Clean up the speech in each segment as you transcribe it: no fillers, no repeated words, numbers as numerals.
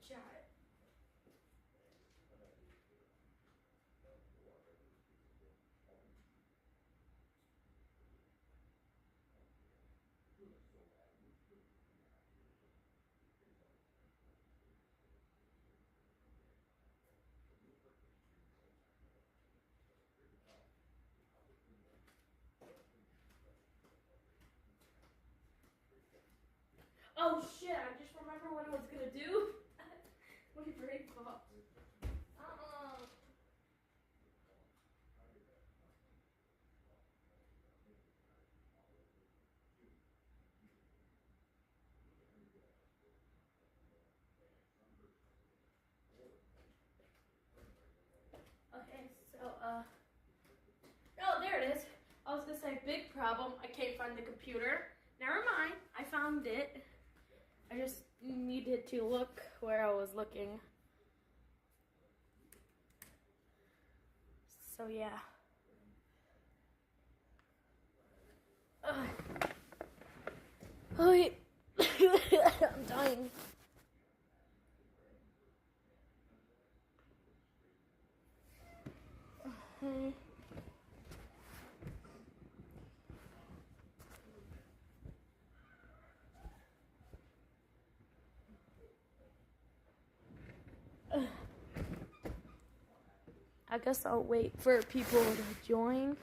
chat. Oh shit, I just remember what I was gonna do. My brain popped. Okay, so, oh, there it is. I was gonna say, big problem. I can't find the computer. Never mind, I found it. I just needed to look where I was looking. So, yeah. Oh, wait. I'm dying. I guess I'll wait for people to join.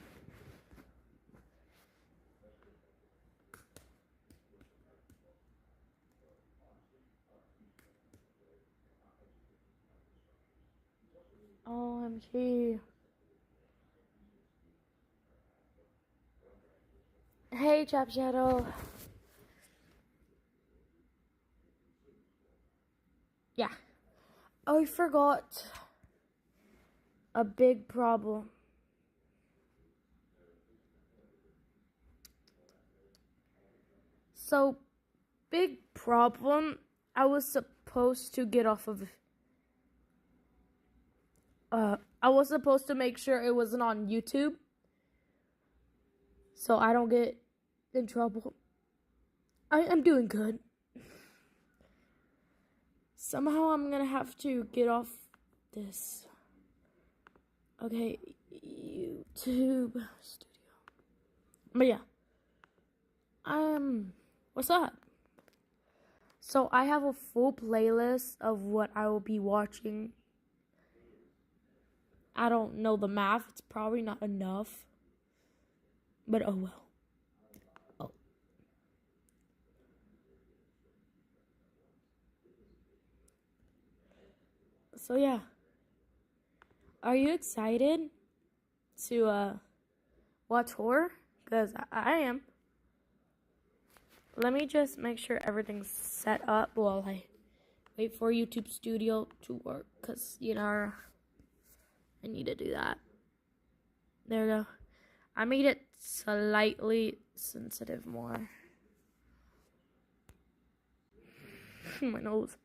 OMG. Hey, Chap Shadow. Yeah. I forgot a big problem. So, big problem. I was supposed to get off of... I was supposed to make sure it wasn't on YouTube, so I don't get in trouble. I'm doing good. Somehow I'm gonna have to get off this. Okay, YouTube Studio. But yeah. What's up? So I have a full playlist of what I will be watching. I don't know the math. It's probably not enough. But oh well. Oh. So yeah. Are you excited to watch horror? Because I am. Let me just make sure everything's set up while I wait for YouTube Studio to work. Because, you know, I need to do that. There we go. I made it slightly sensitive more. My nose.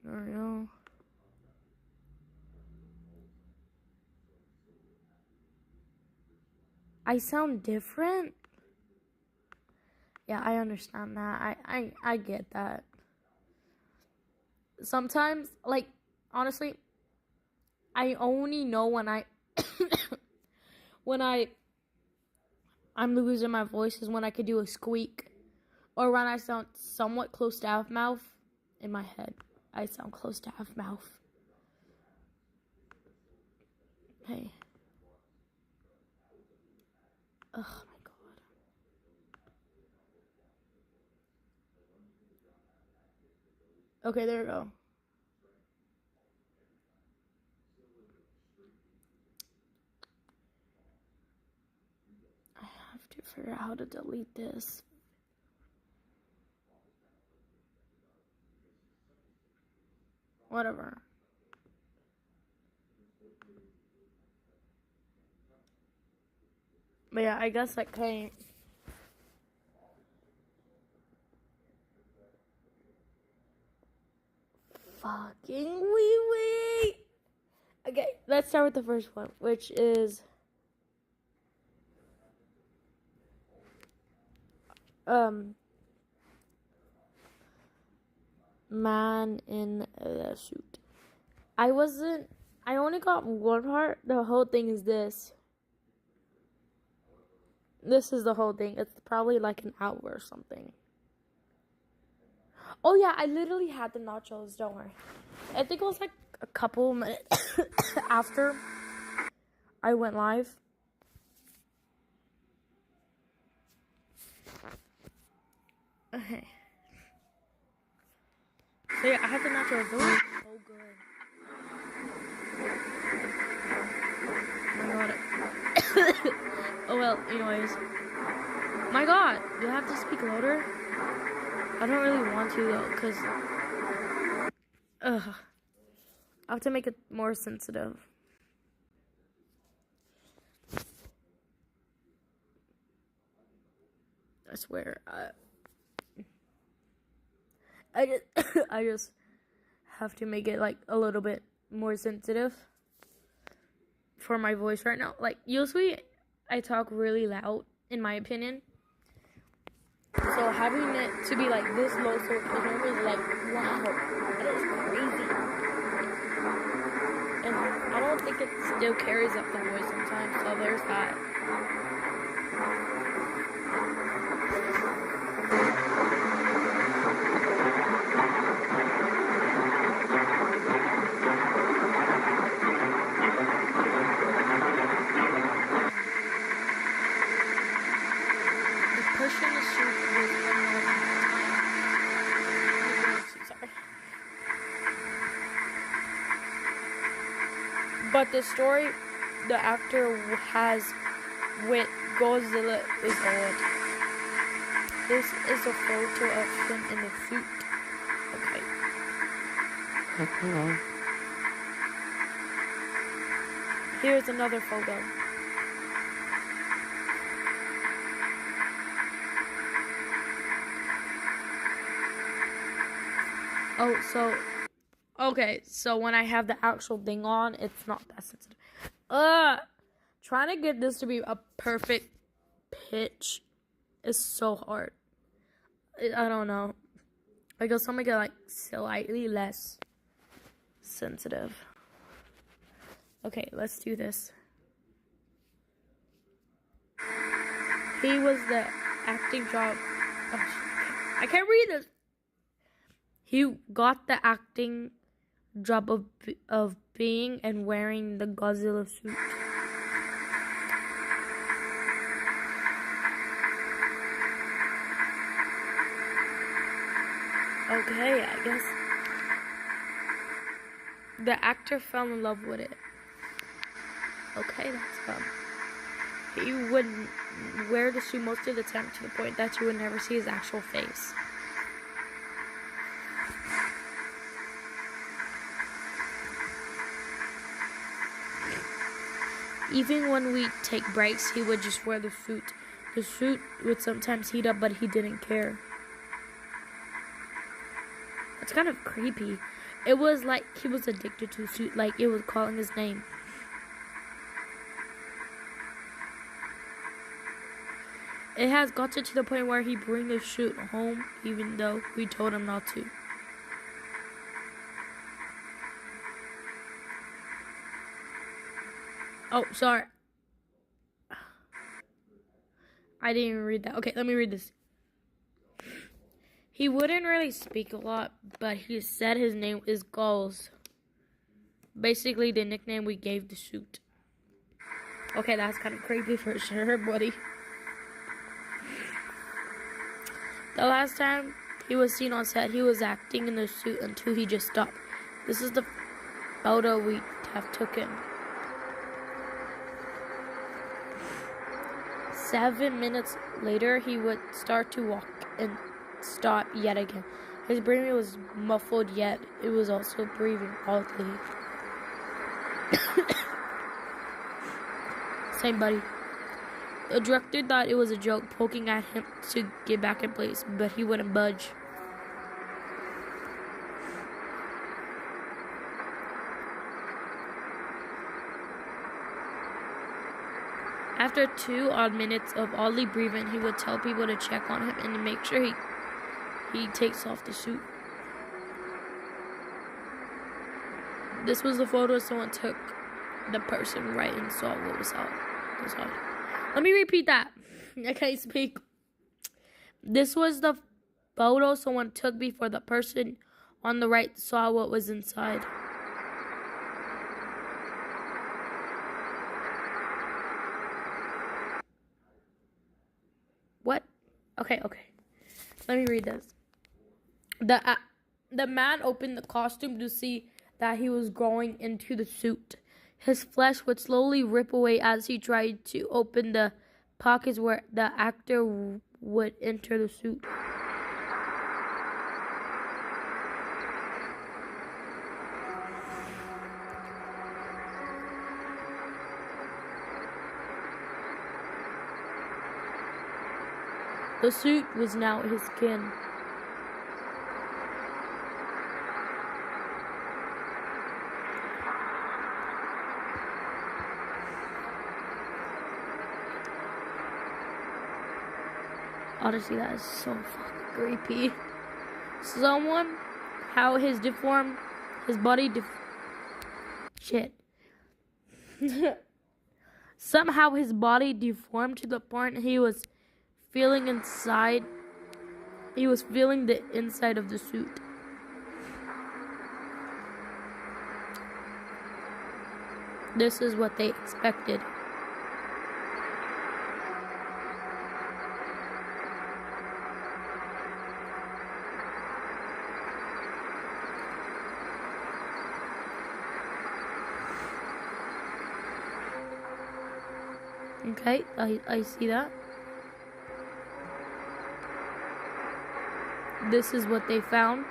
There we go. I sound different? Yeah, I understand that. I get that. Sometimes, like, honestly, I only know when I'm losing my voice is when I could do a squeak, or when I sound somewhat close to half mouth. In my head, I sound close to half mouth. Hey. Oh my god. Okay, there we go. I have to figure out how to delete this. Whatever. But yeah, I guess I can't. Fucking wee. Okay, let's start with the first one, which is man in the suit. I only got one part. The whole thing is this. This is the whole thing. It's probably like an hour or something. Oh yeah, I literally had the nachos, don't worry. I think it was like a couple minutes after I went live. Okay. So yeah, I had the nachos. Those were so good. Oh my god. Oh well, anyways. My god, do I have to speak louder? I don't really want to though, cause I have to make it more sensitive. I swear, I just have to make it like a little bit more sensitive for my voice right now. Like usually, I talk really loud, in my opinion. So having it to be like this low so it can hear me is like, wow, that is crazy. And I don't think it still carries up the voice sometimes, so there's that. Pushing the suit was unknown at the time. Sorry. But the story the actor has with Godzilla is old. This is a photo of him in the suit. Okay. Here's another photo. Oh, so when I have the actual thing on, it's not that sensitive. Trying to get this to be a perfect pitch is so hard. I don't know. I guess I'll make it like slightly less sensitive. Okay, let's do this. He was the acting job. Oh, I can't read this. He got the acting job of being and wearing the Godzilla suit. Okay, I guess the actor fell in love with it. Okay, that's fun. He would wear the suit most of the time to the point that you would never see his actual face. Even when we take breaks, he would just wear the suit. The suit would sometimes heat up, but he didn't care. It's kind of creepy. It was like he was addicted to the suit, like it was calling his name. It has gotten to the point where he brings the suit home, even though we told him not to. Oh, sorry. I didn't even read that. Okay, let me read this. He wouldn't really speak a lot, but he said his name is Gulls. Basically, the nickname we gave the suit. Okay, that's kind of creepy for sure, buddy. The last time he was seen on set, he was acting in the suit until he just stopped. This is the photo we have taken. 7 minutes later, he would start to walk and stop yet again. His breathing was muffled, yet it was also breathing oddly. Same, buddy. The director thought it was a joke, poking at him to get back in place, but he wouldn't budge. After 2 odd minutes of oddly breathing, he would tell people to check on him and to make sure he takes off the suit. This was the photo someone took the person right and saw what was out. Let me repeat that. I can't speak. This was the photo someone took before the person on the right saw what was inside. What? Okay. Let me read this. The man opened the costume to see that he was growing into the suit. His flesh would slowly rip away as he tried to open the pockets where the actor would enter the suit. The suit was now his skin. Honestly, that is so fucking creepy. Someone, how his body shit. Somehow his body deformed to the point he was feeling inside. He was feeling the inside of the suit. This is what they expected. Okay, I see that. This is what they found.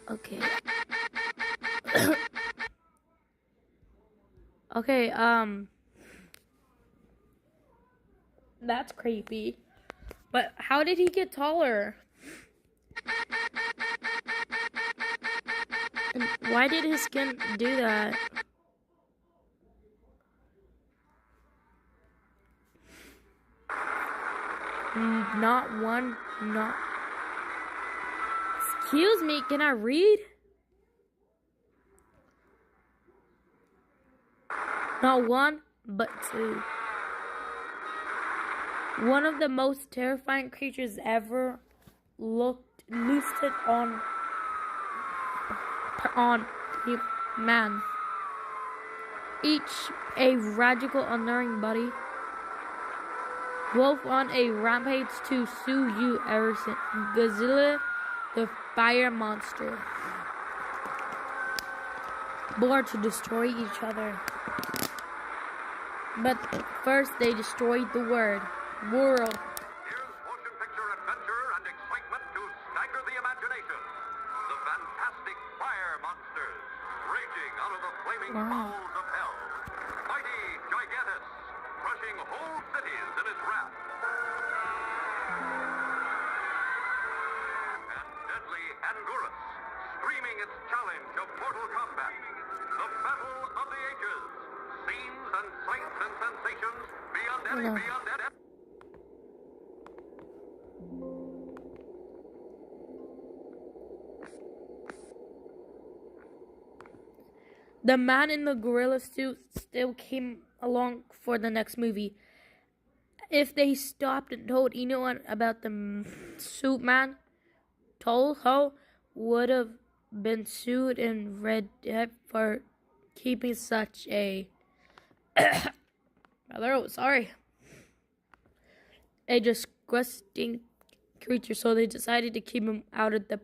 Okay. Okay, that's creepy. But how did he get taller? And why did his skin do that? Excuse me, can I read? Not one, but two. One of the most terrifying creatures ever loosed on man. Each a radical, unnerving body. Wolf on a rampage to sue you ever since. Godzilla, the fire monster. Born to destroy each other. But first they destroyed the world. Here's motion picture adventure and excitement to stagger the imagination. The fantastic fire monsters raging out of the flaming bowels of hell. Mighty Gigantus, crushing whole cities in his wrath. And deadly Anguirus, screaming its challenge of mortal combat. The battle of the ages. Scenes and sights and sensations beyond any. The man in the gorilla suit still came along for the next movie. If they stopped and told anyone about the suit man, Toho would have been sued in Red Dead for keeping such a a disgusting creature. So they decided to keep him out of the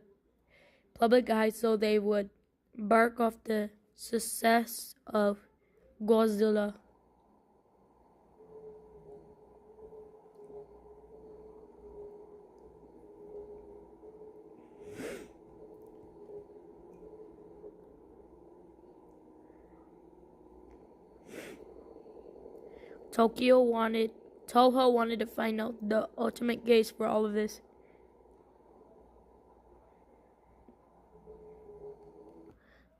public eye so they would bark off the success of Godzilla. Toho wanted to find out the ultimate case for all of this.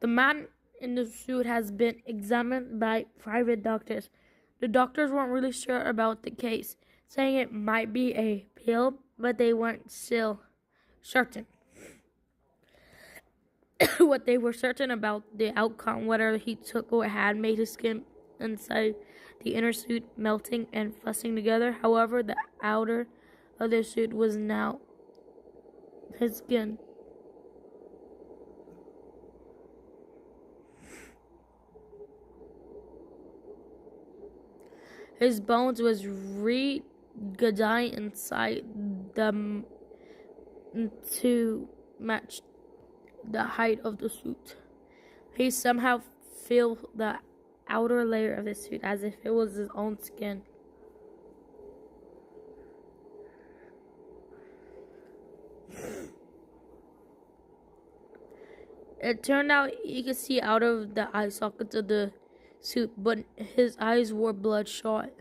The man in the suit has been examined by private doctors. The doctors weren't really sure about the case, saying it might be a pill, but they weren't still certain. What they were certain about the outcome, whether he took or had, made his skin inside the inner suit melting and fussing together. However, the outer of the suit was now his skin. His bones was re-gadied inside them to match the height of the suit. He somehow felt the outer layer of the suit as if it was his own skin. It turned out he could see out of the eye sockets of the suit, but his eyes were bloodshot.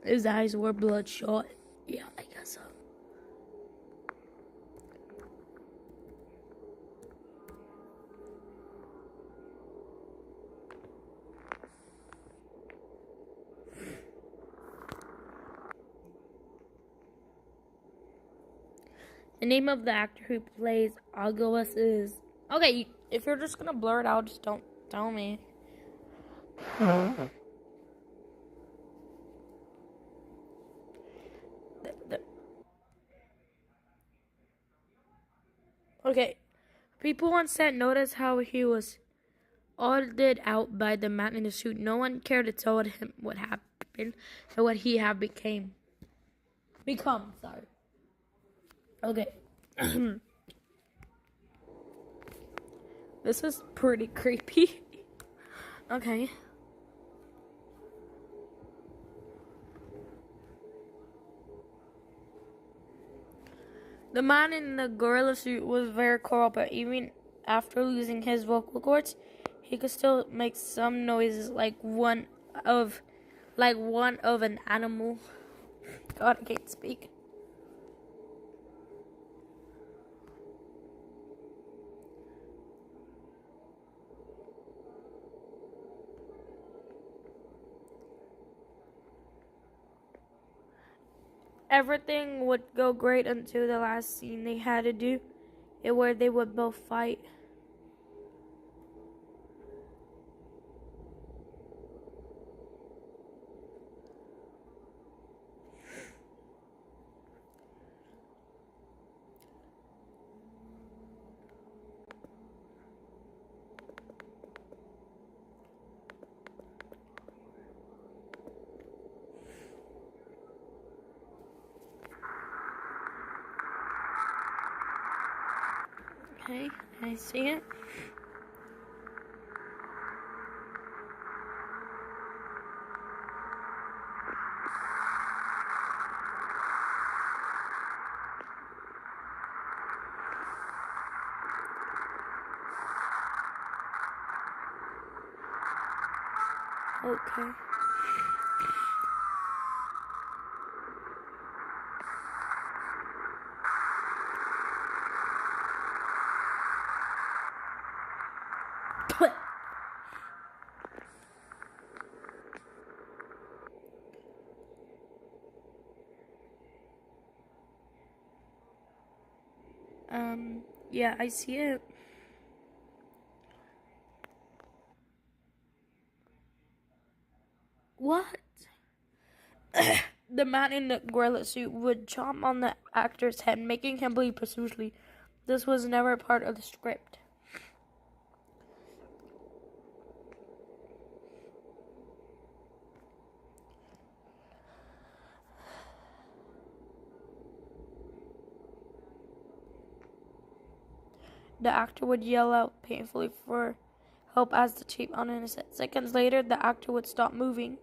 His eyes were bloodshot. Yeah, I guess so. The name of the actor who plays Agoas is... Okay, if you're just gonna blur it out, just don't tell me. Okay, people on set noticed how he was ordered out by the man in the suit. No one cared to tell him what happened and what he had become. Sorry. Okay. This is pretty creepy. Okay. The man in the gorilla suit was very coral, but even after losing his vocal cords, he could still make some noises like one of an animal. God, I can't speak. Everything would go great until the last scene they had to do, where they would both fight. Okay, I see it. Okay. Yeah, I see it. What? The man in the gorilla suit would chomp on the actor's head, making him bleed profusely. This was never part of the script. The actor would yell out painfully for help as the tape on his head. Seconds later, the actor would stop moving.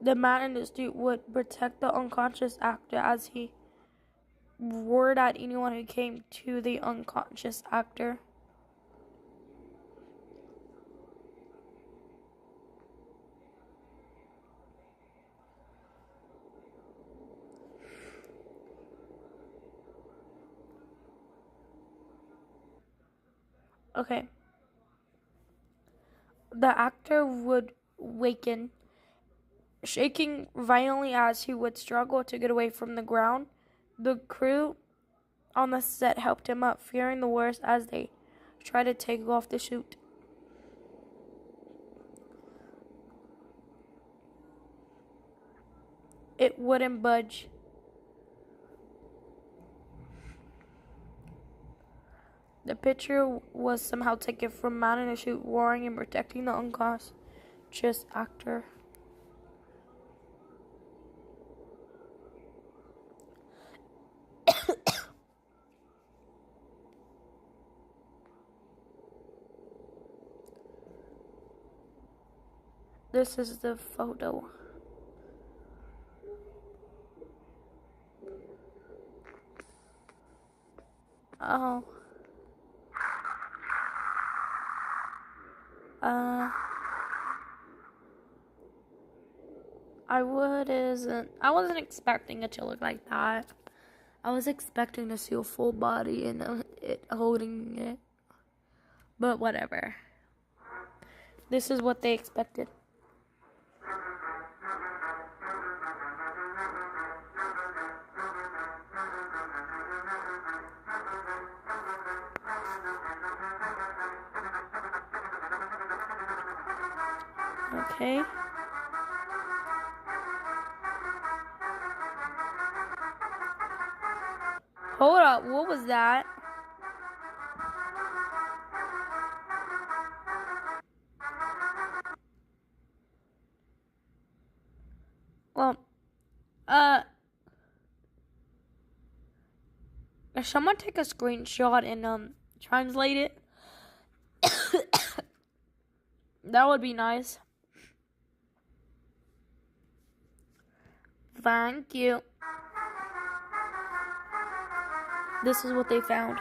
The man in the suit would protect the unconscious actor as he roared at anyone who came to the unconscious actor. Okay. The actor would waken, shaking violently as he would struggle to get away from the ground. The crew on the set helped him up, fearing the worst as they tried to take off the suit. It wouldn't budge. The picture was somehow taken from man in a suit roaring and protecting the unconscious actor. This is the photo. Oh. I wasn't expecting it to look like that. I was expecting to see a full body and it holding it. But whatever. This is what they expected. Okay. Hold up, what was that? Well, if someone take a screenshot and translate it, that would be nice. Thank you. This is what they found.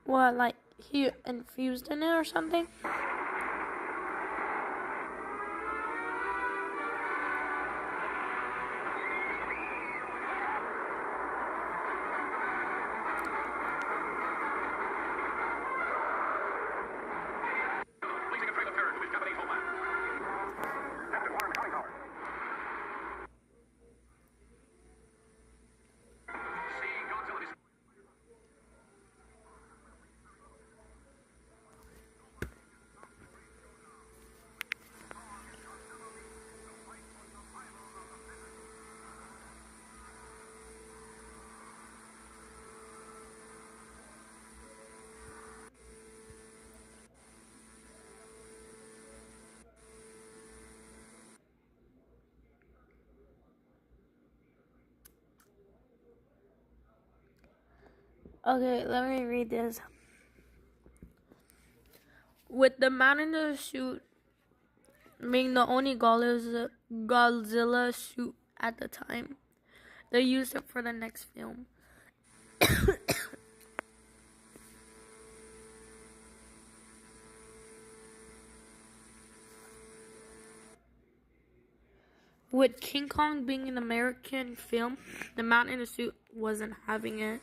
What, like he infused in it or something? Okay, let me read this. With the man in the suit being the only Godzilla suit at the time, they used it for the next film. With King Kong being an American film, the man in the suit wasn't having it.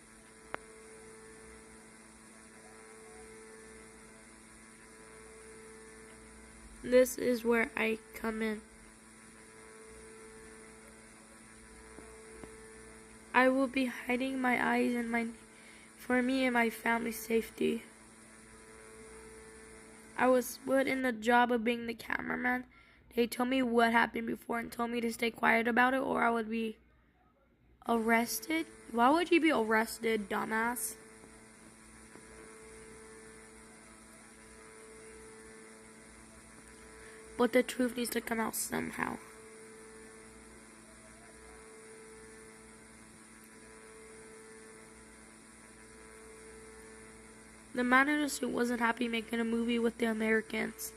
This is where I come in. I will be hiding my eyes and for me and my family's safety. I was put in the job of being the cameraman. They told me what happened before and told me to stay quiet about it or I would be arrested. Why would you be arrested, dumbass? But the truth needs to come out somehow. The man in the suit wasn't happy making a movie with the Americans.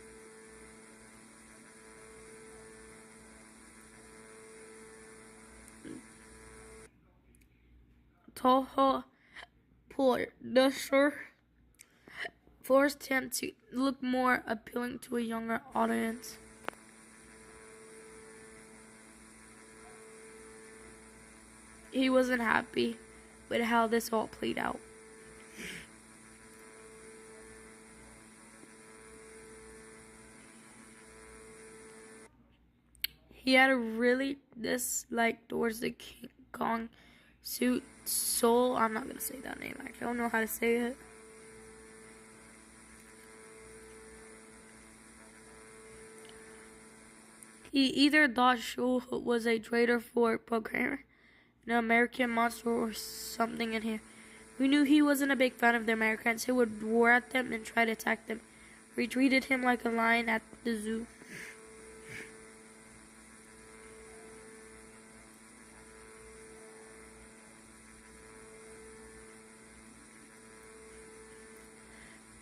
Toho producer forced him to look more appealing to a younger audience. He wasn't happy with how this all played out. He had a really dislike towards the King Kong suit soul. I'm not gonna say that name. I don't know how to say it. He either thought Shul was a traitor for programming an American monster or something in here. We knew he wasn't a big fan of the Americans. He would roar at them and try to attack them. We treated him like a lion at the zoo.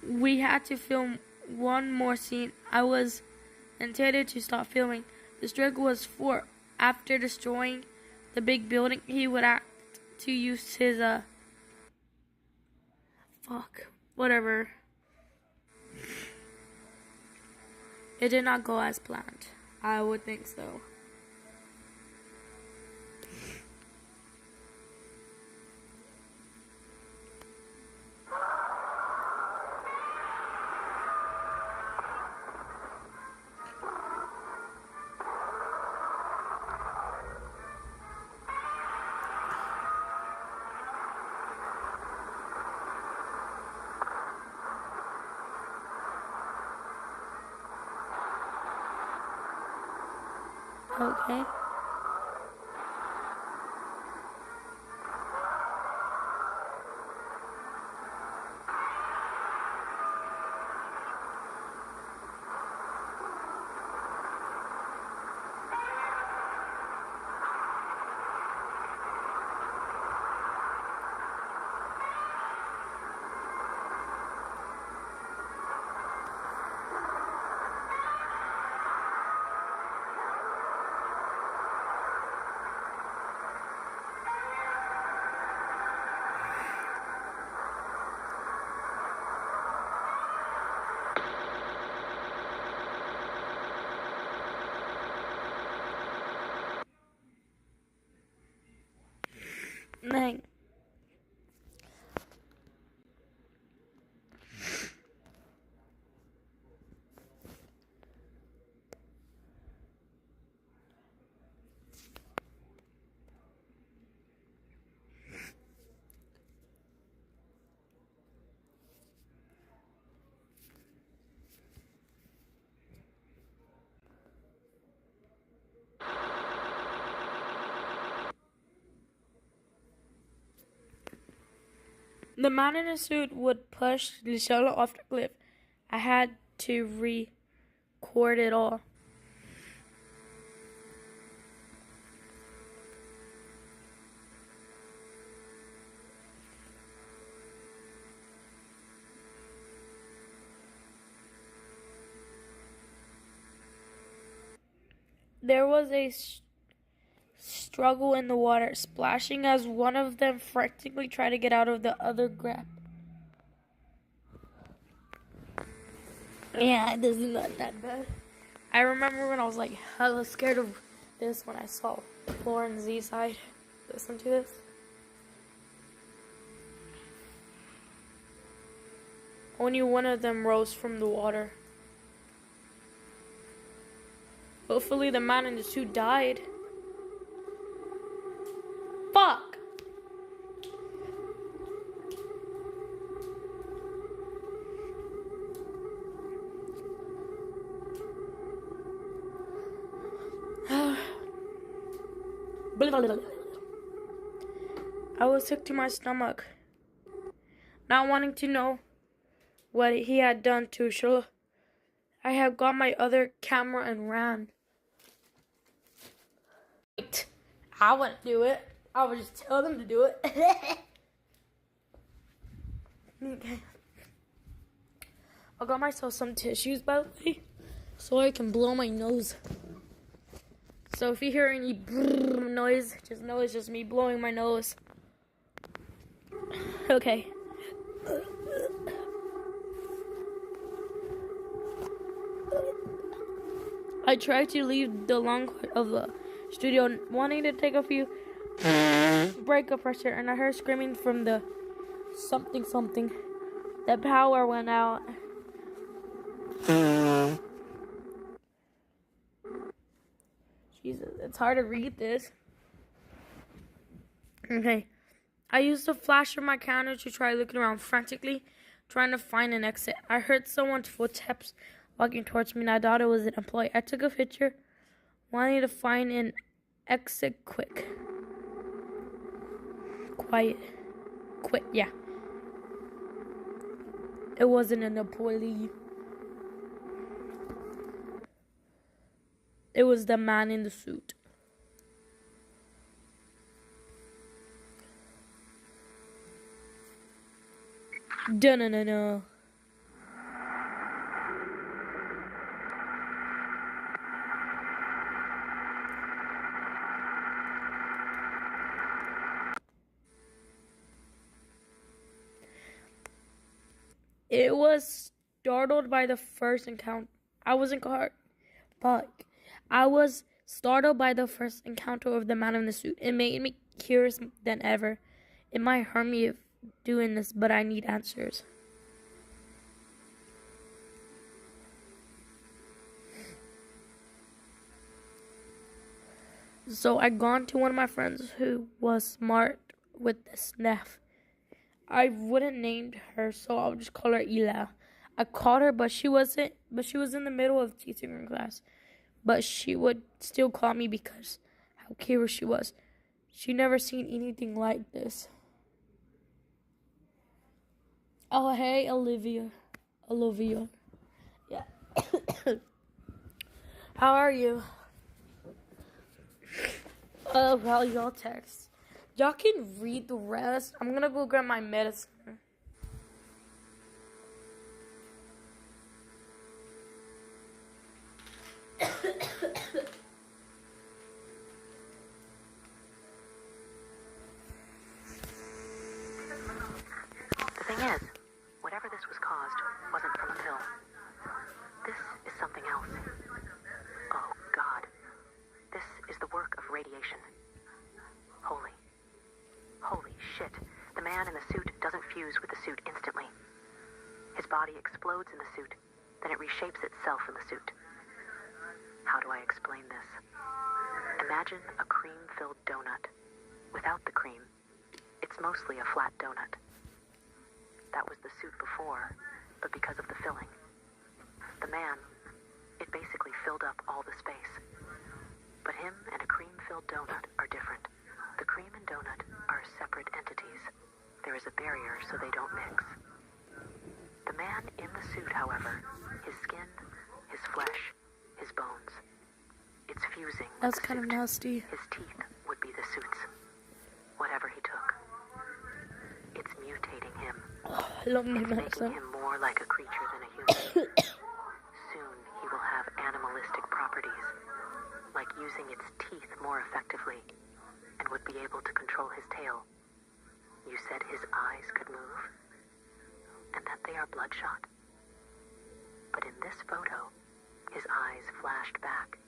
We had to film one more scene. I was intended to stop filming. The struggle was for after destroying the big building, he would act to use his whatever. It did not go as planned. I would think so. Okay. Dang. The man in the suit would push Luciano off the cliff. I had to record it all. There was a struggle in the water, splashing as one of them frantically tried to get out of the other grab. Yeah, this is not that bad. I remember when I was like hella scared of this when I saw Lauren Z's side. Listen to this. Only one of them rose from the water. Hopefully the man in the suit died. Fuck! Blah, blah, blah, blah. I was sick to my stomach, not wanting to know what he had done to Shula. I had got my other camera and ran. Wait, I wouldn't do it. I would just tell them to do it. Okay. I got myself some tissues, by the way, so I can blow my nose. So if you hear any noise, just know it's just me blowing my nose. Okay. I tried to leave the long part of the studio, wanting to take a few breakup pressure, and I heard screaming from the something. The power went out. Jesus, it's hard to read this. Okay. I used the flash of my camera to try looking around frantically, trying to find an exit. I heard someone's footsteps walking towards me, and I thought it was an employee. I took a picture, wanting to find an exit quick. Quick, yeah. It wasn't an employee. It was the man in the suit. Dun-dun-dun-dun. It was startled by the first encounter. I was startled by the first encounter of the man in the suit. It made me curious than ever. It might hurt me if doing this, but I need answers. So I gone to one of my friends who was smart with the sniff. I wouldn't named her, so I'll just call her Ela. I called her, but she wasn't. But she was in the middle of teaching her class. But she would still call me because how curious she was. She never seen anything like this. Oh, hey, Olivia. Yeah. How are you? Well, y'all text. Y'all can read the rest. I'm gonna go grab my medicine. The thing is, whatever this was caused wasn't from a pill. This is something else. Oh, God. This is the work of radiation. Holy shit. The man in the suit doesn't fuse with the suit instantly. His body explodes in the suit, then it reshapes itself in the suit. How do I explain this? Imagine a cream-filled donut. Without the cream, it's mostly a flat donut. That was the suit before, but because of the filling. The man, it basically filled up all the space. But him and a cream-filled donut are different. The cream and donut are separate entities. There is a barrier so they don't mix. The man in the suit, however, his skin, his flesh, his bones, it's fusing. That's kind of nasty. His teeth would be the suit's. Whatever he took, it's mutating him. Oh, I love my It's medicine. making him more like a creature than a human. Soon he will have animalistic properties, like using its teeth more effectively, and would be able to control his tail. You said his eyes could move, and that they are bloodshot. But in this photo, his eyes flashed back.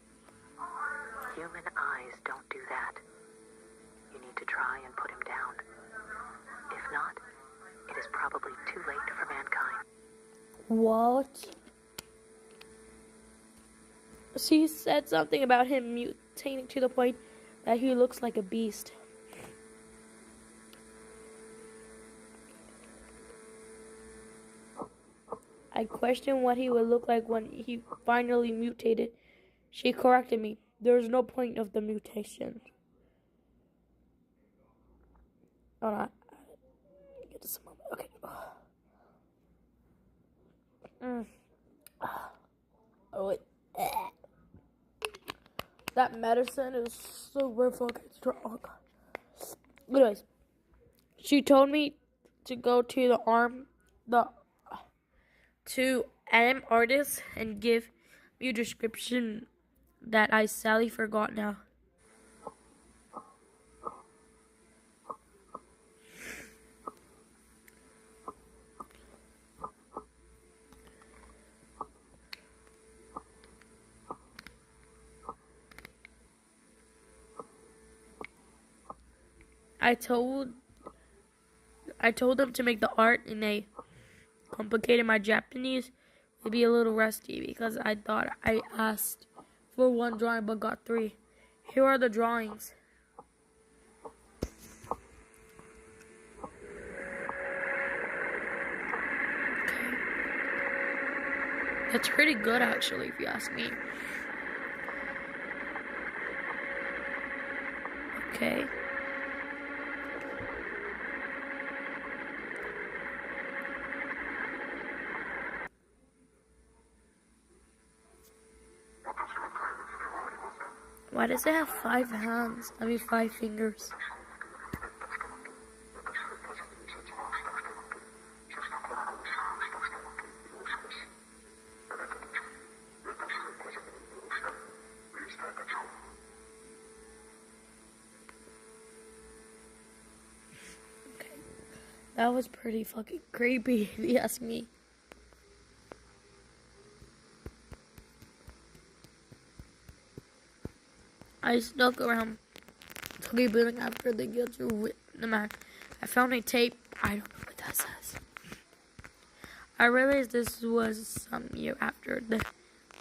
Human eyes don't do that. You need to try and put him down. If not, it is probably too late for mankind. What? She said something about him mutating to the point that he looks like a beast. I questioned what he would look like when he finally mutated. She corrected me. There's no point of the mutation. Hold on. Get to some moment. Okay. Oh wait. That medicine is super fucking strong. Anyways, she told me to go to to AM artist and give me a description that I sadly forgot now. I told them to make the art in a complicated. My Japanese would be a little rusty because I thought I asked for one drawing but got 3. Here are the drawings. Okay. That's pretty good actually, if you ask me. Okay. Why does it have 5 hands? 5 fingers. Okay. That was pretty fucking creepy, if you ask me. I stuck around to the building after they get through the man. I found a tape. I don't know what that says. I realized this was some year after the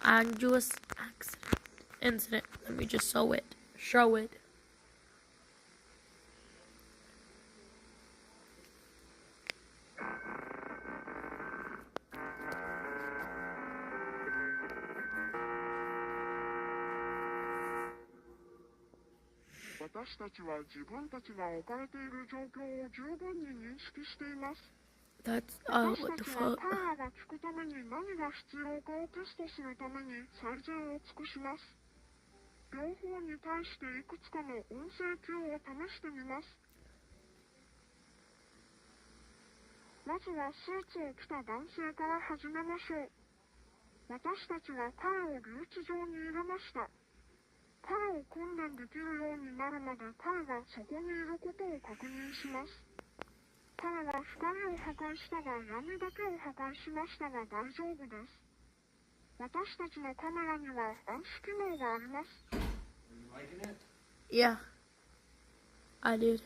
Angeles incident. Let me just show it. That's what the fuck? Yeah, I did.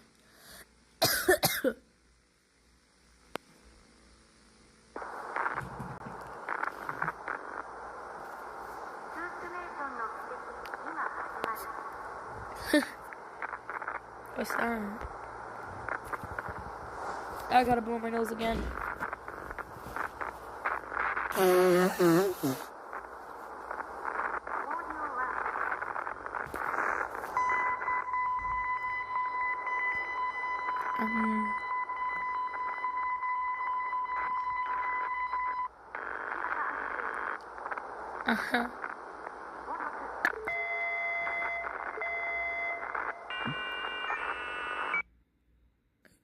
What's that? I gotta blow my nose again.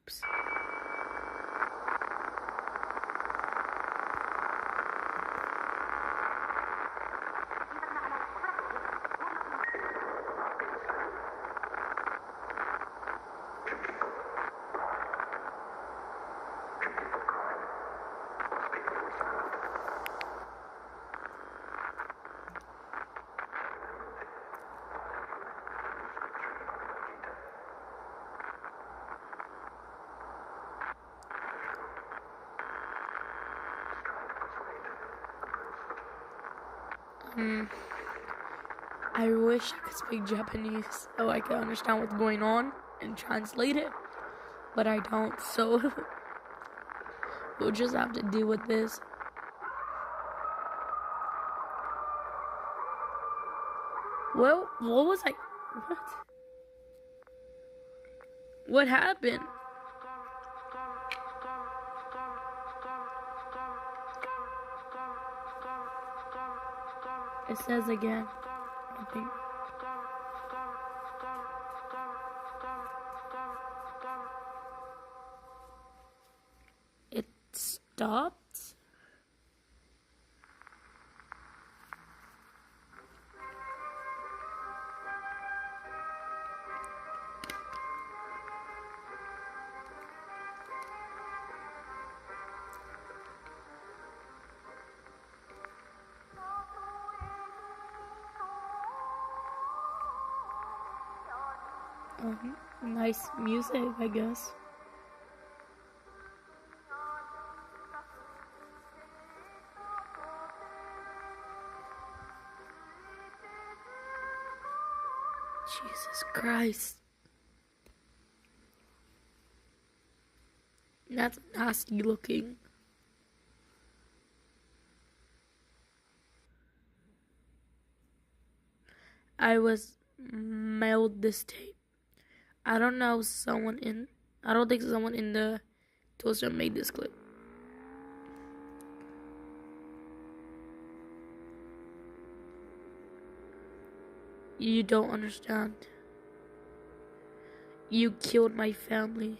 Oops. I wish I could speak Japanese so I could understand what's going on and translate it, but I don't, so we'll just have to deal with this. Well, what was I? What happened? It says again, I think. It stopped. Nice music, I guess. Jesus Christ. That's nasty looking. I was mailed this tape. I don't think someone in the toaster made this clip. You don't understand. You killed my family.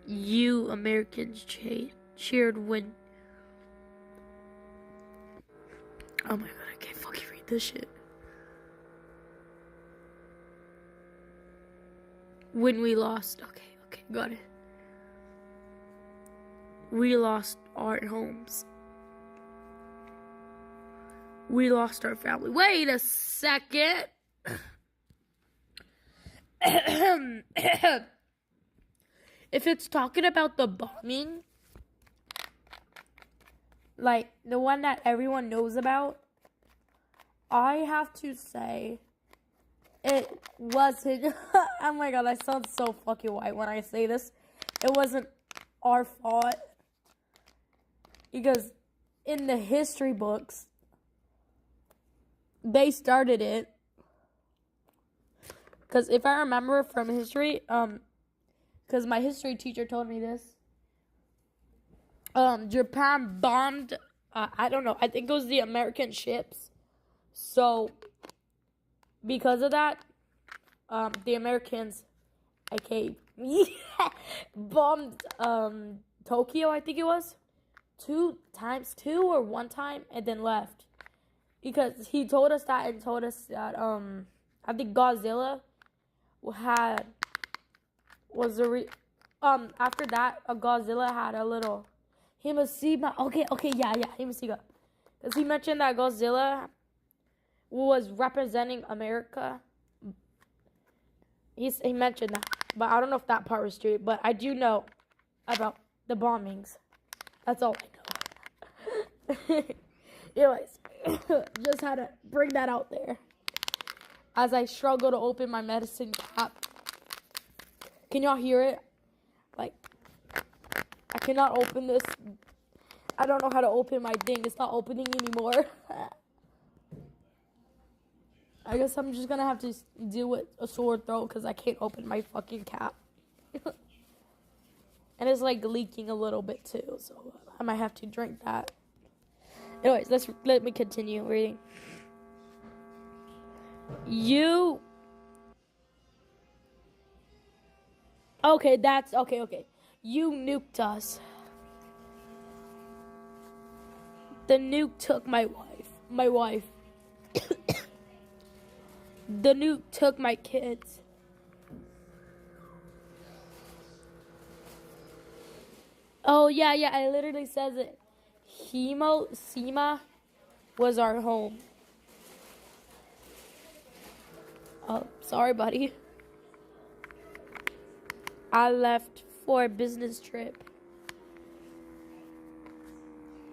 You Americans cheered when... Oh my god, I can't fucking read this shit. When we lost... Okay, got it. We lost our homes. We lost our family. Wait a second. If it's talking about the bombing, like the one that everyone knows about, I have to say it wasn't. Oh my god, I sound so fucking white when I say this. It wasn't our fault. Because in the history books, they started it. Because if I remember from history, because my history teacher told me this, Japan bombed, I don't know, I think it was the American ships. So, because of that, the Americans, bombed, Tokyo, I think it was, 2 times, or 1 time, and then left. Because he told us that, I think Godzilla after that, Godzilla had a little Hiroshima. Hiroshima. Because he mentioned that Godzilla was representing America. He mentioned that, but I don't know if that part was true. But I do know about the bombings. That's all I know. Anyways, just had to bring that out there as I struggle to open my medicine cap. Can y'all hear it? Like, I cannot open this. I don't know how to open my thing. It's not opening anymore. I guess I'm just gonna have to deal with a sore throat because I can't open my fucking cap. And it's like leaking a little bit too, so I might have to drink that. Anyways, let me continue reading. Okay. You nuked us. The nuke took my wife. The nuke took my kids. Oh, yeah, it literally says it. Hiroshima was our home. Oh, sorry, buddy. I left for a business trip.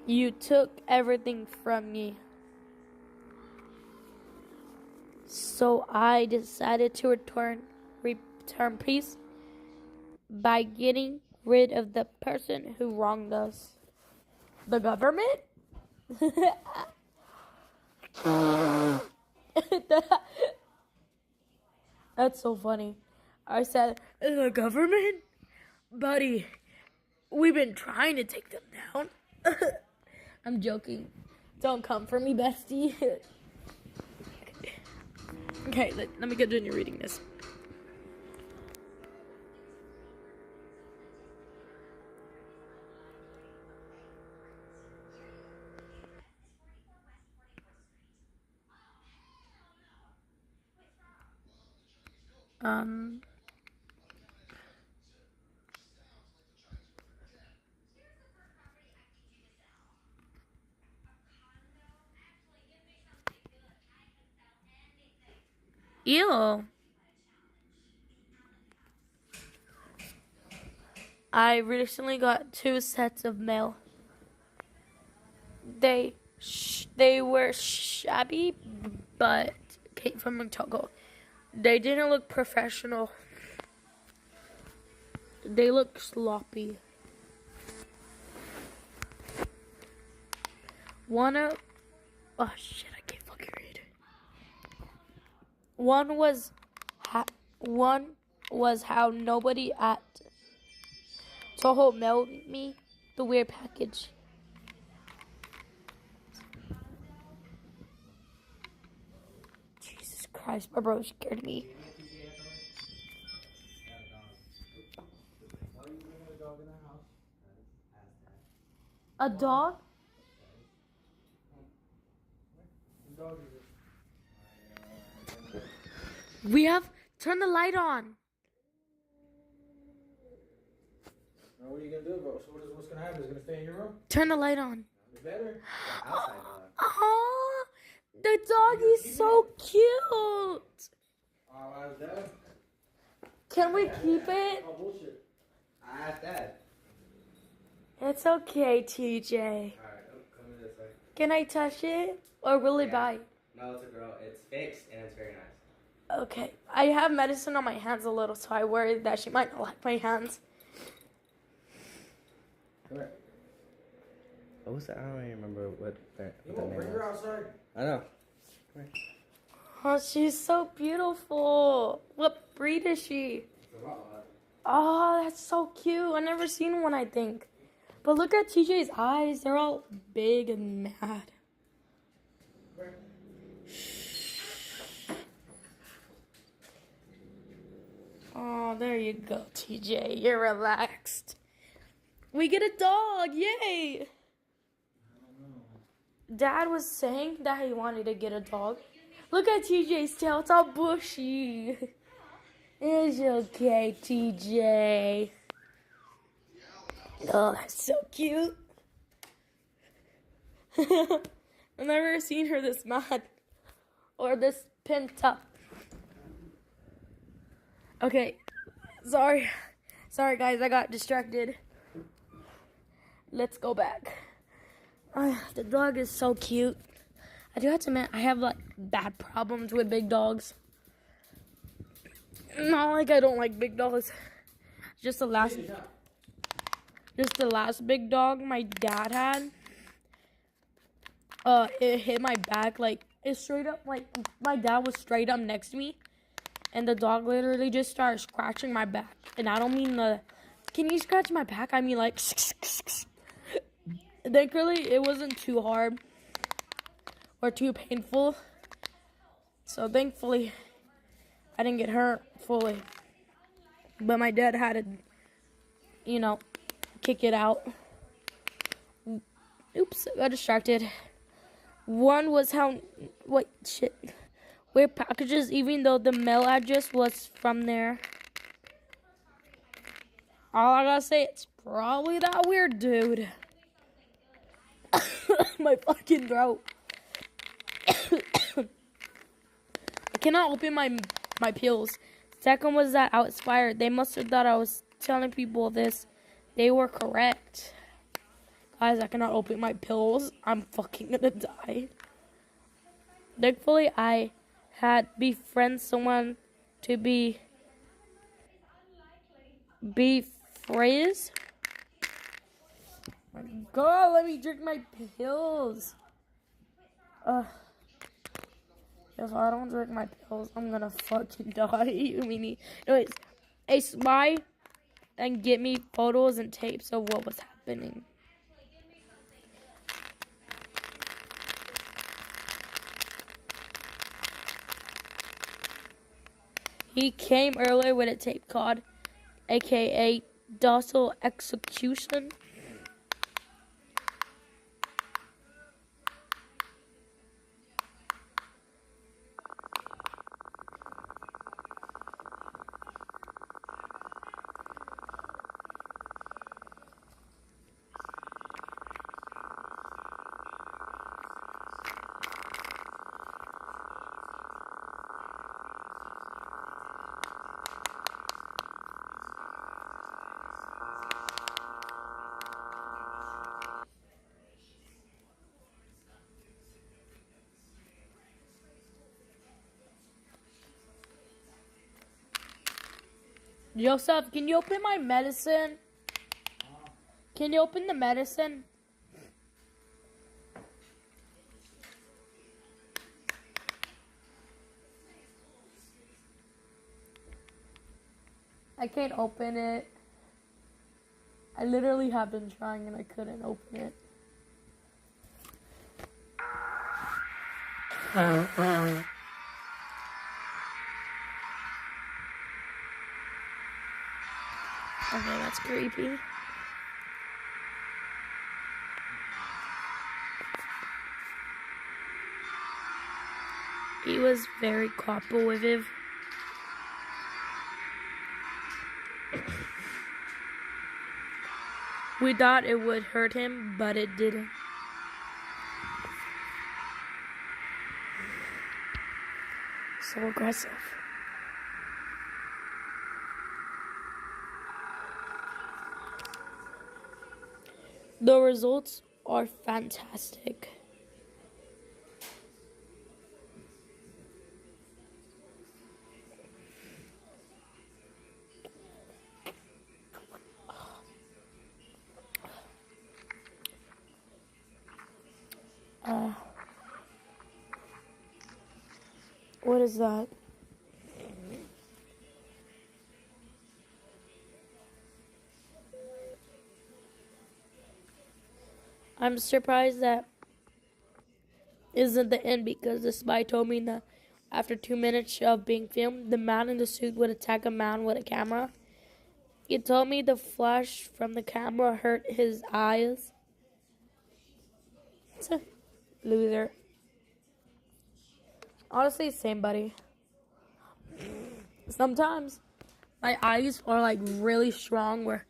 You took everything from me. So I decided to return peace by getting rid of the person who wronged us. The government? That's so funny. I said, the government? Buddy, we've been trying to take them down. I'm joking. Don't come for me, bestie. Okay, let me continue reading this. Ew. I recently got 2 sets of mail. They were shabby, but came from Togo. They didn't look professional. They look sloppy. Oh shit, I can't fucking read. One was how nobody at Toho mailed me the weird package. Jesus Christ, my bro scared me. A dog? Turn the light on. Now what are you gonna do, bro? So what's gonna happen? Is it gonna stay in your room? Turn the light on. It's better. Outside dog. Oh, the dog is so cute. Oh, how's that? Can we keep it? Oh, bullshit. I asked Dad. It's okay, TJ. Alright, come to this way. Can I touch it? Or will it bite? No, it's a girl. It's fixed and it's very nice. Okay. I have medicine on my hands a little, so I worry that she might not like my hands. Come here. What was that? I don't even remember what the You won't bring her outside. I know. Come here. Oh, she's so beautiful. What breed is she? It's a lot. Oh, that's so cute. I've never seen one, I think. But look at TJ's eyes. They're all big and mad. Oh, there you go, TJ. You're relaxed. We get a dog. Yay. Dad was saying that he wanted to get a dog. Look at TJ's tail. It's all bushy. It's okay, TJ. Oh, that's so cute. I've never seen her this mad. Or this pent up. Okay. Sorry, guys. I got distracted. Let's go back. The dog is so cute. I do have to admit, I have like bad problems with big dogs. Not like I don't like big dogs. Just the last big dog my dad had. It hit my back, like it straight up, like my dad was straight up next to me, and the dog literally just started scratching my back. And I don't mean can you scratch my back? I mean like. Thankfully, it wasn't too hard or too painful. So thankfully, I didn't get hurt fully. But my dad had to, kick it out. Oops, I got distracted. One was weird packages, even though the mail address was from there. All I gotta say, it's probably that weird dude. My fucking throat. I cannot open my pills. Second was that I was fired. They must have thought I was telling people this. They were correct. Guys, I cannot open my pills. I'm fucking gonna die. Thankfully, I had befriended someone to be frizz. My God, let me drink my pills. If I don't drink my pills, I'm gonna fucking die. Anyways, a spy and get me photos and tapes of what was happening. He came earlier with a tape card, aka docile execution. Joseph, can you open my medicine? Can you open the medicine? I can't open it. I literally have been trying and I couldn't open it. Okay, that's creepy. He was very cooperative. We thought it would hurt him, but it didn't. So aggressive. The results are fantastic. What is that? I'm surprised that isn't the end because the spy told me that after 2 minutes of being filmed, the man in the suit would attack a man with a camera. He told me the flash from the camera hurt his eyes. Loser. Honestly, same buddy. Sometimes my eyes are like really strong where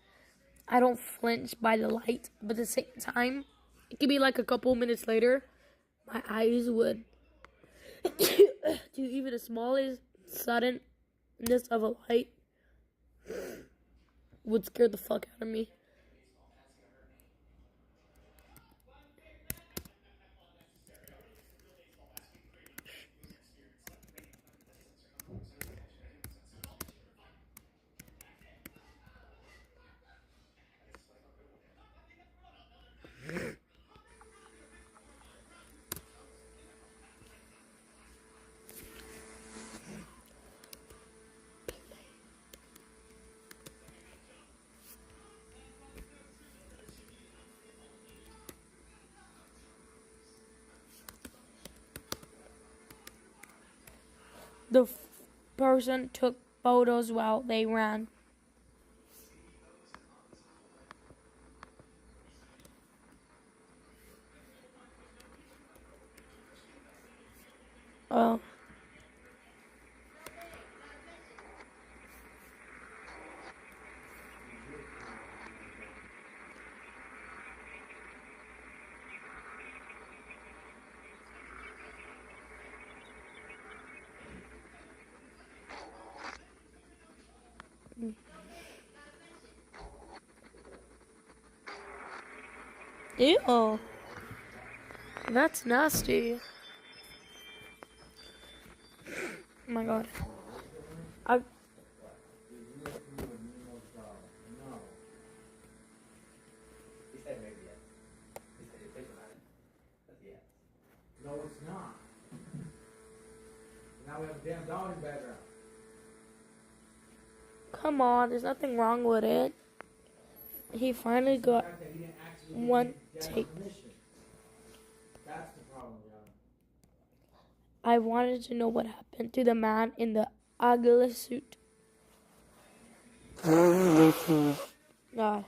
I don't flinch by the light, but at the same time, it could be like a couple minutes later, my eyes would to even the smallest suddenness of a light would scare the fuck out of me. The person took photos while they ran. Oh. Ew. That's nasty. Oh my god. No, it's not. Now we have a damn dog in the background. Come on, there's nothing wrong with it. He finally got one tape. That's the problem, John. I wanted to know what happened to the man in the Oculus suit. God.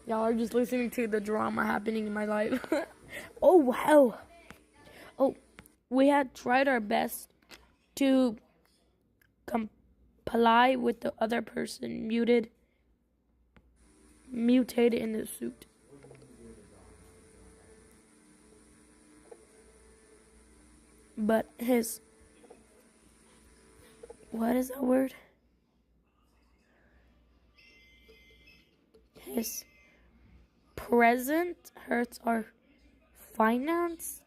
Y'all are just listening to the drama happening in my life. Oh, wow. Oh, we had tried our best to comply with the other person mutated in the suit. But what is that word? His present hurts our finance.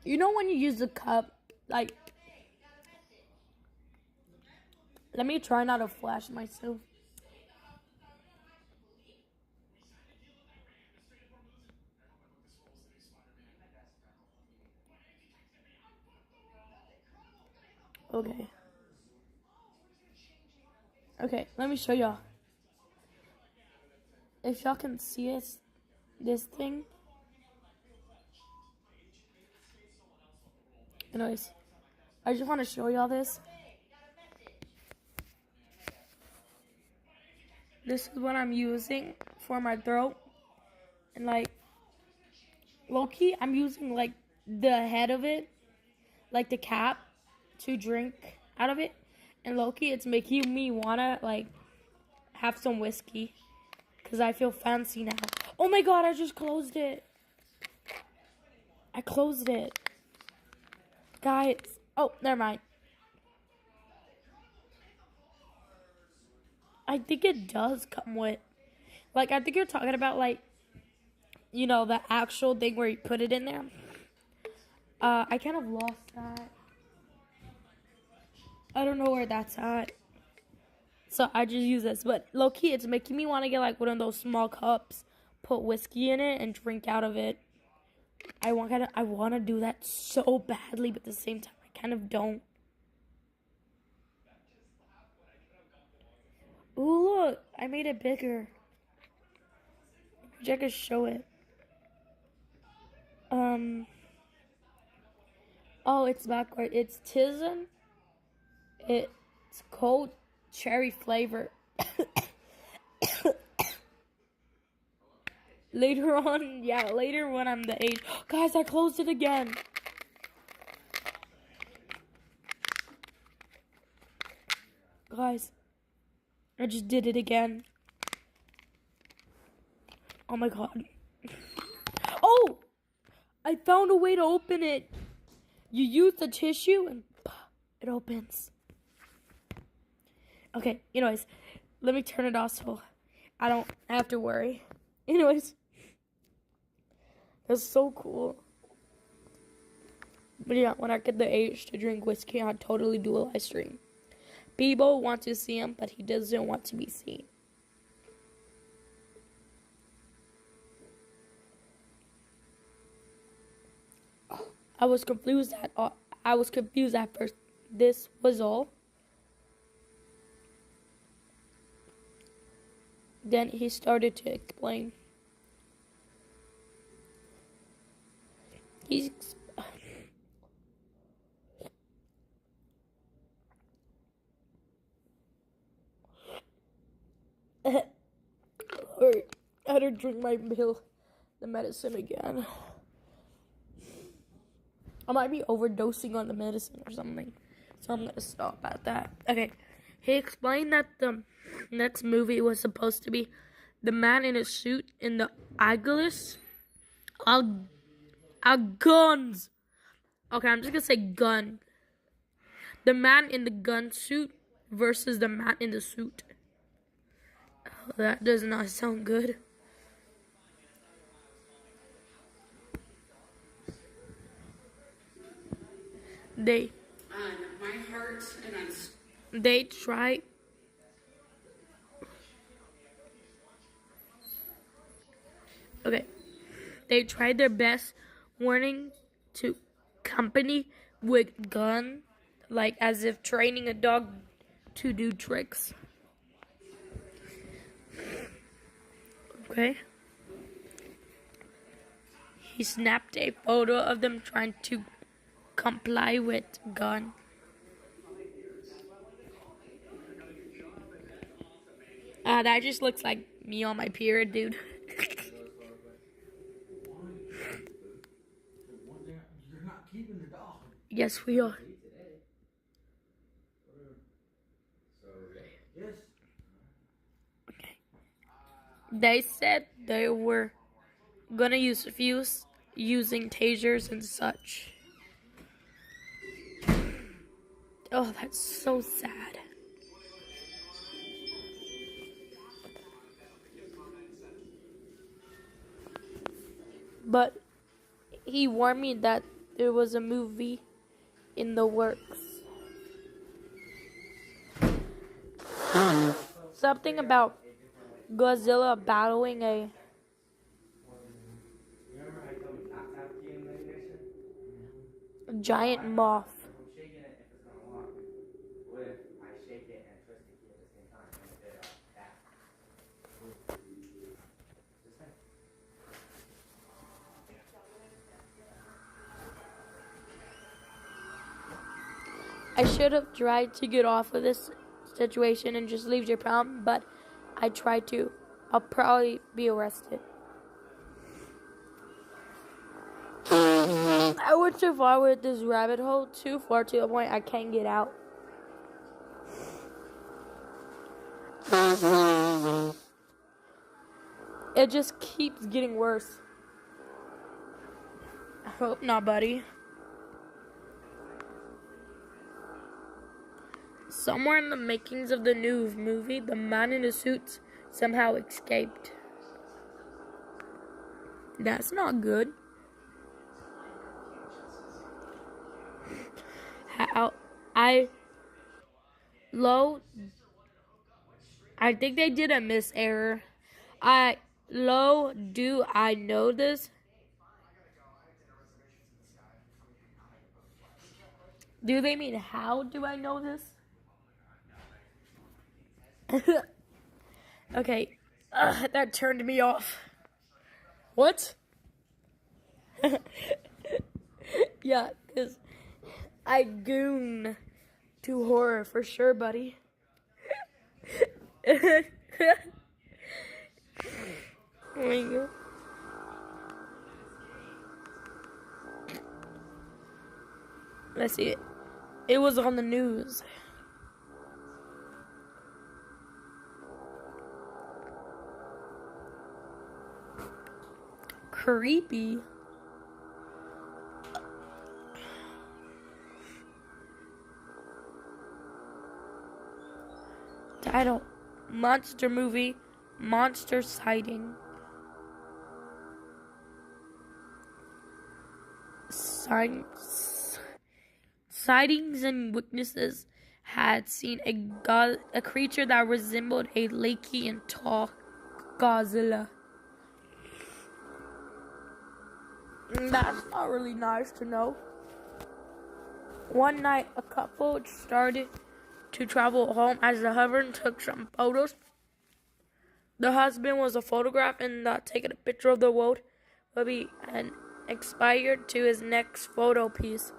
You know when you use the cup, like, let me try not to flash myself. Okay, let me show y'all. If y'all can see this thing. Anyways, I just want to show y'all this. This is what I'm using for my throat. And like, low-key, I'm using like the head of it, like the cap, to drink out of it. And low-key, it's making me wanna like have some whiskey, because I feel fancy now. Oh my god, I just closed it. I closed it. Guys. Oh, never mind. I think it does come with, like, I think you're talking about, like, you know, the actual thing where you put it in there. I kind of lost that. I don't know where that's at. So I just use this. But low-key, it's making me want to get, like, one of those small cups, put whiskey in it, and drink out of it. I want to do that so badly, but at the same time, I kind of don't. Ooh, look, I made it bigger. I could show it. Oh, it's backward. It's Tism. It's cold cherry flavor. Later when I'm the age. Guys, I closed it again. Guys, I just did it again. Oh my god. Oh! I found a way to open it. You use the tissue and it opens. Okay, anyways, let me turn it off so I don't have to worry. Anyways, that's so cool. But yeah, when I get the age to drink whiskey, I'd totally do a live stream. People want to see him, but he doesn't want to be seen. I was confused at first. This was all. Then he started to explain. I had to drink the medicine again. I might be overdosing on the medicine or something, so I'm gonna stop at that. Okay, he explained that the next movie was supposed to be the man in a suit in the guns. Okay, I'm just gonna say gun. The man in the gun suit versus the man in the suit. Oh, that does not sound good. They try. Okay. They tried their best warning to company with gun, like as if training a dog to do tricks. Okay. he snapped a photo of them trying to comply with gun. That just looks like me on my period, dude. You're not keeping the dog. Yes, we are. Yes. Okay. They said they were gonna use fuse using tasers and such. Oh, that's so sad. But he warned me that there was a movie in the works. Something about Godzilla battling a Remember I told you not to have key in the ignition? giant moth. I'm shaking it if it's gonna lock. What if I shake it and twist the key at the same time and it that? Just saying. I should have tried to get off of this situation and just leave Japan, but I tried to. I'll probably be arrested. I went too far with this rabbit hole, too far to the point I can't get out. It just keeps getting worse. I hope not, buddy. Somewhere in the makings of the new movie, the man in the suits somehow escaped. That's not good. I think they did a miss error. Do I know this? Do they mean how do I know this? Okay, that turned me off. What? Yeah, because I goon to horror for sure, buddy. Oh my God. Let's see it. It was on the news. Creepy. Title: Monster movie, monster sighting. Sightings and witnesses had seen a creature that resembled a lanky and tall Godzilla. That's not really nice to know. One night, a couple started to travel home as the husband took some photos. The husband was a photograph and taking a picture of the world will be an expired to his next photo piece.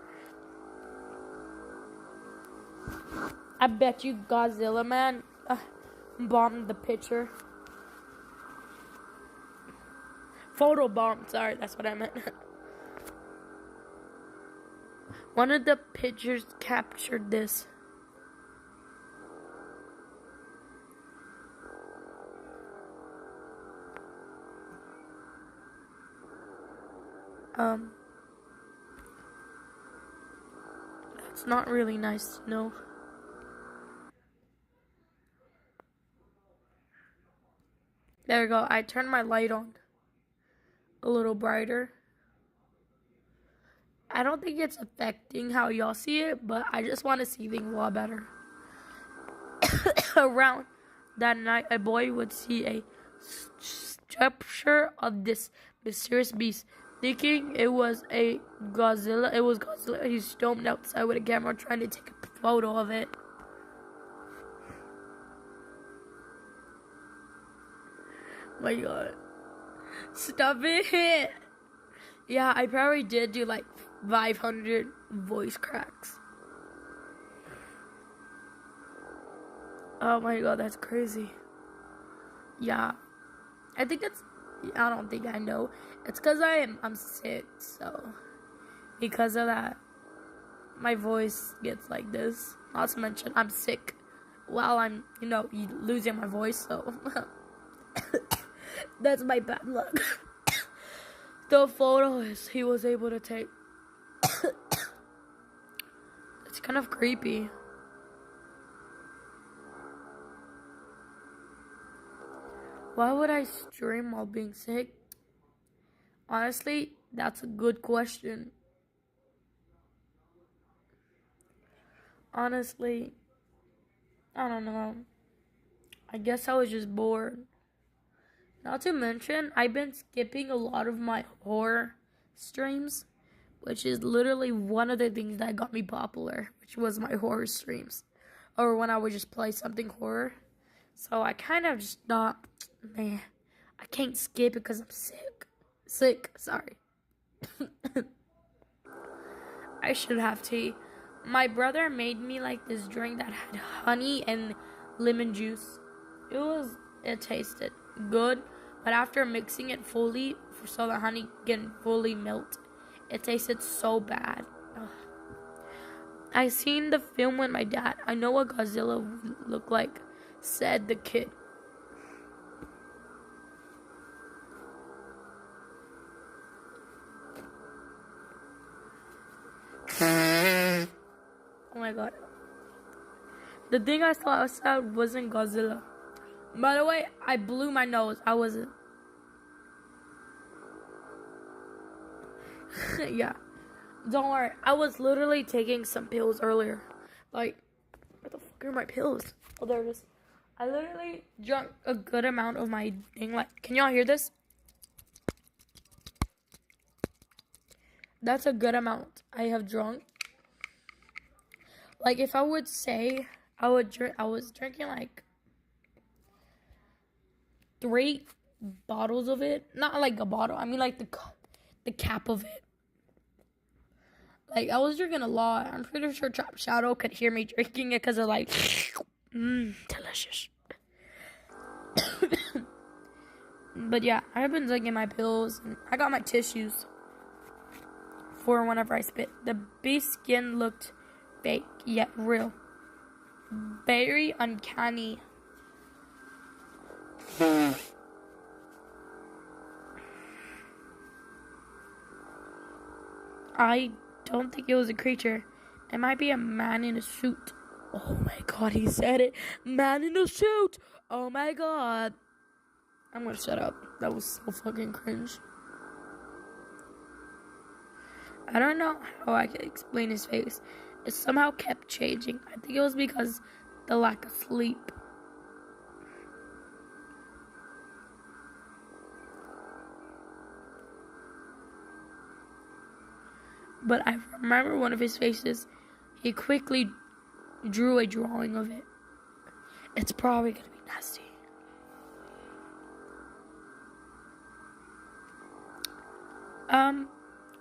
I bet you Godzilla man bombed the picture. Photo bomb, sorry, that's what I meant. One of the pictures captured this. That's not really nice to know. There we go. I turned my light on a little brighter. I don't think it's affecting how y'all see it, but I just want to see things a lot better. Around that night, a boy would see a structure of this mysterious beast. Thinking it was a Godzilla, He stormed outside with a camera trying to take a photo of it. My God. Stop it. Yeah, I probably did do like 500 voice cracks. Oh my god, that's crazy. Yeah. I think it's, I don't think I know. It's because I'm sick, so because of that, my voice gets like this. Not to mention, I'm sick while I'm, losing my voice, so that's my bad luck. The photos he was able to take, it's kind of creepy. Why would I stream while being sick? Honestly, that's a good question. Honestly, I don't know. I guess I was just bored. Not to mention, I've been skipping a lot of my horror streams, which is literally one of the things that got me popular, which was my horror streams. Or when I would just play something horror. So I kind of just thought, man, I can't skip it because I'm sick, sorry. I should have tea. My brother made me like this drink that had honey and lemon juice. It tasted good, but after mixing it fully, so the honey can fully melt, it tasted so bad. Ugh. I seen the film with my dad. I know what Godzilla would look like, said the kid. Oh my god. The thing I saw outside wasn't Godzilla. By the way, I blew my nose. I wasn't. Yeah. Don't worry. I was literally taking some pills earlier. Like, where the fuck are my pills? Oh, there it is. I literally drank a good amount of my thing. Like, can y'all hear this? That's a good amount I have drunk. Like, if I would say I was drinking like 3 bottles of it. Not like a bottle. I mean like the cap of it. Like, I was drinking a lot. I'm pretty sure Trap Shadow could hear me drinking it because of like, delicious. But yeah, I've been taking my pills. And I got my tissues for whenever I spit. The beast skin looked fake yet real. Very uncanny. I don't think it was a creature. It might be a man in a suit. Oh my god, he said it. Man in a suit. Oh my god. I'm gonna shut up. That was so fucking cringe. I don't know how I can explain his face. It somehow kept changing. I think it was because the lack of sleep. But I remember one of his faces. He quickly drew a drawing of it. It's probably gonna be nasty.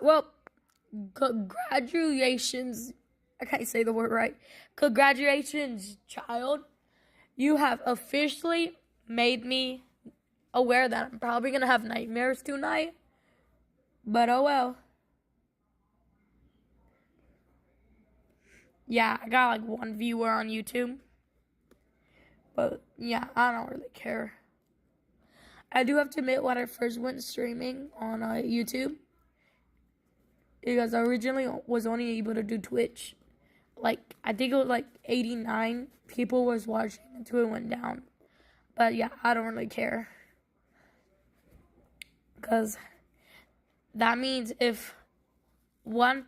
Well, congratulations. I can't say the word right. Congratulations, child. You have officially made me aware that I'm probably gonna have nightmares tonight. But oh well. Yeah, I got like 1 viewer on YouTube. But yeah, I don't really care. I do have to admit, when I first went streaming on YouTube, because I originally was only able to do Twitch. Like, I think it was like 89 people was watching until it went down. But yeah, I don't really care. Because that means if 1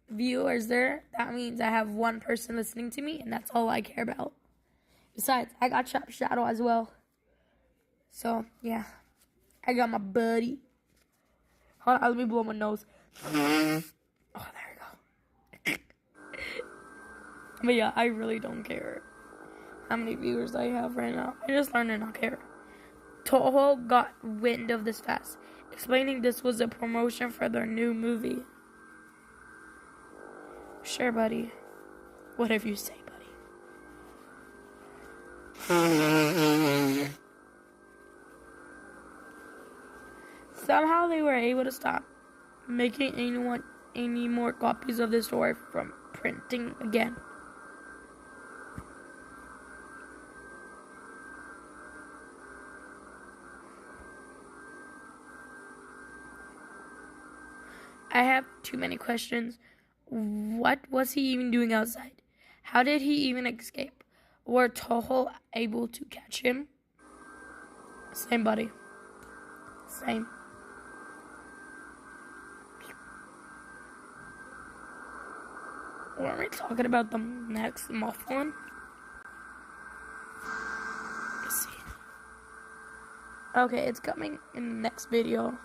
viewer is there, that means I have 1 person listening to me, and that's all I care about. Besides, I got Trap Shadow as well. So, yeah. I got my buddy. Hold on, let me blow my nose. Oh, there we go. But yeah, I really don't care how many viewers I have right now. I just learned to not care. Toho got wind of this fast. explaining this was a promotion for their new movie. Sure, buddy. Whatever you say, buddy. Somehow they were able to stop making any more copies of this story from printing again. I have too many questions. What was he even doing outside? How did he even escape? Were Toho able to catch him? Same, buddy. Same. Weren't we talking about the next moth one? Let's see. Okay, it's coming in the next video.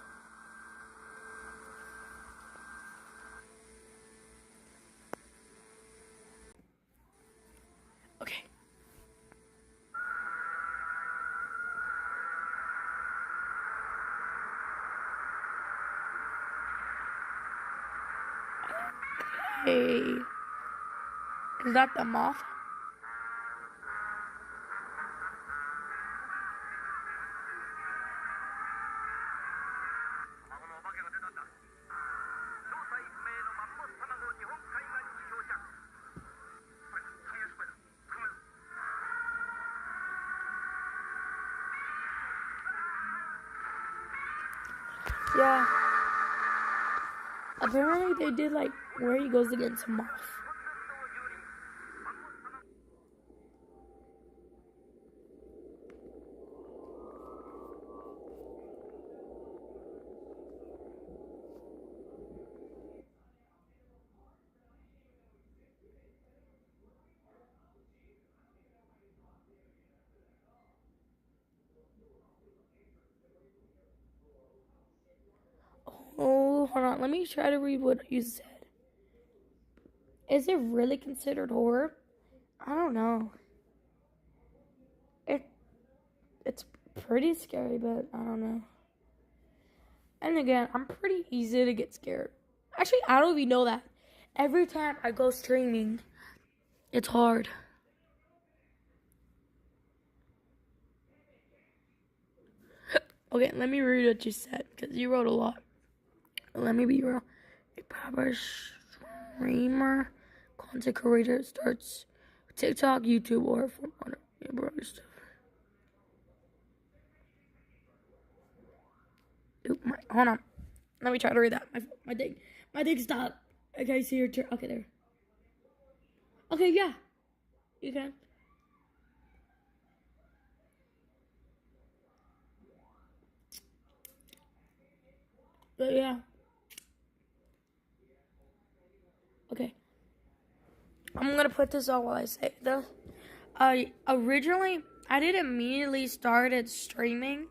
Okay. Okay. Is that the moth? Yeah. Apparently they did like where he goes against a moth. Oh, hold on. Let me try to read what you said. Is it really considered horror? I don't know. It's pretty scary, but I don't know. And again, I'm pretty easy to get scared. Actually, I don't even know that. Every time I go streaming, it's hard. Okay, let me read what you said, because you wrote a lot. Let me be real. A proper streamer, content creator starts TikTok, YouTube, or from other stuff. Hold on. Let me try to read that. My thing stopped. Okay, see your turn. Okay, there. Okay, yeah. You can. But yeah. Okay. I'm gonna put this on while I say this. Originally, I didn't immediately started streaming.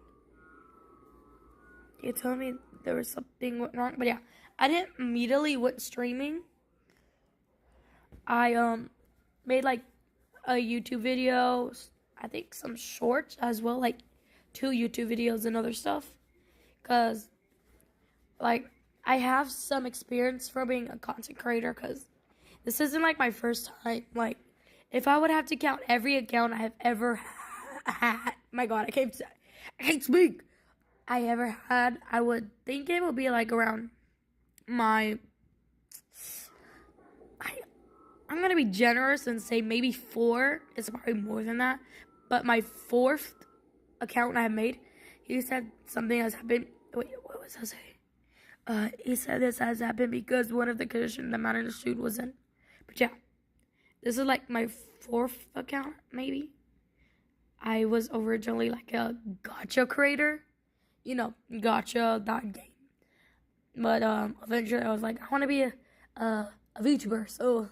You told me there was something went wrong, but yeah, I didn't immediately went streaming. I made like a YouTube video, I think some shorts as well, like 2 YouTube videos and other stuff, cause like I have some experience from being a content creator, cause this isn't like my first time. Like, if I would have to count every account I have ever had, my God, I can't speak. I ever had, I would think it would be like around my, I'm going to be generous and say maybe 4. It's probably more than that. But my 4th account I have made, he said something has happened. Wait, what was I saying? He said this has happened because one of the conditions the man in the suit was in. But yeah, this is like my 4th account, maybe. I was originally like a gacha creator. You know, gacha.game. But eventually I was like, I want to be a VTuber. So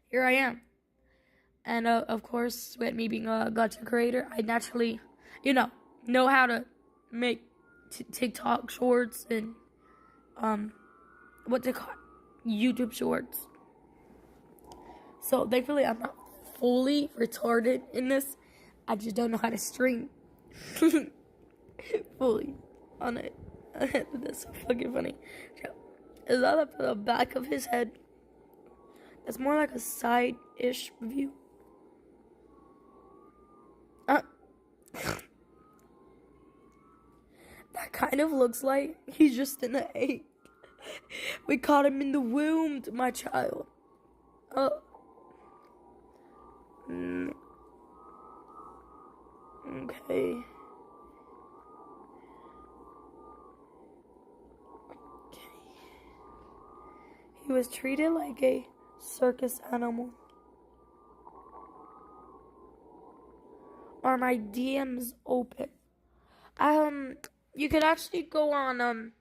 here I am. And of course, with me being a gacha creator, I naturally, know how to make TikTok shorts and what they call YouTube shorts. So thankfully, I'm not fully retarded in this. I just don't know how to stream fully on it. That's so fucking funny. Is that the back of his head? That's more like a side-ish view. That kind of looks like he's just in an egg. We caught him in the womb, my child. Okay. He was treated like a circus animal. Are my DMs open? You could actually go on,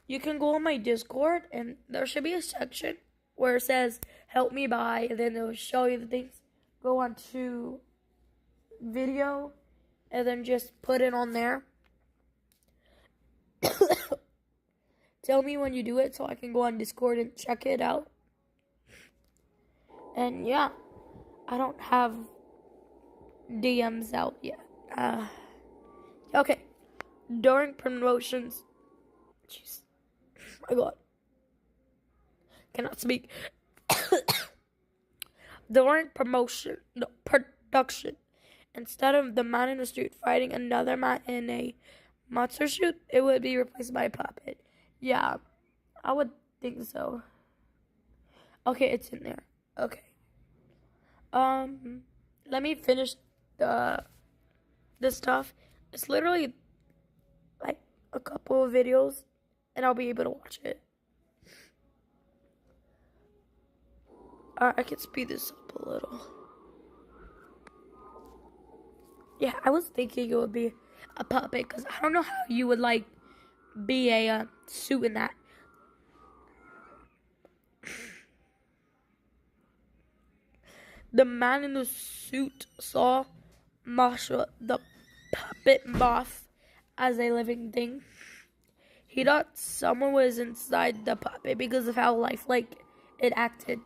you can go on my Discord, and there should be a section where it says, help me buy, and then it'll show you the things. Go on to video, and then just put it on there. Tell me when you do it so I can go on Discord and check it out. And yeah, I don't have DMs out yet. Okay. During promotions. Jeez. My God. Cannot speak. During production, instead of the man in the suit fighting another man in a monster suit, it would be replaced by a puppet. Yeah, I would think so. Okay, it's in there. Okay. Let me finish the stuff. It's literally like a couple of videos, and I'll be able to watch it. I can speed this up a little. Yeah, I was thinking it would be a puppet, because I don't know how you would like be a suit in that. The man in the suit saw Masha, the puppet moth, as a living thing. He thought someone was inside the puppet because of how lifelike it acted.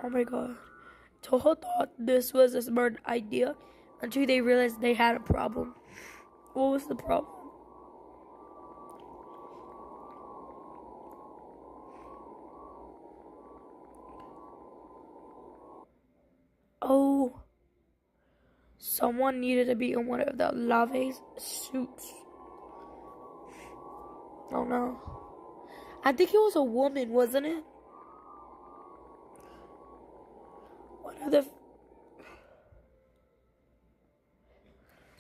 Oh my God. Toho thought this was a smart idea until they realized they had a problem. What was the problem? Oh. Someone needed to be in one of the Lave's suits. Oh no. I think it was a woman, wasn't it?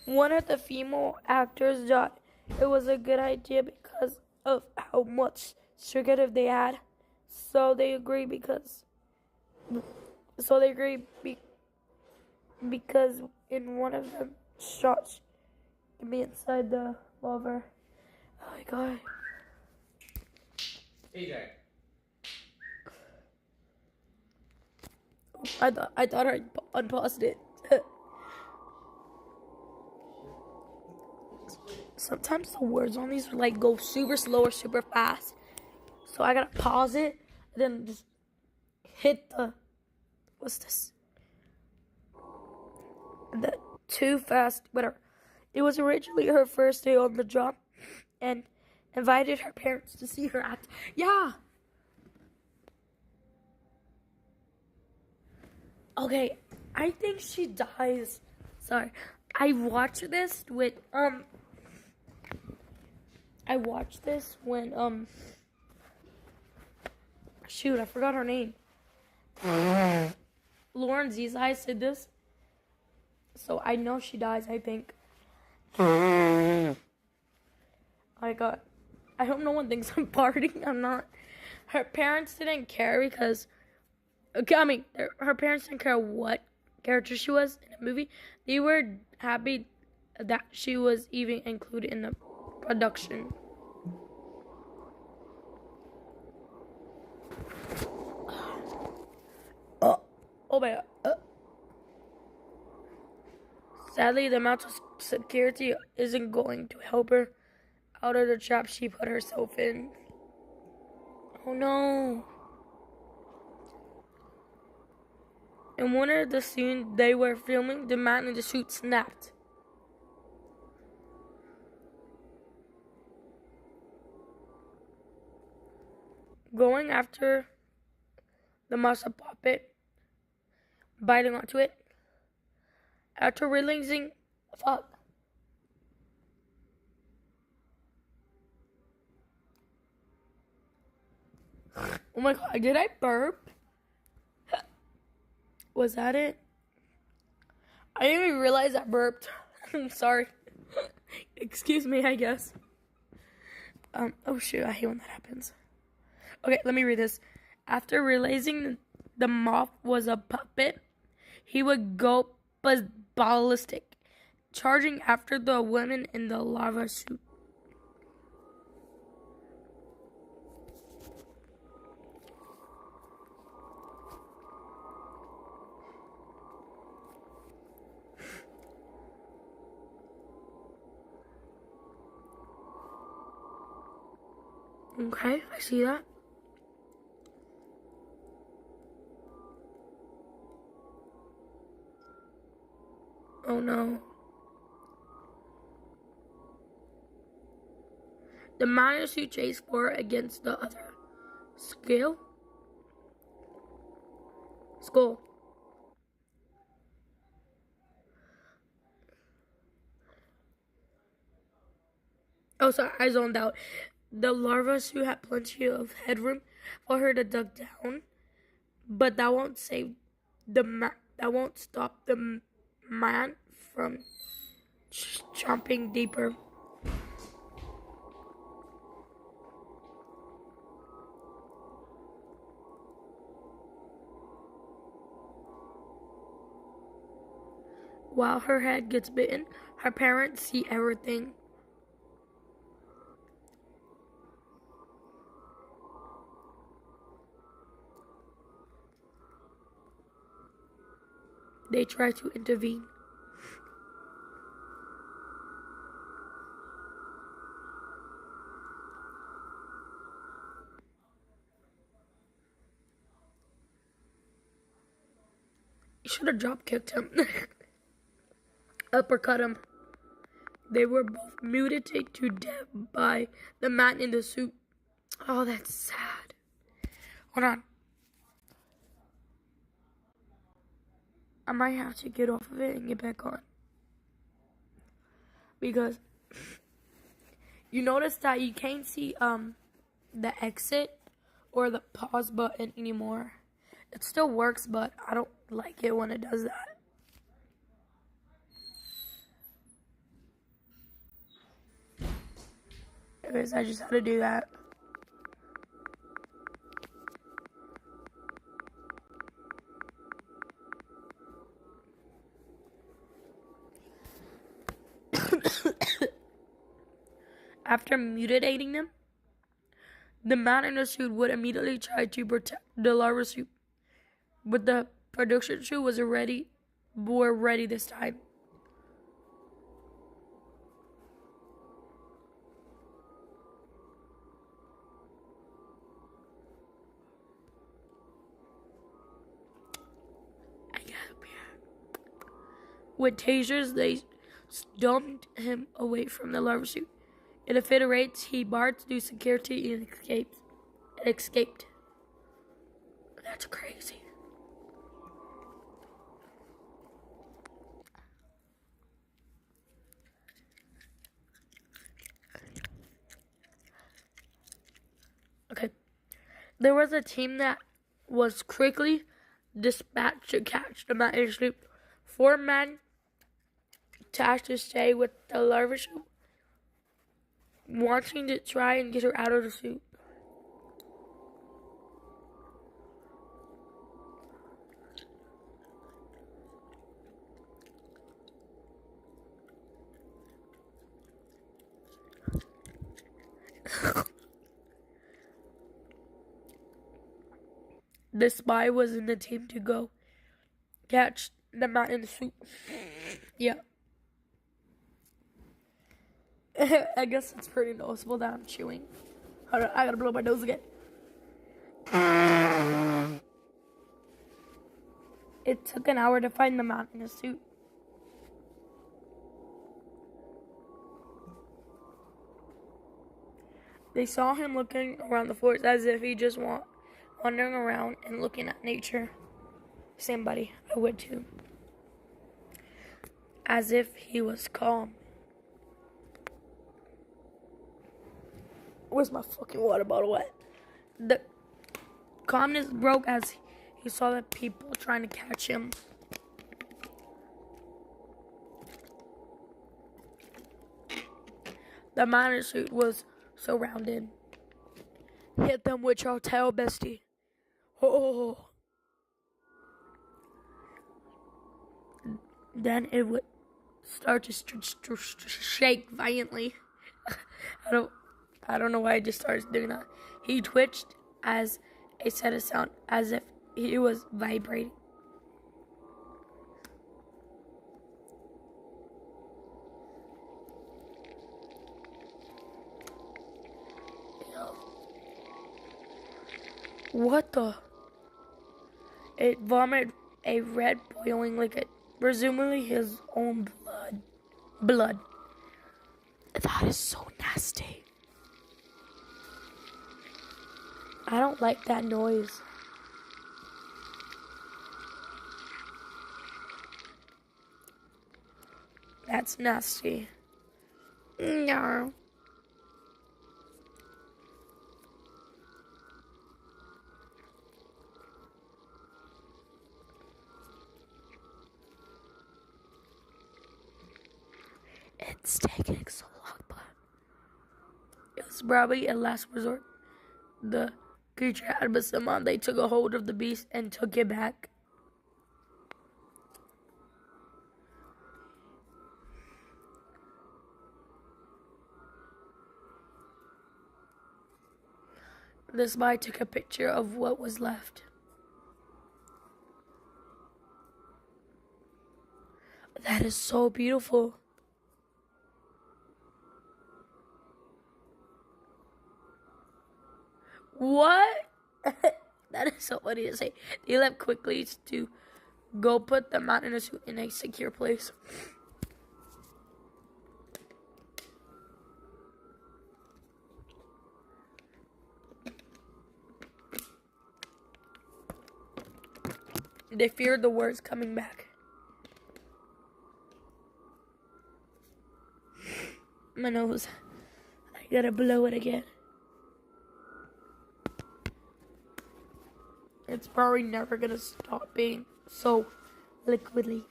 One of the female actors thought it was a good idea because of how much secretive they had. So they agreed because in one of the shots to be inside the lover. Oh my God. AJ. I thought I unpaused it. Sometimes the words on these like go super slow or super fast, so I gotta pause it and then just hit the what's this? The too fast, whatever. It was originally her first day on the job, and invited her parents to see her act. Yeah. Okay, I think she dies. Sorry. I watched this when shoot, I forgot her name. Lauren Zizai said this. So I know she dies, I think. Oh my God. I hope no one thinks I'm partying. I'm not. Her parents didn't care because her parents didn't care what character she was in the movie. They were happy that she was even included in the production. Oh my God. Sadly, the amount of security isn't going to help her out of the trap she put herself in. Oh no. In one of the scenes they were filming, the man in the suit snapped. Going after the muscle puppet, biting onto it. After realizing, fuck. Oh my god, did I burp? Was that it? I didn't even realize I burped. I'm sorry. Excuse me, I guess. Oh shoot, I hate when that happens. Okay, let me read this. After realizing the moth was a puppet, he would go ballistic, charging after the women in the larva suit. Okay, I see that. Oh no. The man suit chased forward against the other skull. Oh, sorry, I zoned out. The larva suit had plenty of headroom for her to duck down, but that won't save that won't stop the man from jumping deeper. While her head gets bitten, her parents see everything. They try to intervene. You should have drop kicked him. Uppercut him. They were both mutilated to death by the man in the suit. Oh, that's sad. Hold on. I might have to get off of it and get back on. Because you notice that you can't see the exit or the pause button anymore. It still works, but I don't like it when it does that. Anyways, I just had to do that. After mutilating them, the man in the suit would immediately try to protect the larva suit, but the production suit were ready this time. With tasers, they dumped him away from the larva suit. In a fit of rage, he barged through security and escaped. That's crazy. Okay. There was a team that was quickly dispatched to catch the man in the suit. 4 men tasked to stay with the larva suit, wanting to try and get her out of the suit. The spy was in the team to go catch the man in the suit. Yeah. I guess it's pretty noticeable that I'm chewing. Hold on, I gotta blow my nose again. It took an hour to find the man in a suit. They saw him looking around the forest as if he just wandering around and looking at nature. Same buddy, I would too. As if he was calm. Where's my fucking water bottle at? The calmness broke as he saw the people trying to catch him. The man in the suit was surrounded. Hit them with your tail, bestie. Oh. Then it would start to shake violently. I don't know why I just started doing that. He twitched as it said a sound as if he was vibrating. What the? It vomited a red boiling liquid, presumably his own blood. That is so nasty. I don't like that noise. That's nasty. No. It's taking so long, but it was probably a last resort. The creature had but somehow they took a hold of the beast and took it back. The spy took a picture of what was left. That is so beautiful. What? That is so funny to say. They left quickly to go put the man in a suit in a secure place. They feared the words coming back. My nose. I gotta blow it again. It's probably never gonna stop being so liquidly.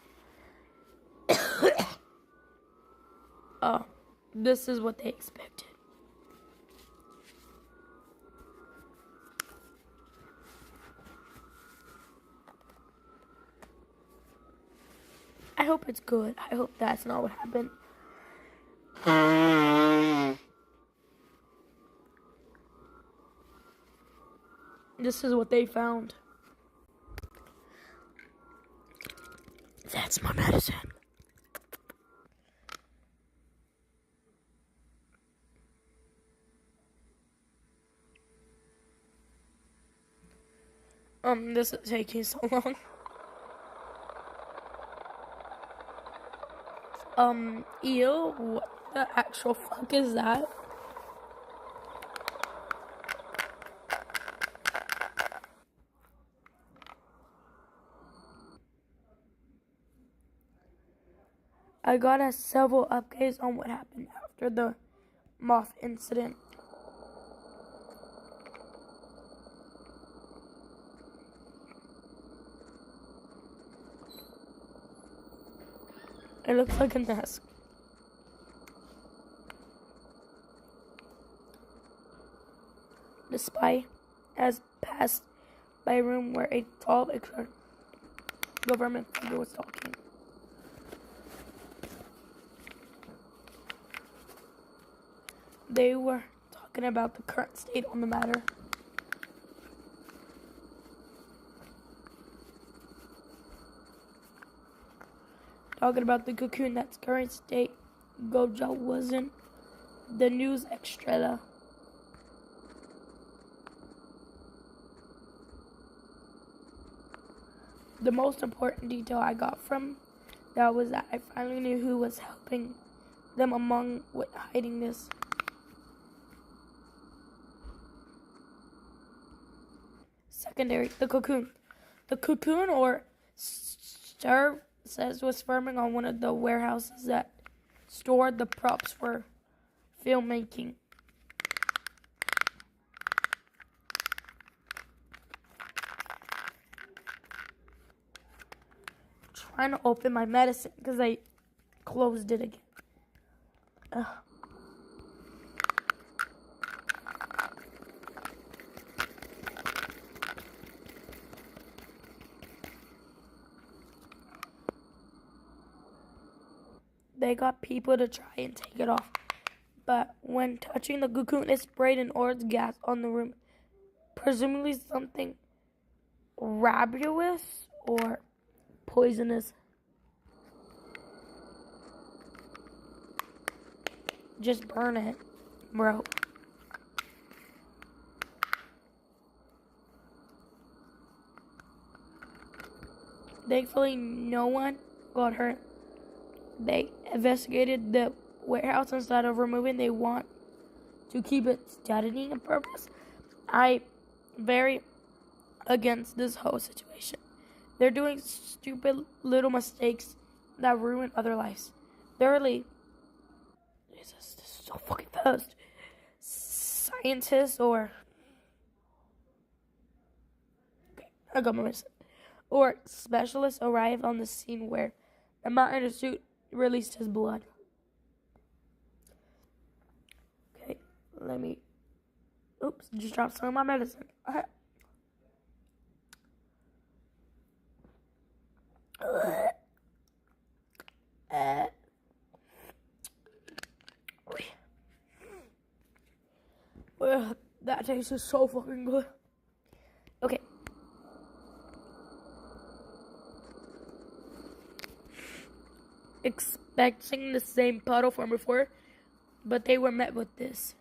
This is what they expected. I hope it's good. I hope that's not what happened. This is what they found. That's my medicine. This is taking so long. Ew, what the actual fuck is that? I got several updates on what happened after the moth incident. It looks like a nest. The spy has passed by a room where a tall government figure was talking. They were talking about the current state on the matter. Talking about the cocoon that's current state Gojo was in the news extra though. The most important detail I got from that was that I finally knew who was helping them among with hiding this. Secondary, the cocoon. The cocoon or stir says was forming on one of the warehouses that stored the props for filmmaking. Trying to open my medicine because I closed it again. Ugh. They got people to try and take it off, but when touching the cocoon, it sprayed an orange gas on the room, presumably something rabious or poisonous. Just burn it, bro. Thankfully, no one got hurt. They investigated the warehouse instead of removing. They want to keep it studying purpose. I very against this whole situation. They're doing stupid little mistakes that ruin other lives. Thirdly, this is so fucking fast. Scientists or I got my message. Or specialists arrive on the scene where the man in a suit released his blood. Okay, let me. Oops, just dropped some of my medicine. Okay. That tastes so fucking good. Okay. Expecting the same puddle from before, but they were met with this.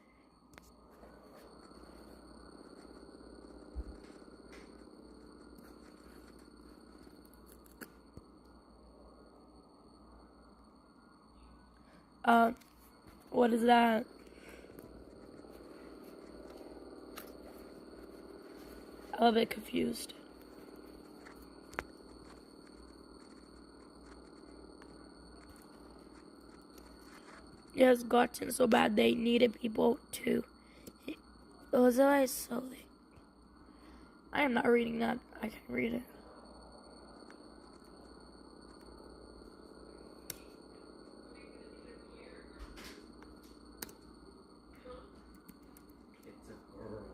What is that? I'm a bit confused. It has gotten so bad they needed people to. Was I so? I am not reading that. I can't read it. It's a girl.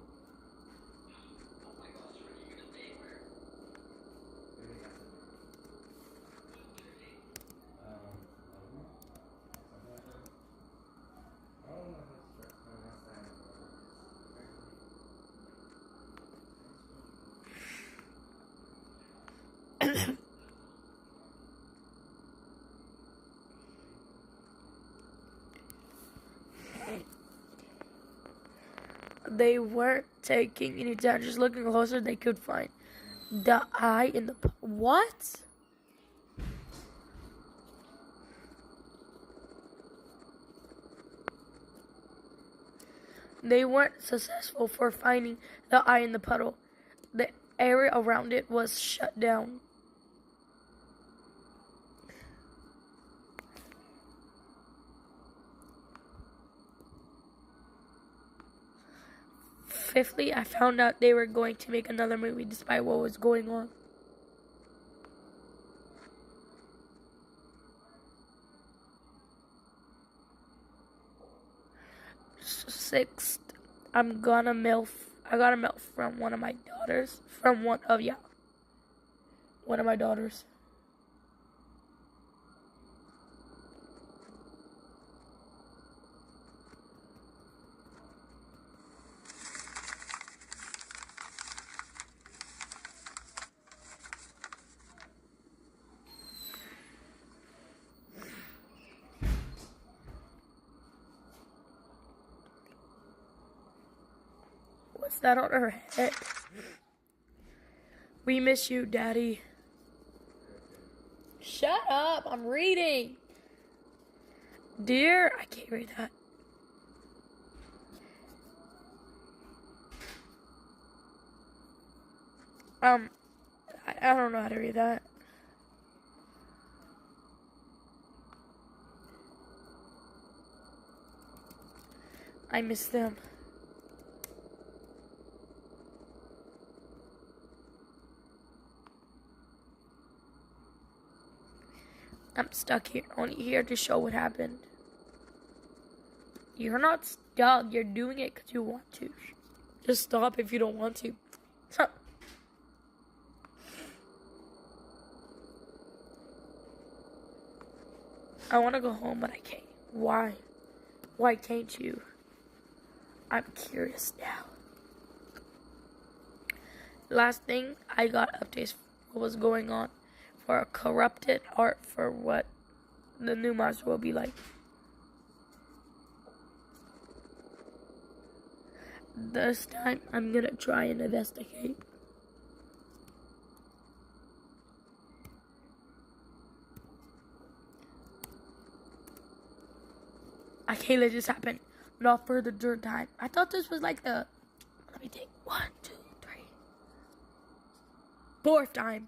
They weren't taking any time, just looking closer. They could find the eye in the what? They weren't successful for finding the eye in the puddle. The area around it was shut down. Fifthly, I found out they were going to make another movie despite what was going on. Sixth, I got a MILF from one of my daughters. One of my daughters. What's that on her head? We miss you, Daddy. Shut up, I'm reading. Dear, I can't read that. I don't know how to read that. I miss them. I'm stuck here, only here to show what happened. You're not stuck, you're doing it because you want to. Just stop if you don't want to. I want to go home, but I can't. Why? Why can't you? I'm curious now. Last thing, I got updates for what was going on for a corrupted art for what the new monster will be like. This time, I'm gonna try and investigate. I can't let this happen. Not for the third time. I thought this was like the... Let me think. 1, 2, 3. 4th time.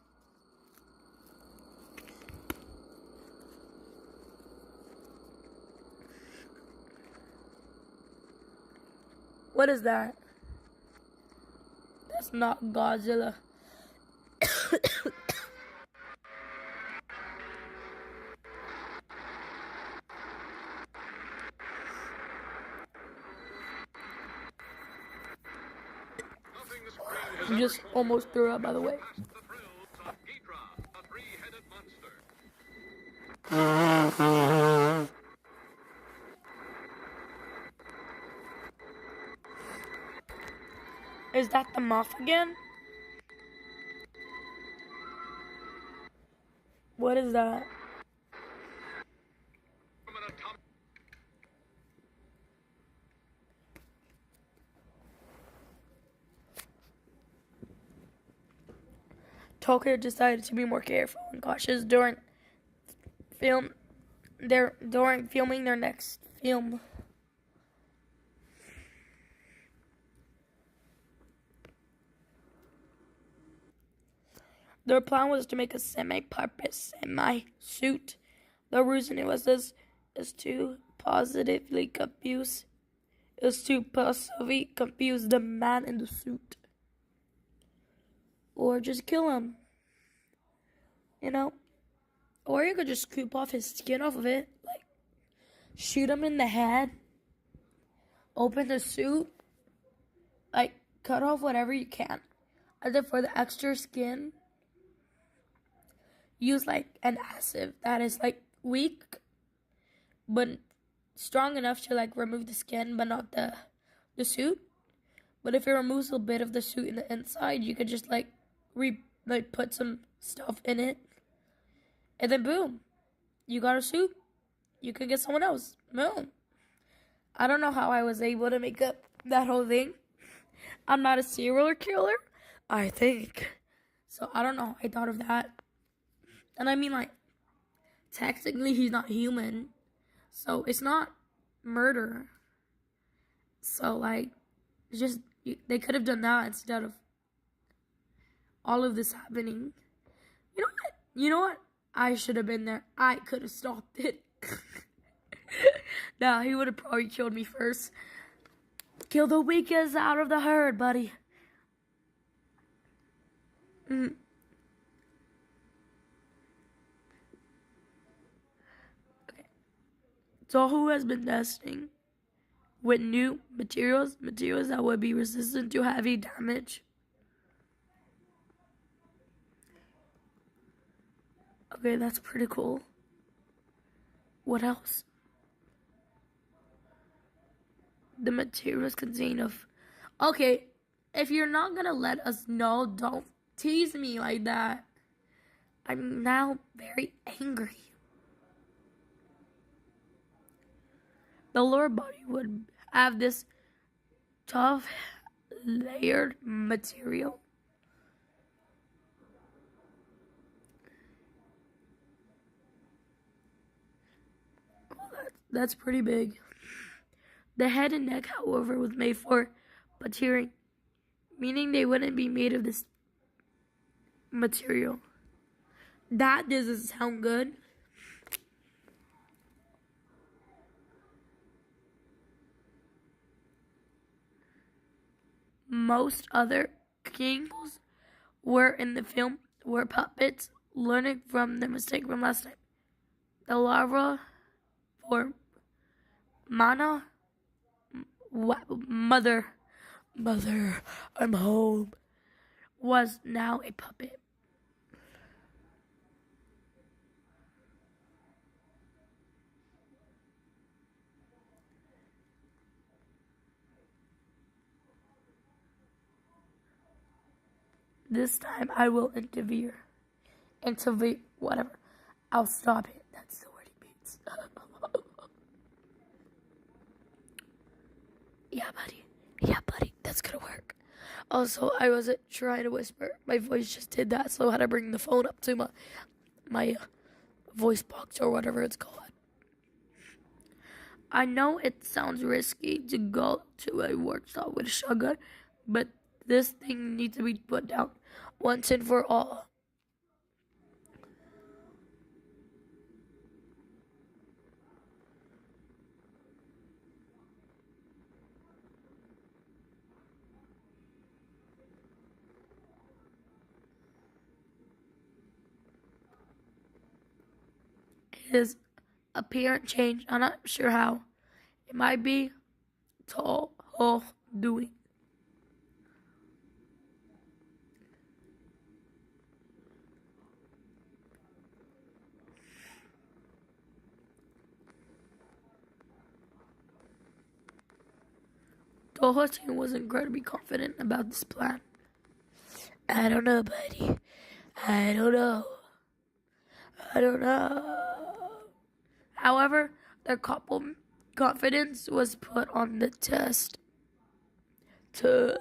What is that? That's not Godzilla. You just almost threw up, by the way. Is that the moth again? What is that? Tokyo decided to be more careful and cautious during filming their next film. Their plan was to make a semi-purpose semi-suit. The reason it was this is to positively confuse the man in the suit. Or just kill him. You know? Or you could just scoop off his skin off of it. Like, shoot him in the head. Open the suit. Like, cut off whatever you can. And then for the extra skin, use like an acid that is like weak, but strong enough to like remove the skin, but not the suit. But if it removes a bit of the suit in the inside, you could just like put some stuff in it, and then boom, you got a suit. You could get someone else. Boom. I don't know how I was able to make up that whole thing. I'm not a serial killer, I think. So I don't know. I thought of that. And I mean, like, technically he's not human. So it's not murder. So, like, it's just, they could have done that instead of all of this happening. You know what? You know what? I should have been there. I could have stopped it. Nah, he would have probably killed me first. Kill the weakest out of the herd, buddy. Okay. Tohu has been testing with new materials that would be resistant to heavy damage. Okay, that's pretty cool. What else? The materials contain of... Okay, if you're not gonna let us know, don't tease me like that. I'm now very angry. The lower body would have this tough layered material. Well, that's pretty big. The head and neck, however, was made for patering, meaning they wouldn't be made of this material. That doesn't sound good. Most other kings were in the film were puppets, learning from the mistake from last time. The larva for Mana, mother, I'm home, was now a puppet. This time I will intervene. Whatever. I'll stop it. That's the word he means. Yeah, buddy. That's gonna work. Also, I wasn't trying to whisper. My voice just did that, so I had to bring the phone up to my voice box or whatever it's called. I know it sounds risky to go to a workshop with a shotgun, but this thing needs to be put down once and for all. His appearance changed. I'm not sure how. It might be tall, doing. Toho's team was incredibly confident about this plan. I don't know, buddy. I don't know. However, their confidence was put on the test. The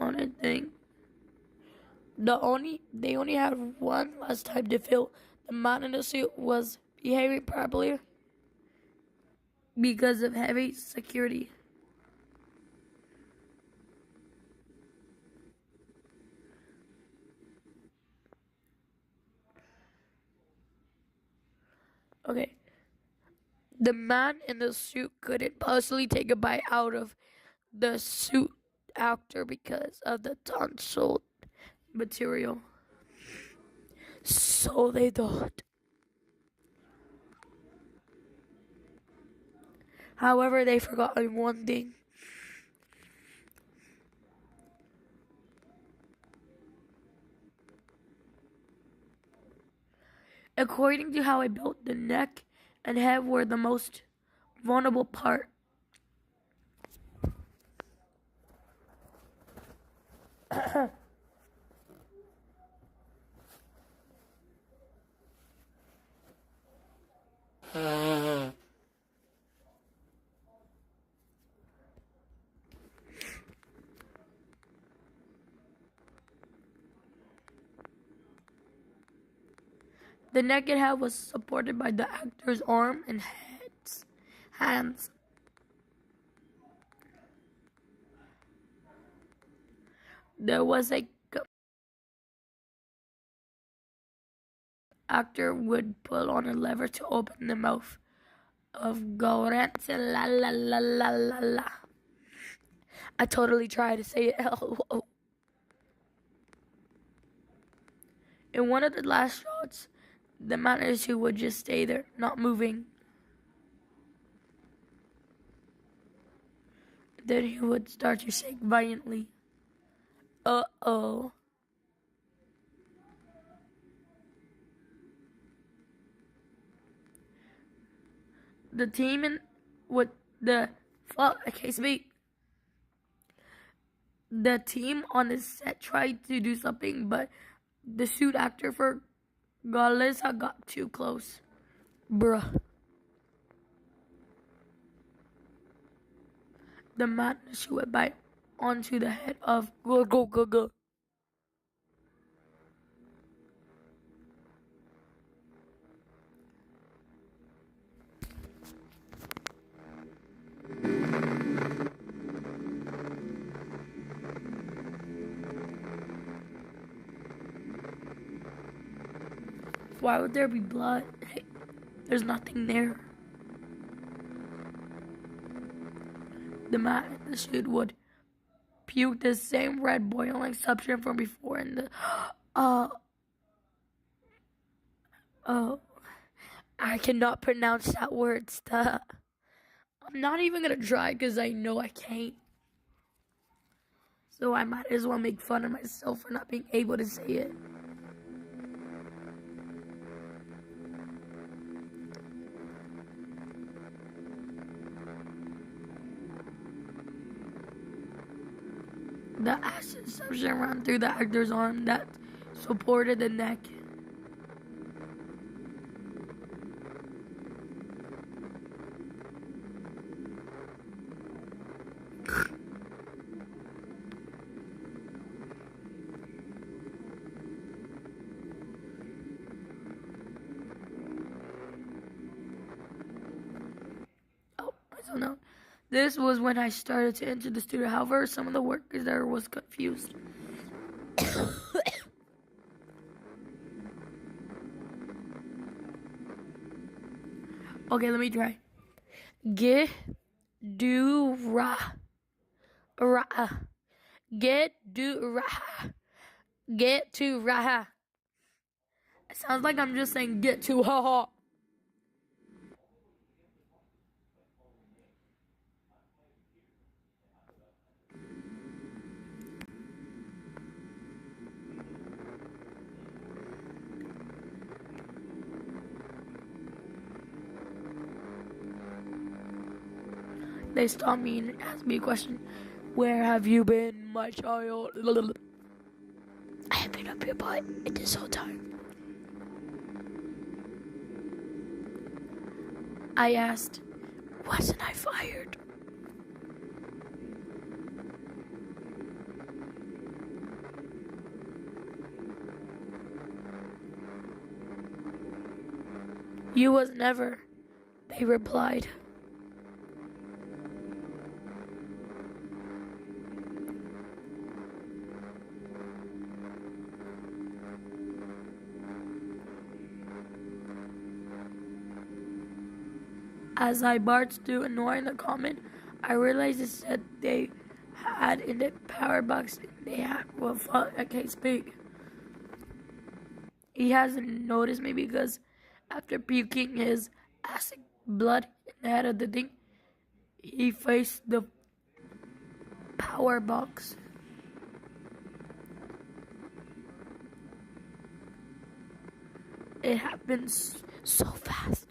only thing, they only had one last time to feel the man in the suit was behaving properly because of heavy security. Okay. The man in the suit couldn't possibly take a bite out of the suit actor because of the tonsil material. So they thought. However, they forgot one thing. According to how I built, the neck and head were the most vulnerable part. The naked head was supported by the actor's arm and hands. There was a actor would pull on a lever to open the mouth of Gorent. La la la la la la. I totally tried to say it. In one of the last shots, the manager would just stay there, not moving. Then he would start to shake violently. Uh-oh. The team with the fuck, I can't speak. The team on the set tried to do something, but the suit actor for Galisa got too close. Bruh. the man in the suit would bite onto the head of go. Why would there be blood? Hey, there's nothing there. The man in the suit would puke the same red boiling substance from before in the I cannot pronounce that word. Stop. I'm not even gonna try because I know I can't. So I might as well make fun of myself for not being able to say it. The acid substance ran through the actor's arm that supported the neck. So no, this was when I started to enter the studio. However, some of the workers there was confused. Okay, let me try. Get do ra get do ra get to ra. It sounds like I'm just saying get to ha ha. They stopped me and asked me a question. Where have you been, my child? I have been up your butt this whole time. I asked, wasn't I fired? You was never, they replied. As I barged through, ignoring the comment, I realized it said they had in the power box. They had, well, fuck, I can't speak. He hasn't noticed me because after puking his acid blood in the head of the thing, he faced the power box. It happened so fast.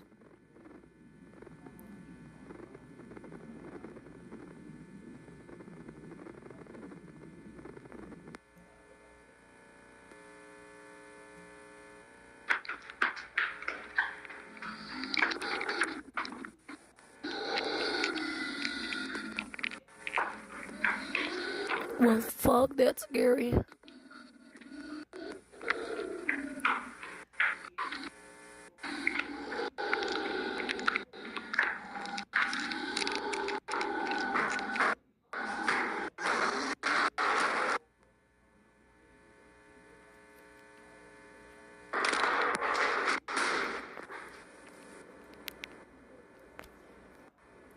Well, fuck, that's scary.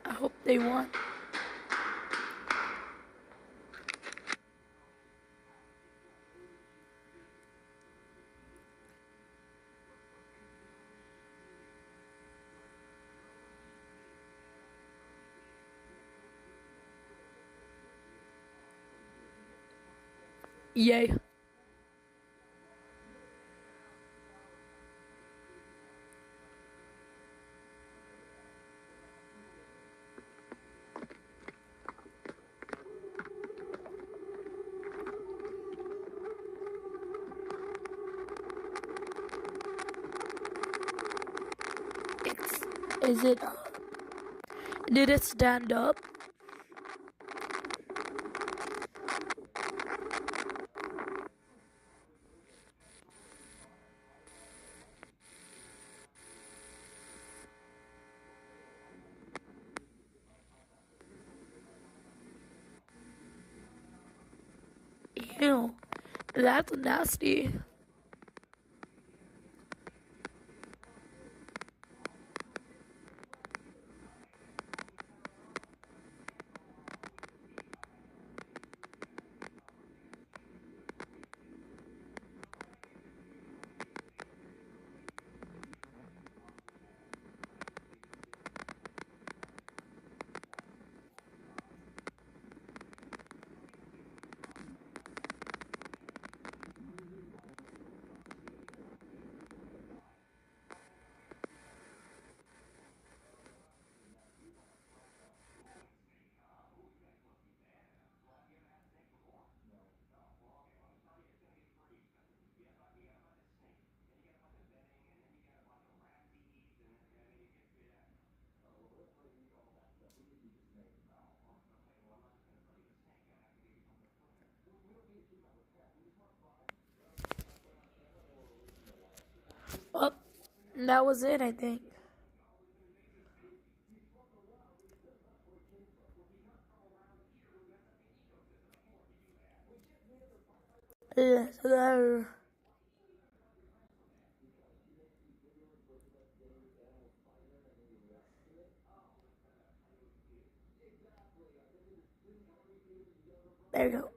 I hope they won. Yay. Is it, did it stand up? Ew. That's nasty. Oh, that was it, I think. Yes, there. There you go.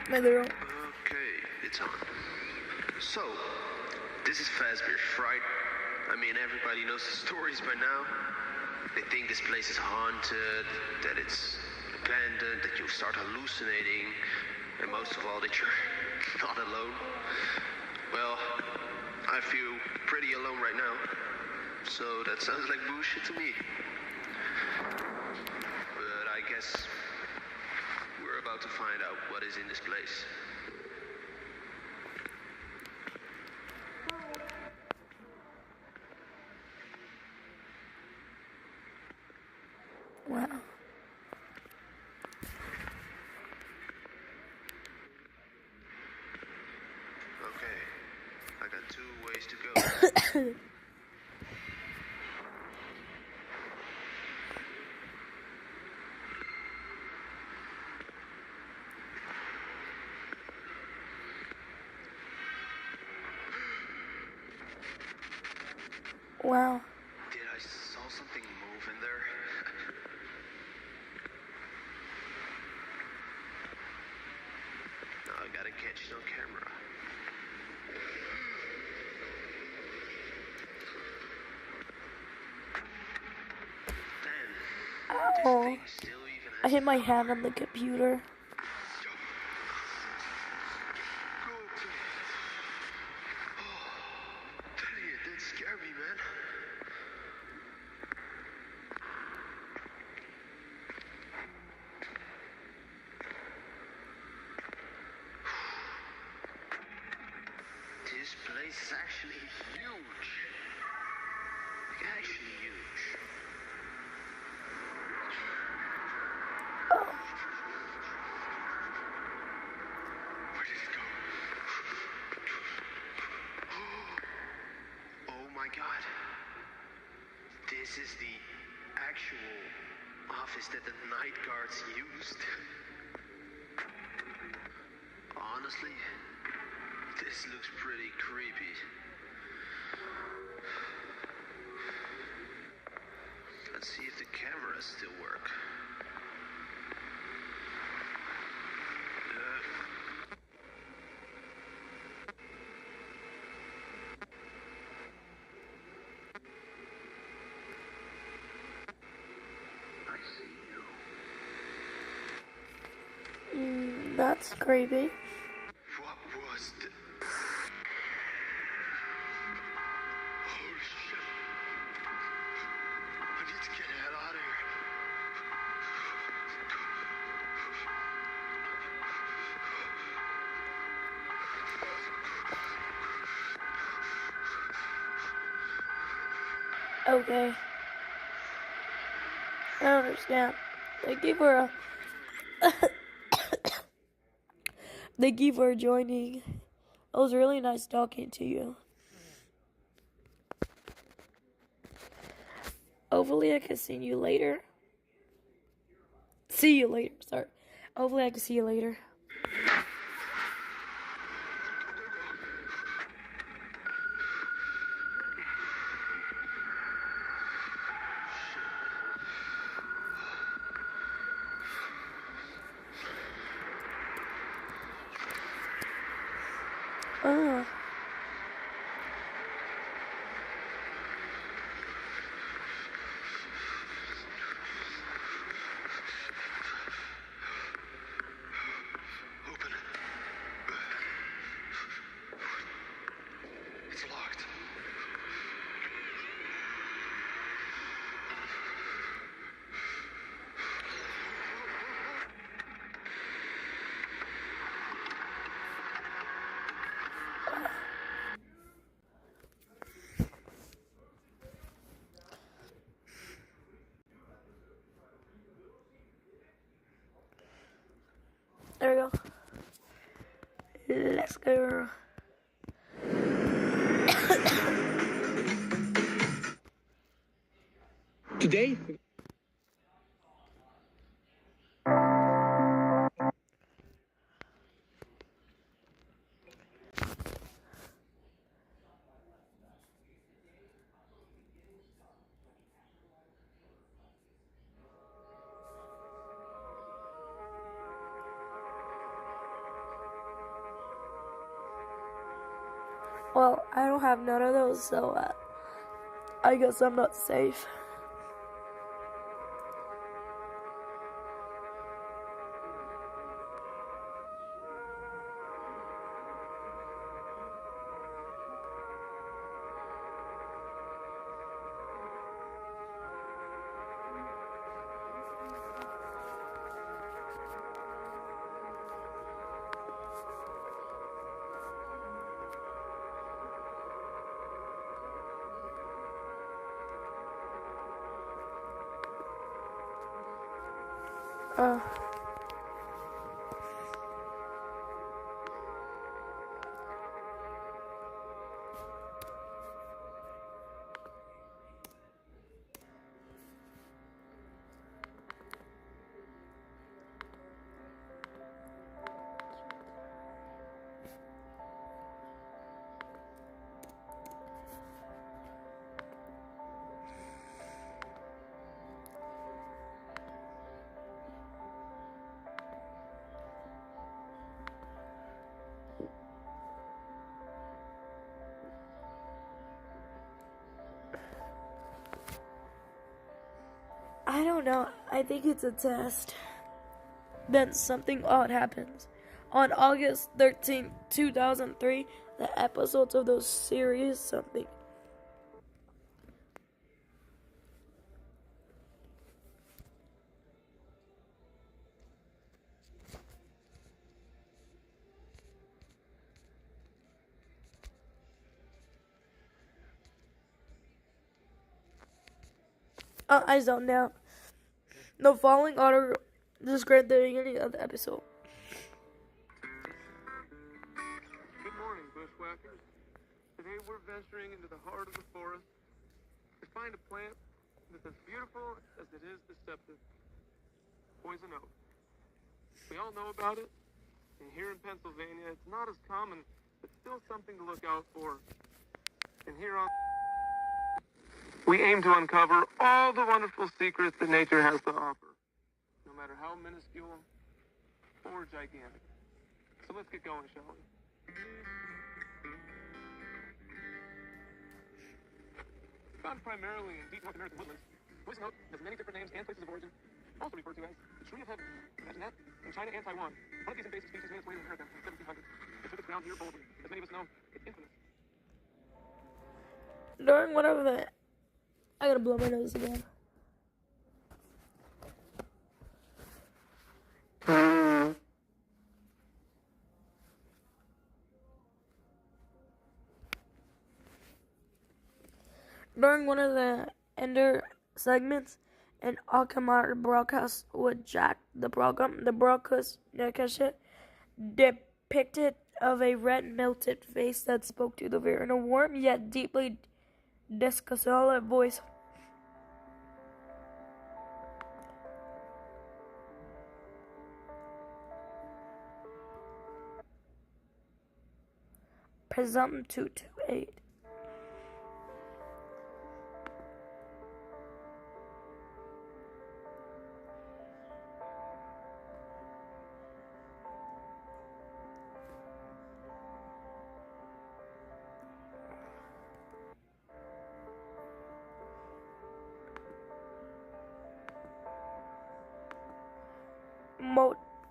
My little. Okay, it's on. So, this is Fazbear's, right? I mean, everybody knows the stories by now. They think this place is haunted, that it's abandoned, that you'll start hallucinating, and most of all, that you're not alone. Well, I feel pretty alone right now, so that sounds like bullshit to me. But I guess we're about to find out what is in this place. Wow. Okay, I got 2 ways to go. Wow. Did I saw something move in there? No, I gotta catch it on camera. Damn. Oh. This thing still even I has hit my hand on the computer. Dang it, that scared me, man. This place is actually huge. Like, actually huge. Where did it go? Oh my god. This is the actual office that the night guards used. Honestly, this looks pretty creepy. Let's see if the cameras still work. I see you. That's creepy. What was the... Holy shit. I need to get the hell out of here. Okay. I don't understand. Thank you for thank you for joining. It was really nice talking to you. Hopefully I can see you later. Sorry. Hopefully I can see you later. Oh. Open it. It's locked. There we go. Let's go. Today, Well, I don't have none of those, so I guess I'm not safe. I don't know. I think it's a test. Then something odd happens. On August 13th, 2003, the episodes of those series something. I zoned out. The following order described the beginning of the episode. Good morning, bushwhackers. Today we're venturing into the heart of the forest to find a plant that's as beautiful as it is deceptive. Poison oak. We all know about it, and here in Pennsylvania it's not as common, but still something to look out for. And here on we aim to uncover all the wonderful secrets that nature has to offer, no matter how minuscule or gigantic. So let's get going, shall we? Found primarily in deep North American woodlands, poison oak has many different names and places of origin, also referred to as the tree of heaven. Imagine that, in China and Taiwan. One of these invasive species made its way to America in the 1700s. It took its ground here boldly. As many of us know, it's infamous. During one of the... I gotta blow my nose again. During one of the ender segments and automated broadcasts would jack the program. The broadcast depicted of a red melted face that spoke to the viewer in a warm yet deeply disconsolate voice. Prism 228.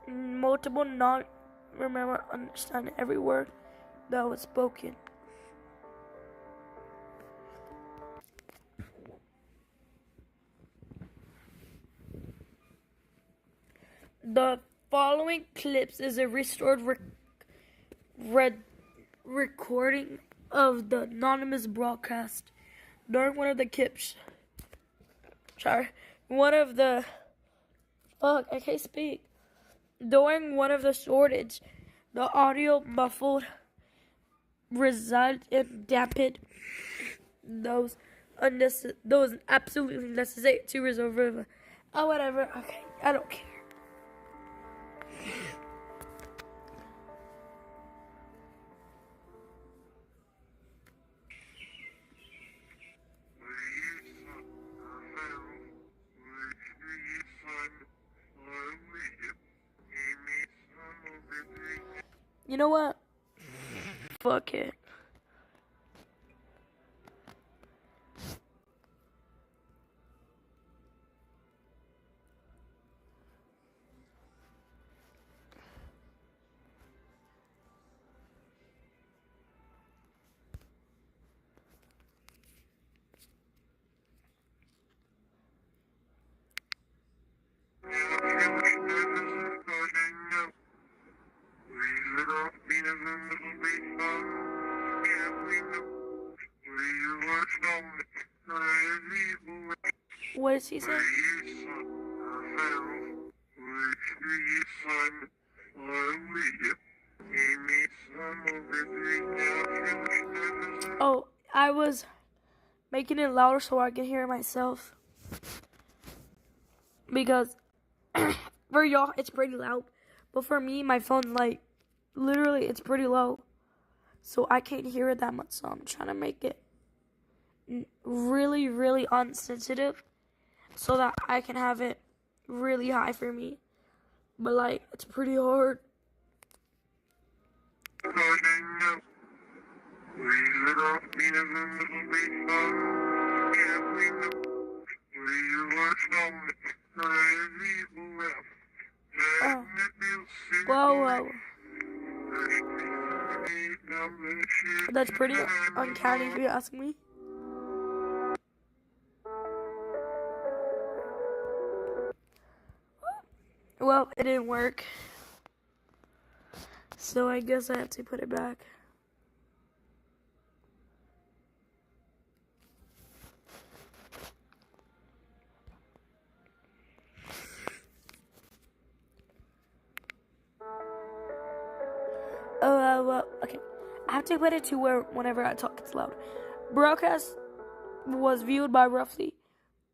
Multiple non-remember understand every word that was spoken. The following clips is a restored recording of the anonymous broadcast during one of the I can't speak. During one of the shortage, the audio muffled resulted in dampened those absolutely necessary to resolve. Oh, whatever. Okay, I don't care. You know what? Fuck it. What does he say? Oh, I was making it louder so I can hear myself. Because for y'all, it's pretty loud. But for me, my phone's like, literally, it's pretty low. So I can't hear it that much. So I'm trying to make it really, really unsensitive. So that I can have it really high for me. But like, it's pretty hard. Whoa. That's pretty uncanny if you ask me. Well, it didn't work. So I guess I have to put it back. Well, okay. I have to put it to where whenever I talk it's loud. Broadcast was viewed by roughly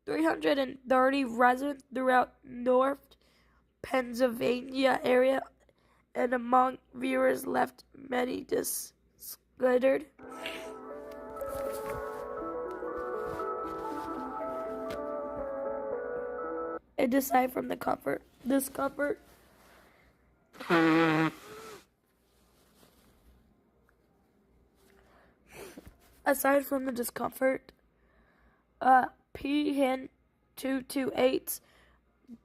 330 residents throughout North Pennsylvania area, and among viewers left many disconcerted. And aside from the discomfort. Aside from the discomfort, PNGVtuber's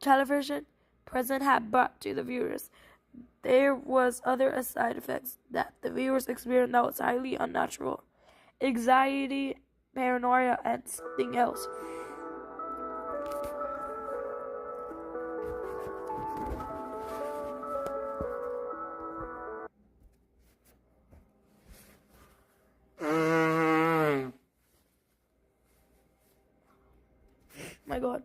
television present had brought to the viewers, there was other side effects that the viewers experienced that was highly unnatural. Anxiety, paranoia, and something else. my god.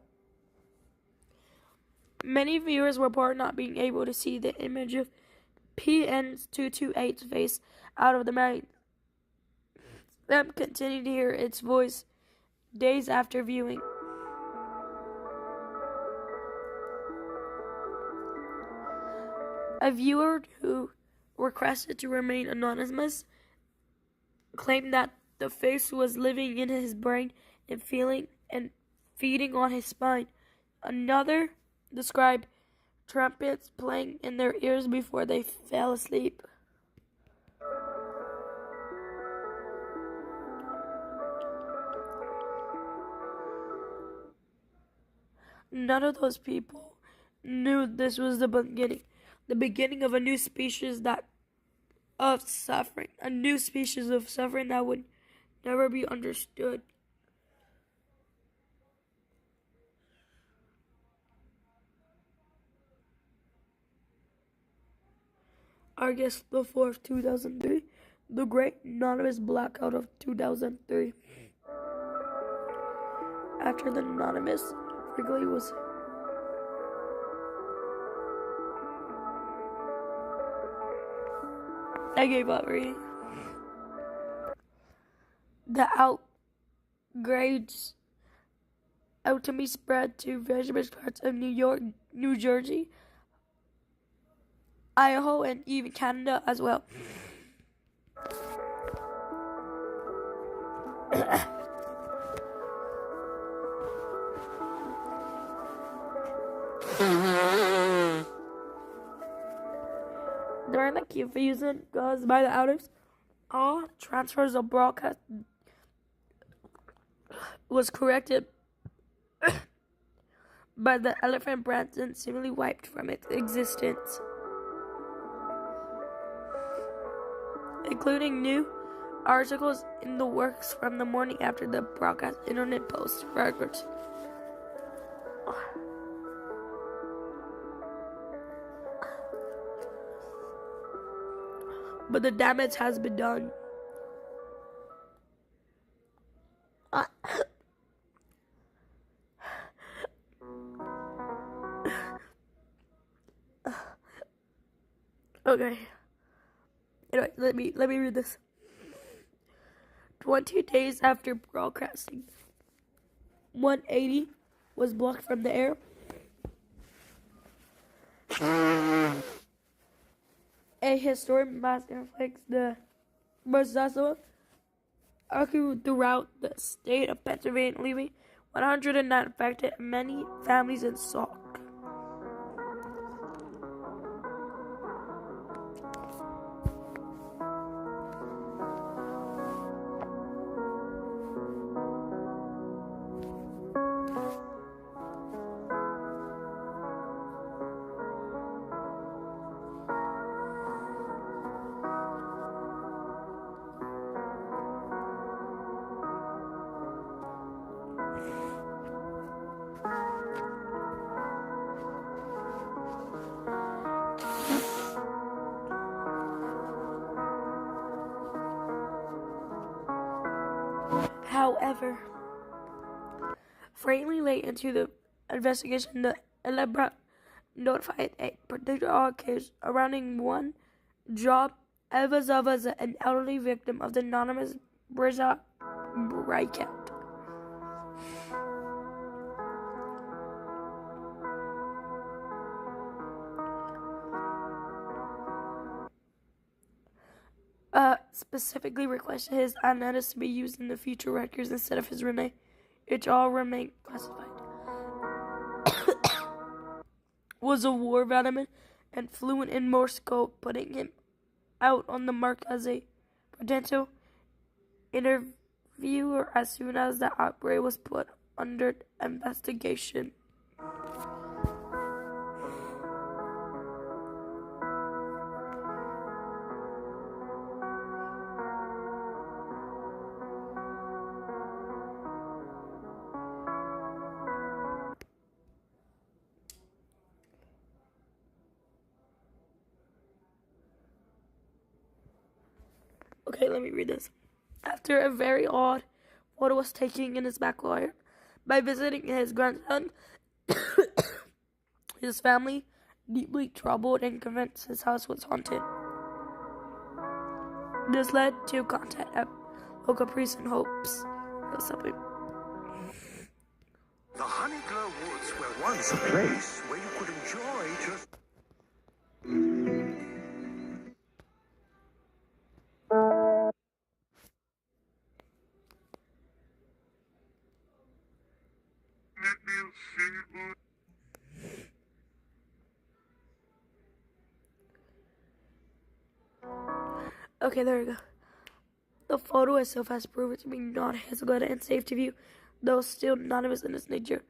Many viewers report not being able to see the image of PNGVtuber's face out of the mine. Them continue to hear its voice days after viewing. A viewer who requested to remain anonymous claimed that the face was living in his brain and feeling and feeding on his spine. Another described trumpets playing in their ears before they fell asleep. None of those people knew this was the beginning of a new species of suffering that would never be understood. August the 4th, 2003, the Great Anonymous Blackout of 2003. After the anonymous Wrigley was I gave up reading. The outrage ultimately spread to various parts of New York, New Jersey, Idaho, and even Canada as well. During the confusion caused by the outage, all transfers of broadcast was corrected, but the elephant Branson seemingly wiped from its existence, including new articles in the works from the morning after the broadcast. Internet post records. But the damage has been done. Okay. Anyway, let me read this. 20 days after broadcasting, 180 was blocked from the air. A historic massacre afflicts the Brazil occurred throughout the state of Pennsylvania, leaving 109 affected and many families in shock. However, fairly late into the investigation, the Elebra notified a particular case surrounding one Job Evazava, an elderly victim of the anonymous Brisa breakout. Specifically requested his anonymous to be used in the future records instead of his Renee. It all remained classified. Was a war veteran and fluent in Morse code, putting him out on the mark as a potential interviewer as soon as the outbreak was put under investigation. Okay, let me read this. After a very odd photo was taken in his backyard, By visiting his grandson, his family, deeply troubled and convinced his house was haunted. This led to contact at local priests in hopes of something. The Honeyglow Woods were once a place where you could enjoy just... Okay, there we go. The photo itself has proven to be not as good and safe to view, though still anonymous in its nature.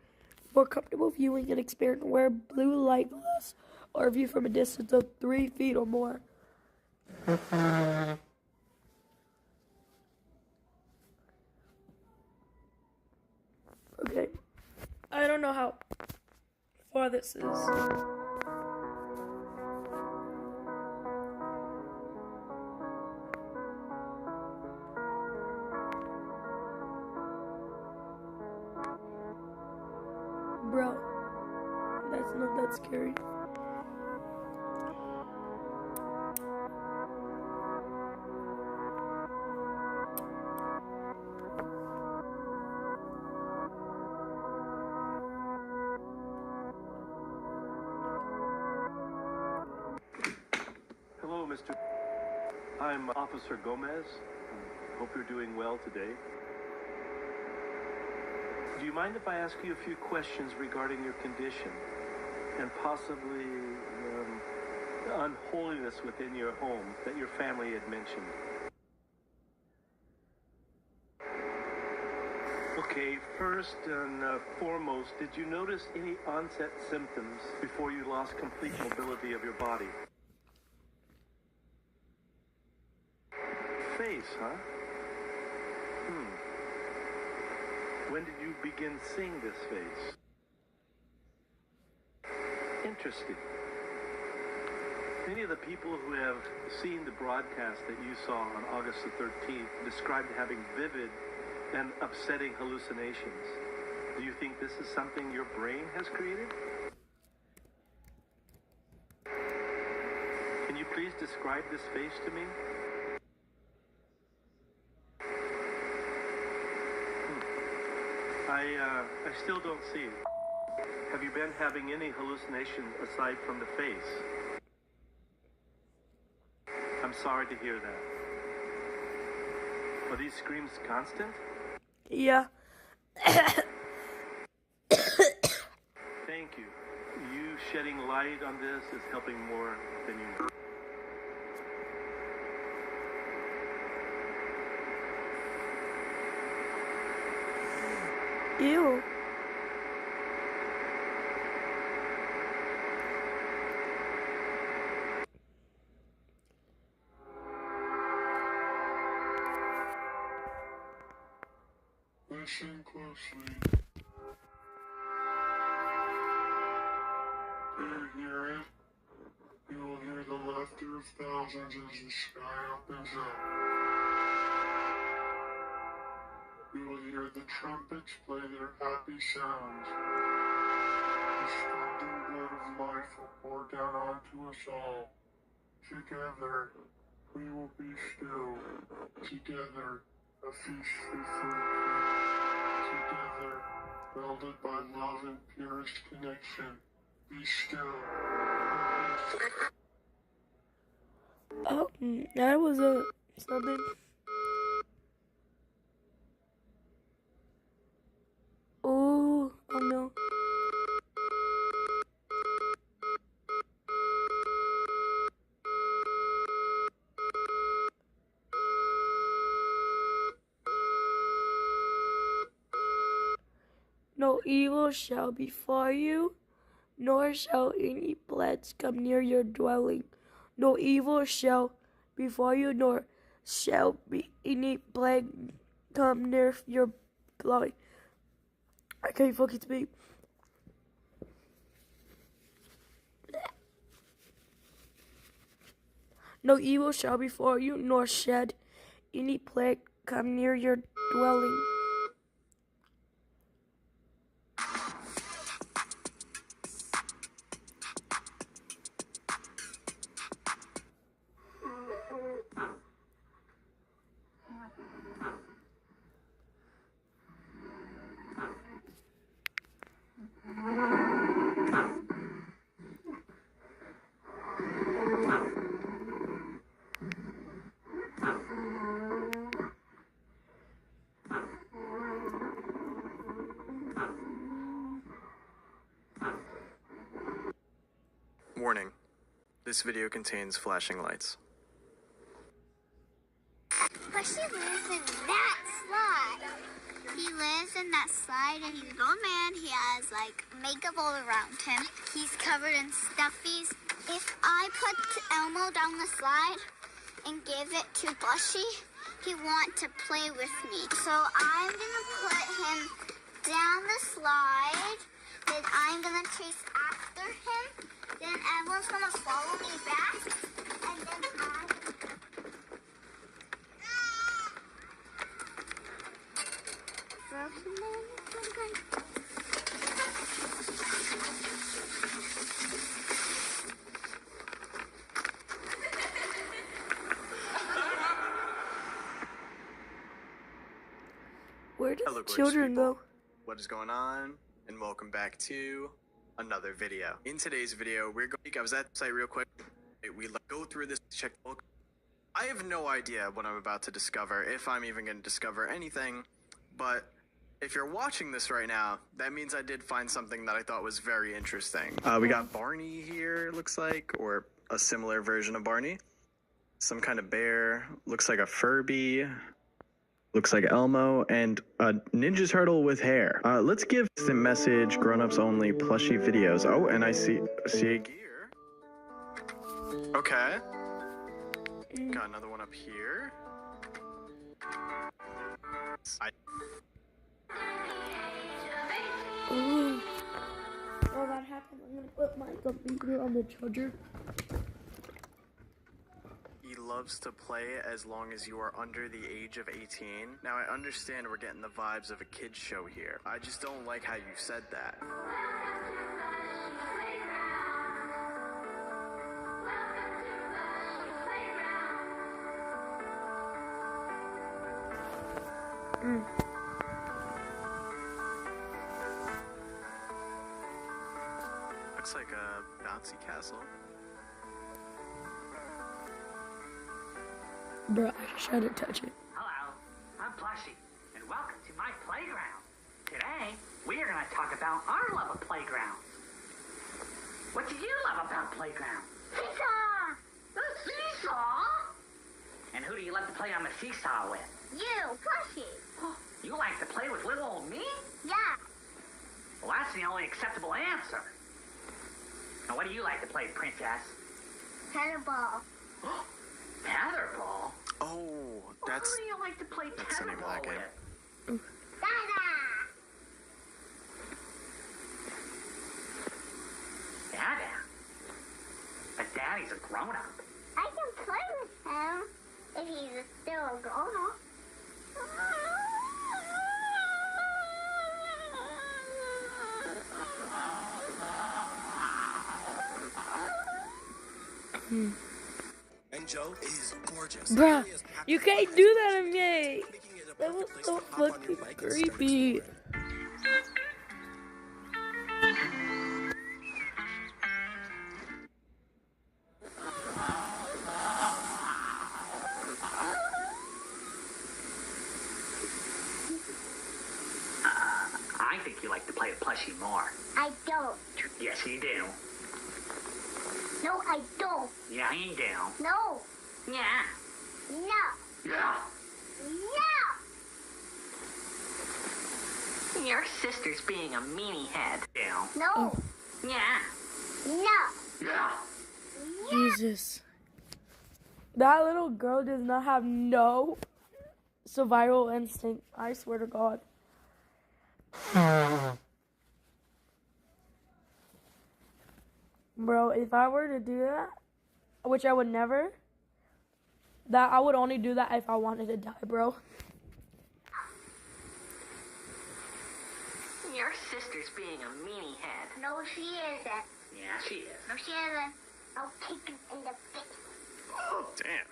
For comfortable viewing and experience, wear blue light glass or view from a distance of 3 feet or more. Okay, I don't know how far this is. Bro, that's not that scary. Hello, Mr. I'm Officer Gomez. Hope you're doing well today. Do you mind if I ask you a few questions regarding your condition and possibly unholiness within your home that your family had mentioned? Okay, first and foremost, did you notice any onset symptoms before you lost complete mobility of your body? Face, huh? When did you begin seeing this face? Interesting. Many of the people who have seen the broadcast that you saw on August the 13th described having vivid and upsetting hallucinations. Do you think this is something your brain has created? Can you please describe this face to me? I still don't see it. Have you been having any hallucinations aside from the face? I'm sorry to hear that. Are these screams constant? Yeah. Thank you. You shedding light on this is helping more than you know. Ew. Listen closely. Do you hear it? You will hear the laughter of thousands as the sky opens up. You will hear the trumpets play their happy sounds. The standing blood of life will pour down onto us all. Together, we will be still. Together, a feast for food. Together, welded by love and purest connection. Be still. Oh, that was something. Oh no. No evil shall befall you, nor shall any plague come near your dwelling. No evil shall befall you, nor shall be any plague come near your dwelling. I can't fucking speak. No evil shall befall you, nor shed any plague come near your dwelling. Warning. This video contains flashing lights. Plushie lives in that slide. He lives in that slide and he's an old man. He has like makeup all around him. He's covered in stuffies. If I put Elmo down the slide and give it to Plushie, he want to play with me. So I'm gonna put him down the slide. Then I'm gonna chase after him. Then everyone's gonna follow me back. And then Where did Hello, the gorgeous children people. go? What is going on? And welcome back to another video. In today's video, we're going. I was at the site real quick. We go through this, check the book. I have no idea what I'm about to discover, if I'm even going to discover anything. But if you're watching this right now, that means I did find something that I thought was very interesting. We got Barney here, looks like, or a similar version of Barney. Some kind of bear. Looks like a Furby. Looks like Elmo, and a Ninja Turtle with hair. Let's give the message, grown-ups only, plushie videos. Oh, and I see a gear. Okay. Got another one up here. Ooh. Oh, that happened. I'm gonna put my computer on the charger. He loves to play as long as you are under the age of 18. Now, I understand we're getting the vibes of a kid's show here. I just don't like how you said that. Looks like a bouncy castle. Bro, I just had to touch it. Hello, I'm Plushie, and welcome to my playground. Today, we are going to talk about our love of playgrounds. What do you love about playgrounds? Seesaw! The seesaw? And who do you love to play on the seesaw with? You, Plushie. You like to play with little old me? Yeah. Well, that's the only acceptable answer. Now, what do you like to play, Princess? Tetherball. Tetherball? Oh, that's... Who do you like to play that's the name of that tetherball game. with? Dada! Dada? But Daddy's a grown-up. I can play with him if he's still a grown-up. And Joe is gorgeous. Bruh, you can't do that to me. That was so fucking creepy. I think you like to play with Plushie more. I don't. Yes, you do. No, I don't. Yeah, you do. No. Yeah. No. Yeah. No. Your sister's being a meanie head. Yeah. No. Yeah. No. Yeah. Jesus. That little girl does not have no survival instinct. I swear to God. Bro, if I were to do that, which I would never, that I would only do that if I wanted to die, bro. Your sister's being a meanie head. No, she isn't. Yeah, she is. No, she isn't. I'll kick him in the face. Oh, damn.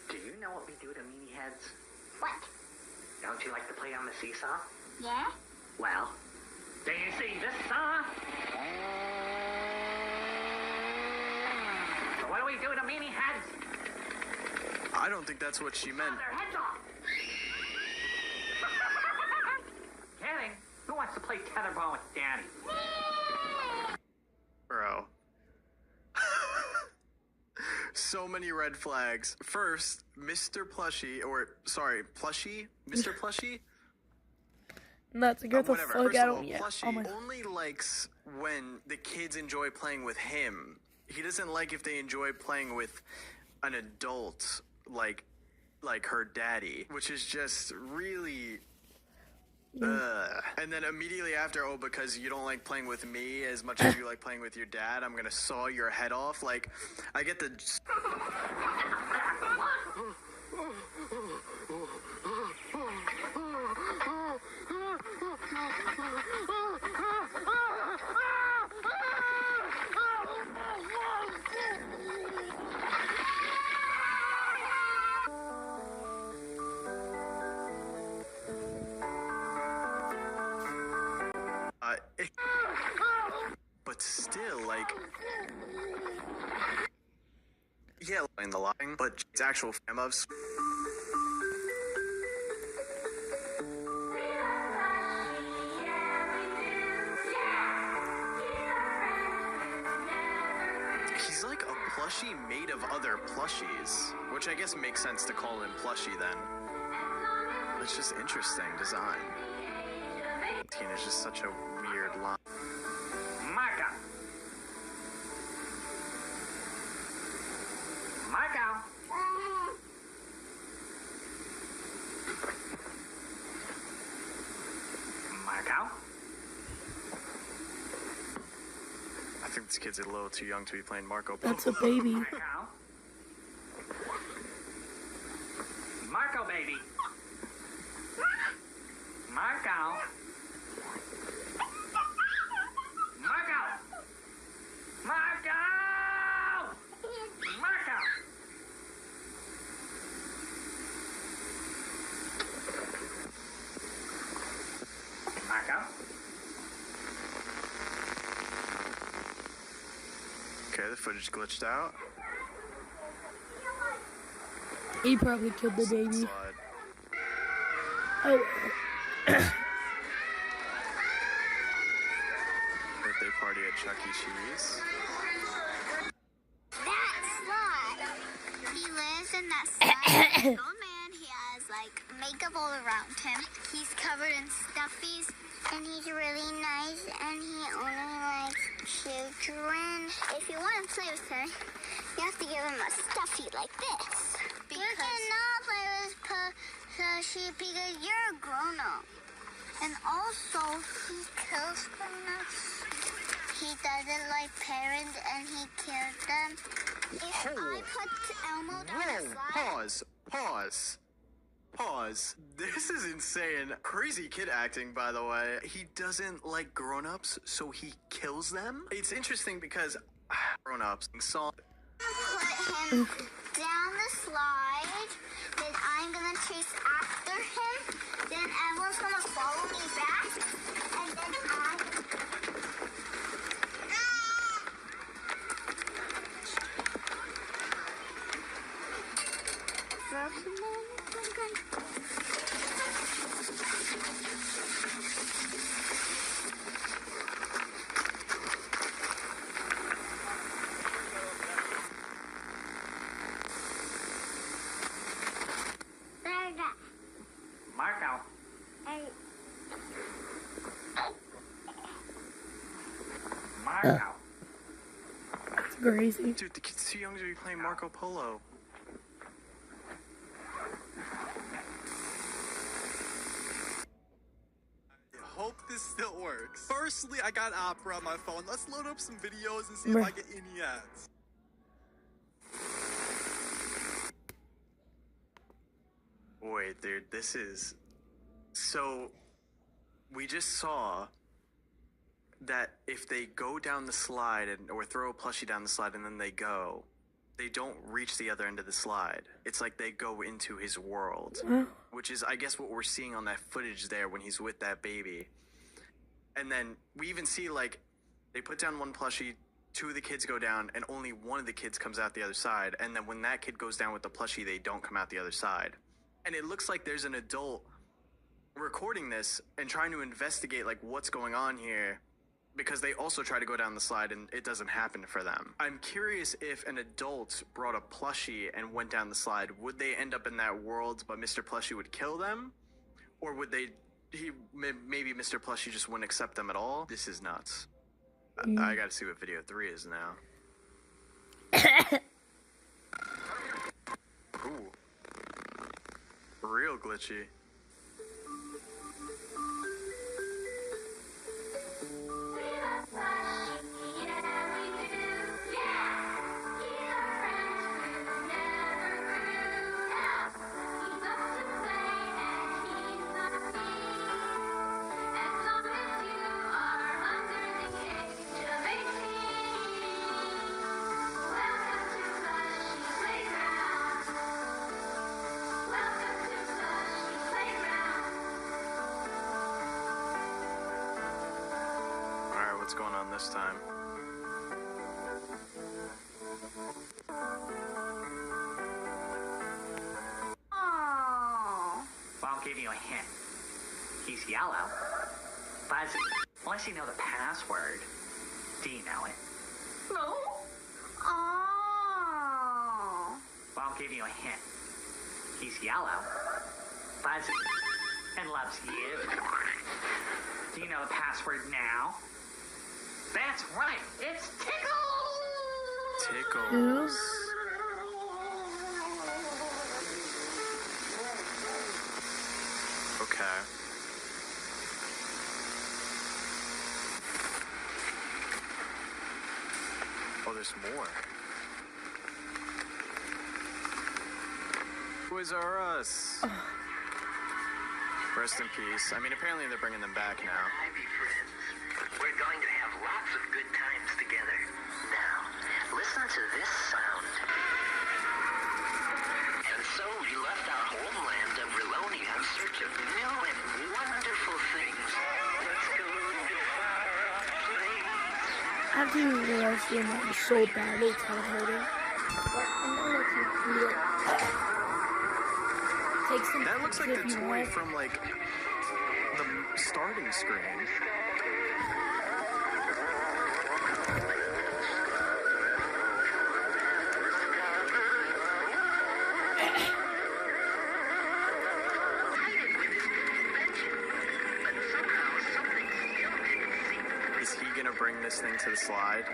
Do you know what we do to meanie heads? What? Don't you like to play on the seesaw? Yeah? Well, do you see this saw? So what do we do to meanie heads? I don't think that's what she meant. Cut their heads off. Kidding. Who wants to play tetherball with Daddy? so many red flags. First, Mr. Plushie, Mr. Plushie. Nuts, get the Whatever. fuck First out of of all, me. Plushie Oh my. only likes when the kids enjoy playing with him. He doesn't like if they enjoy playing with an adult like her daddy, which is just really. And then immediately after, oh, because you don't like playing with me as much as you like playing with your dad, I'm gonna saw your head off. Like, I get the. But still, like, yeah, in the line, but it's actual famous. He's like a plushie made of other plushies, which I guess makes sense to call him plushie then. It's just interesting design. Tina's just such a weird line. Marco. Marco. Marco. I think this kid's a little too young to be playing Marco Polo. That's a baby. Marco. Marco, baby. Marco. Marco. Marco. Marco. Marco. Okay, the footage glitched out. He probably killed the baby. Slide. Oh. Birthday party at Chuck E. Cheese. That slide. He lives in that slide. He's an old man. He has like makeup all around him. He's covered in stuffies. And he's really nice. And he only likes children. If you want to play with him, you have to give him a stuffy like this. You cannot play with plushie because you're a grown-up. And also, he kills them. He doesn't like parents and he kills them. If I put Elmo down the slide... Pause. This is insane. Crazy kid acting, by the way. He doesn't like grown-ups, so he kills them? It's interesting because grown-ups saw... Put him down the slide, then I'm gonna chase after him, then everyone's gonna follow me back, and then Marco. Marco. That's crazy. Dude, the kid's too young to be playing Marco Polo. Hope this still works. Firstly, I got Opera on my phone. Let's load up some videos and see if I get any ads. Wait, dude, this is... So, we just saw that if they go down the slide or throw a plushie down the slide and then they go, they don't reach the other end of the slide. It's like they go into his world, which is, I guess, what we're seeing on that footage there when he's with that baby. And then we even see, like, they put down one plushie, two of the kids go down, and only one of the kids comes out the other side. And then when that kid goes down with the plushie, they don't come out the other side. And it looks like there's an adult recording this and trying to investigate, like, what's going on here. because they also try to go down the slide and it doesn't happen for them. I'm curious if an adult brought a plushie and went down the slide, would they end up in that world but Mr. Plushie would kill them? Or would maybe Mr. Plushie just wouldn't accept them at all? This is nuts. I gotta see what video 3 is now. Ooh. Real glitchy. What's going on this time? Oh. Well, I'll give you a hint. He's yellow. Fuzzy. Unless you know the password. Do you know it? No. Oh. Well, I'll give you a hint. He's yellow. Fuzzy. And loves you. Do you know the password now? That's right, it's Tickles! Tickles. Okay. Oh, there's more. Toys R Us. Rest in peace. I mean, apparently they're bringing them back now. We're going to have lots of good times together. Now, listen to this sound. And so we left our homeland of Rilonia in search of new and wonderful things. Let's go to our place. I have to realize the amount is so badly, it's kind of hurting. But I'm gonna let you do it. Take some that looks like the if you toy want. from, like, the starting screen. Is he gonna bring this thing to the slide?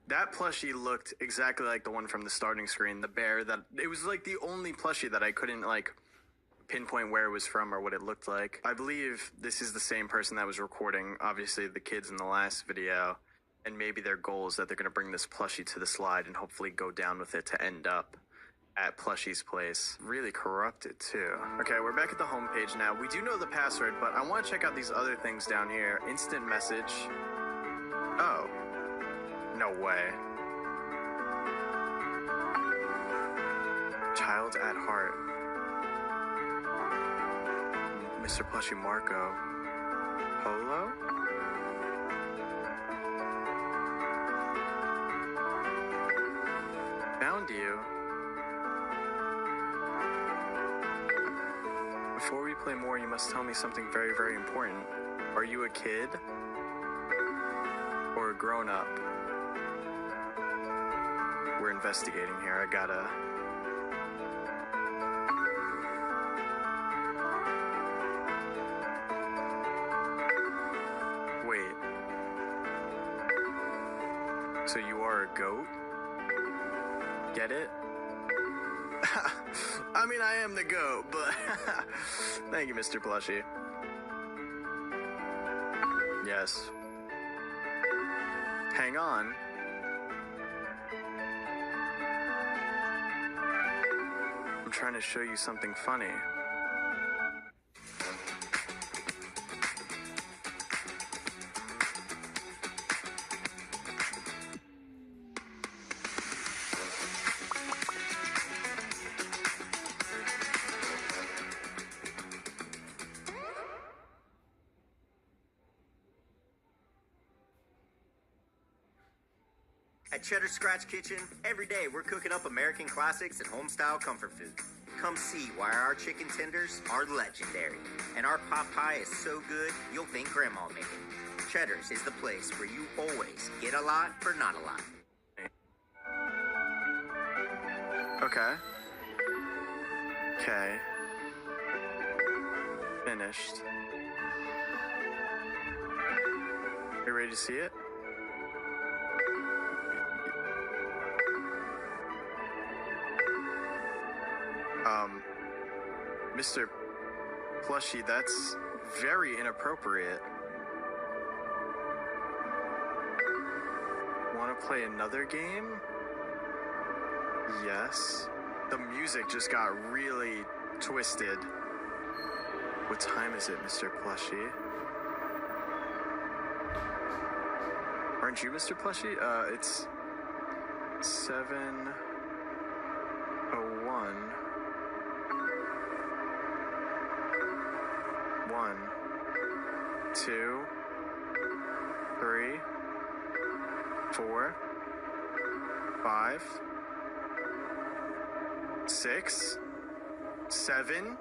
That plushie looked exactly like the one from the starting screen, the bear that, it was like the only plushie that I couldn't like pinpoint where it was from or what it looked like. I believe this is the same person that was recording, obviously, the kids in the last video, and maybe their goal is that they're going to bring this plushie to the slide and hopefully go down with it to end up at Plushie's place. Really corrupted too. Okay, we're back at the homepage now. We do know the password, but I want to check out these other things down here. Instant message. Oh. No way. Child at heart. Mr. Plushie Marco. Polo? Found you. Before we play more, you must tell me something very, very important. Are you a kid? Or a grown-up? We're investigating here. I gotta... Wait. So you are a goat? Get it? I mean, I am the goat, but... Thank you, Mr. Plushie. Yes. Hang on. I'm trying to show you something funny. At Cheddar Scratch Kitchen, every day we're cooking up American classics and home-style comfort food. Come see why our chicken tenders are legendary. And our pot pie is so good, you'll think Grandma made it. Cheddar's is the place where you always get a lot for not a lot. Okay. Okay. Finished. Are you ready to see it? Mr. Plushie, that's very inappropriate. Want to play another game? Yes. The music just got really twisted. What time is it, Mr. Plushie? Aren't you Mr. Plushie? It's 7:01. 1, 2, 3, 4, 5, 6, 7.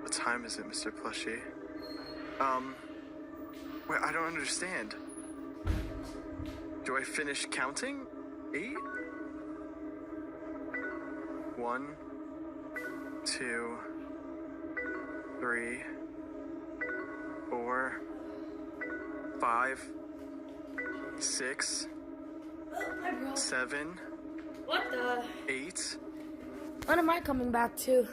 What time is it, Mr. Plushie? Wait, I don't understand. Do I finish counting? 8? 1, 2, 3, 4, 5, 6, 7, What the? 8. When am I coming back to?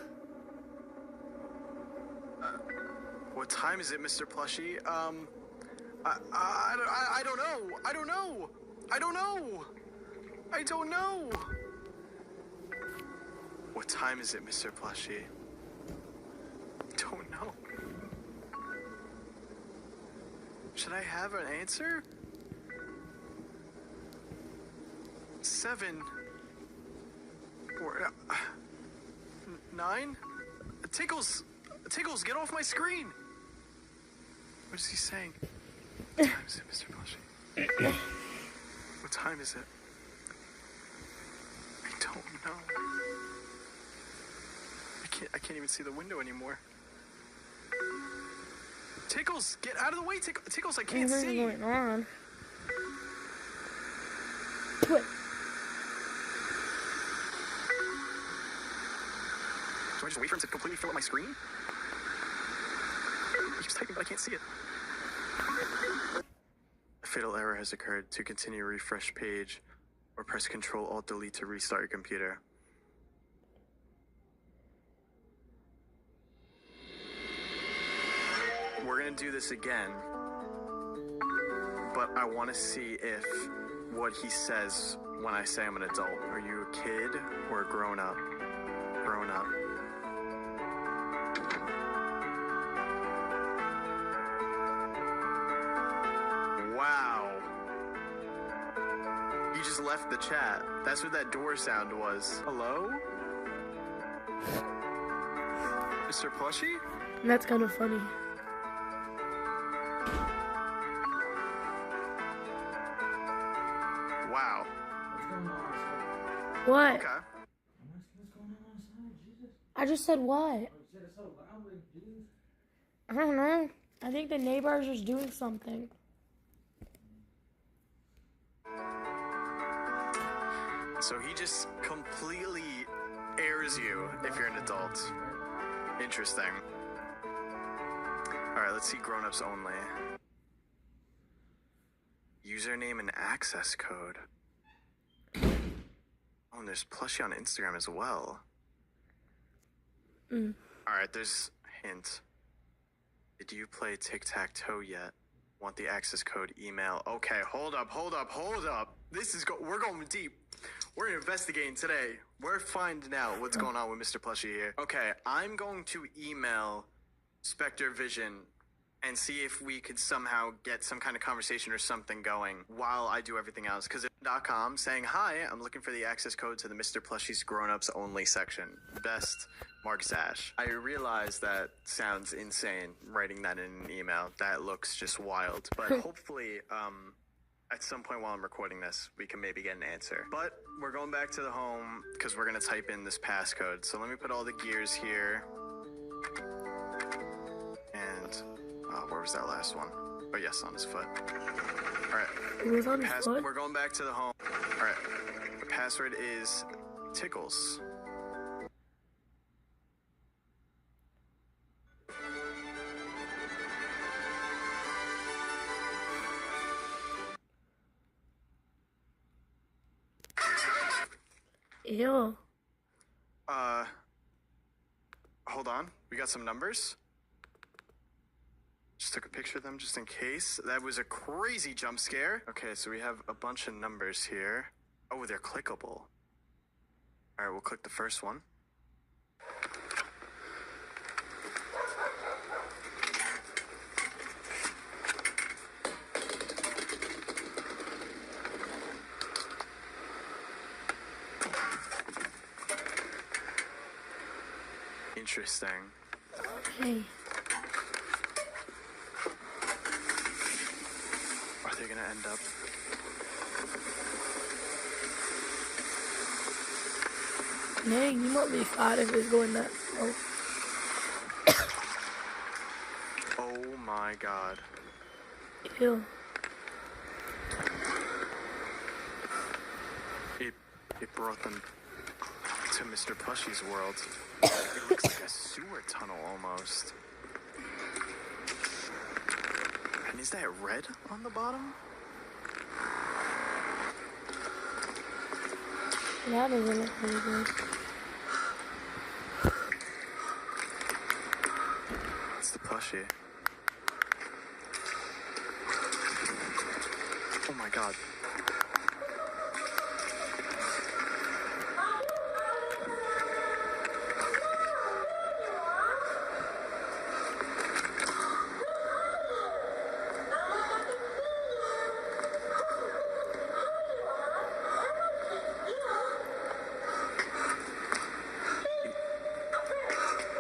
What time is it, Mr. Plushie? I don't know. I don't know. I don't know. I don't know. What time is it, Mr. Plushie? Don't know. Should I have an answer? 7 or 9? Tickles, get off my screen. What is he saying? What time is it, Mr. Plushie? What time is it? I don't know. I can't even see the window anymore. Tickles, get out of the way, Tickles, I can't What's see. going on? Do I just wait for him to completely fill up my screen? He keeps typing, but I can't see it. A fatal error has occurred. To continue, refresh page or press Ctrl-Alt-Delete to restart your computer. We're gonna do this again, but I want to see if what he says when I say I'm an adult. Are you a kid or a grown up? Grown up. Wow. You just left the chat. That's what that door sound was. Hello? Mr. Plushie? That's kind of funny. Wow. What? Okay. I just said what? I don't know. I think the neighbor is just doing something. So he just completely airs you if you're an adult. Interesting. Alright, let's see grown-ups only. Username and access code. Oh, and there's Plushie on Instagram as well. Alright, there's a hint. Did you play tic-tac-toe yet? Want the access code email? Okay, hold up. We're going deep. We're investigating today. We're finding out what's going on with Mr. Plushie here. Okay, I'm going to email Spectre Vision and see if we could somehow get some kind of conversation or something going while I do everything else. Because .com saying, hi, I'm looking for the access code to the Mr. Plushie's grown-ups only section. Best Mark Zash. I realize that sounds insane, writing that in an email. That looks just wild. But hopefully, at some point while I'm recording this, we can maybe get an answer. But we're going back to the home because we're going to type in this passcode. So let me put all the gears here. And, where was that last one? Oh, yes, on his foot. All right. It was on his foot? We're going back to the home. All right. The password is Tickles. Ew. Hold on. We got some numbers. Just took a picture of them just in case. That was a crazy jump scare. Okay, so we have a bunch of numbers here. Oh, they're clickable. All right, we'll click the first one. Interesting. Okay. Are they gonna end up? Dang, you might be fine if it's going that slow. Oh my god. Ew. It brought them to Mr. Plushie's world. It looks like a sewer tunnel almost. And is that red on the bottom? That doesn't look really good. It's the plushie. Oh my god.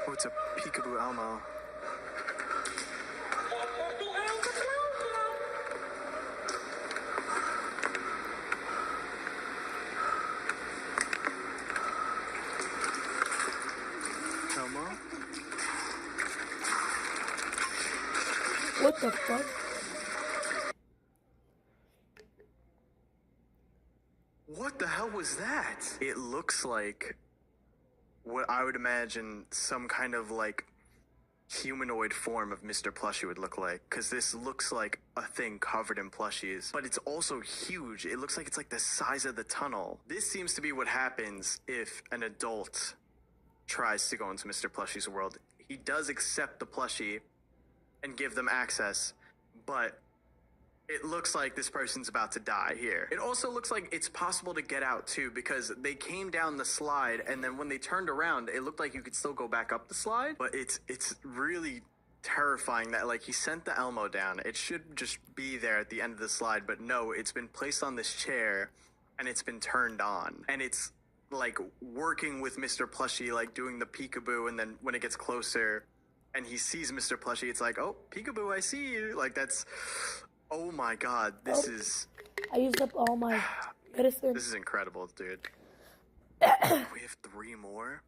Oh, it's a peekaboo Elmo. Elmo? What the fuck? What the hell was that? It looks like what I would imagine some kind of like humanoid form of Mr. Plushie would look like, because this looks like a thing covered in plushies, but it's also huge. It looks like it's like the size of the tunnel. This seems to be what happens if an adult tries to go into Mr. Plushie's world. He does accept the plushie and give them access, but it looks like this person's about to die here. It also looks like it's possible to get out too, because they came down the slide and then when they turned around, it looked like you could still go back up the slide, but it's really terrifying that like he sent the Elmo down. It should just be there at the end of the slide, but no, it's been placed on this chair and it's been turned on. And it's like working with Mr. Plushie, like doing the peekaboo, and then when it gets closer and he sees Mr. Plushie, it's like, oh, peekaboo, I see you. Like that's... Oh my god, this is... I used up all my medicine. This is incredible, dude. We have 3 more?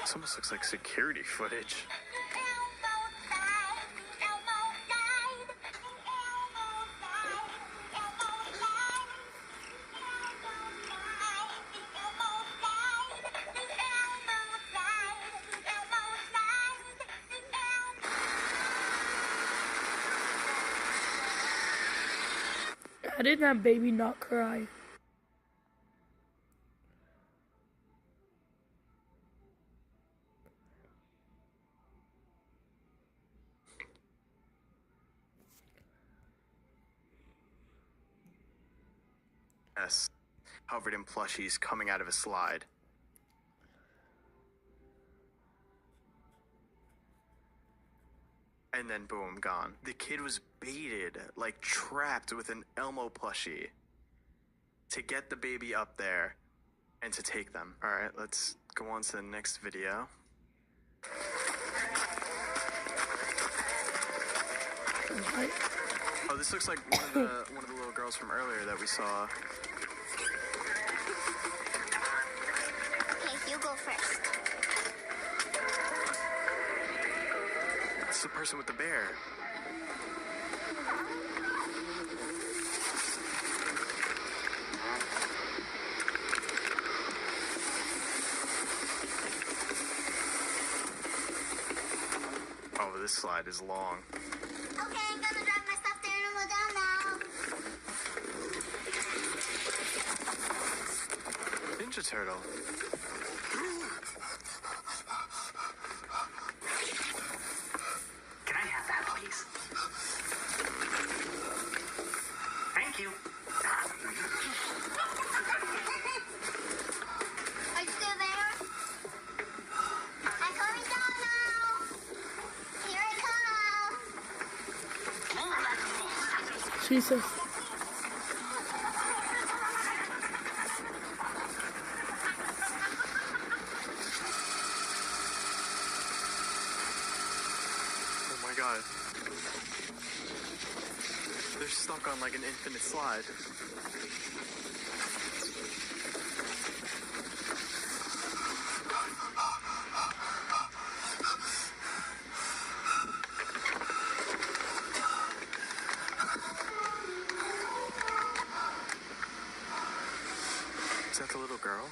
This almost looks like security footage. I did that baby not cry. Yes. covered in plushies coming out of a slide. And then boom, gone. The kid was baited, like trapped with an Elmo plushie to get the baby up there and to take them. All right, let's go on to the next video. Oh, this looks like one of the little girls from earlier that we saw. Okay, you go first. It's the person with the bear. Oh, this slide is long. Okay, I'm gonna drop my stuffed animal down now. Ninja Turtle. Can I have that, please? Thank you. Are you still there? I'm coming down now. Here I come. Jesus. Oh my god. They're stuck on like an infinite slide. Is that the little girl?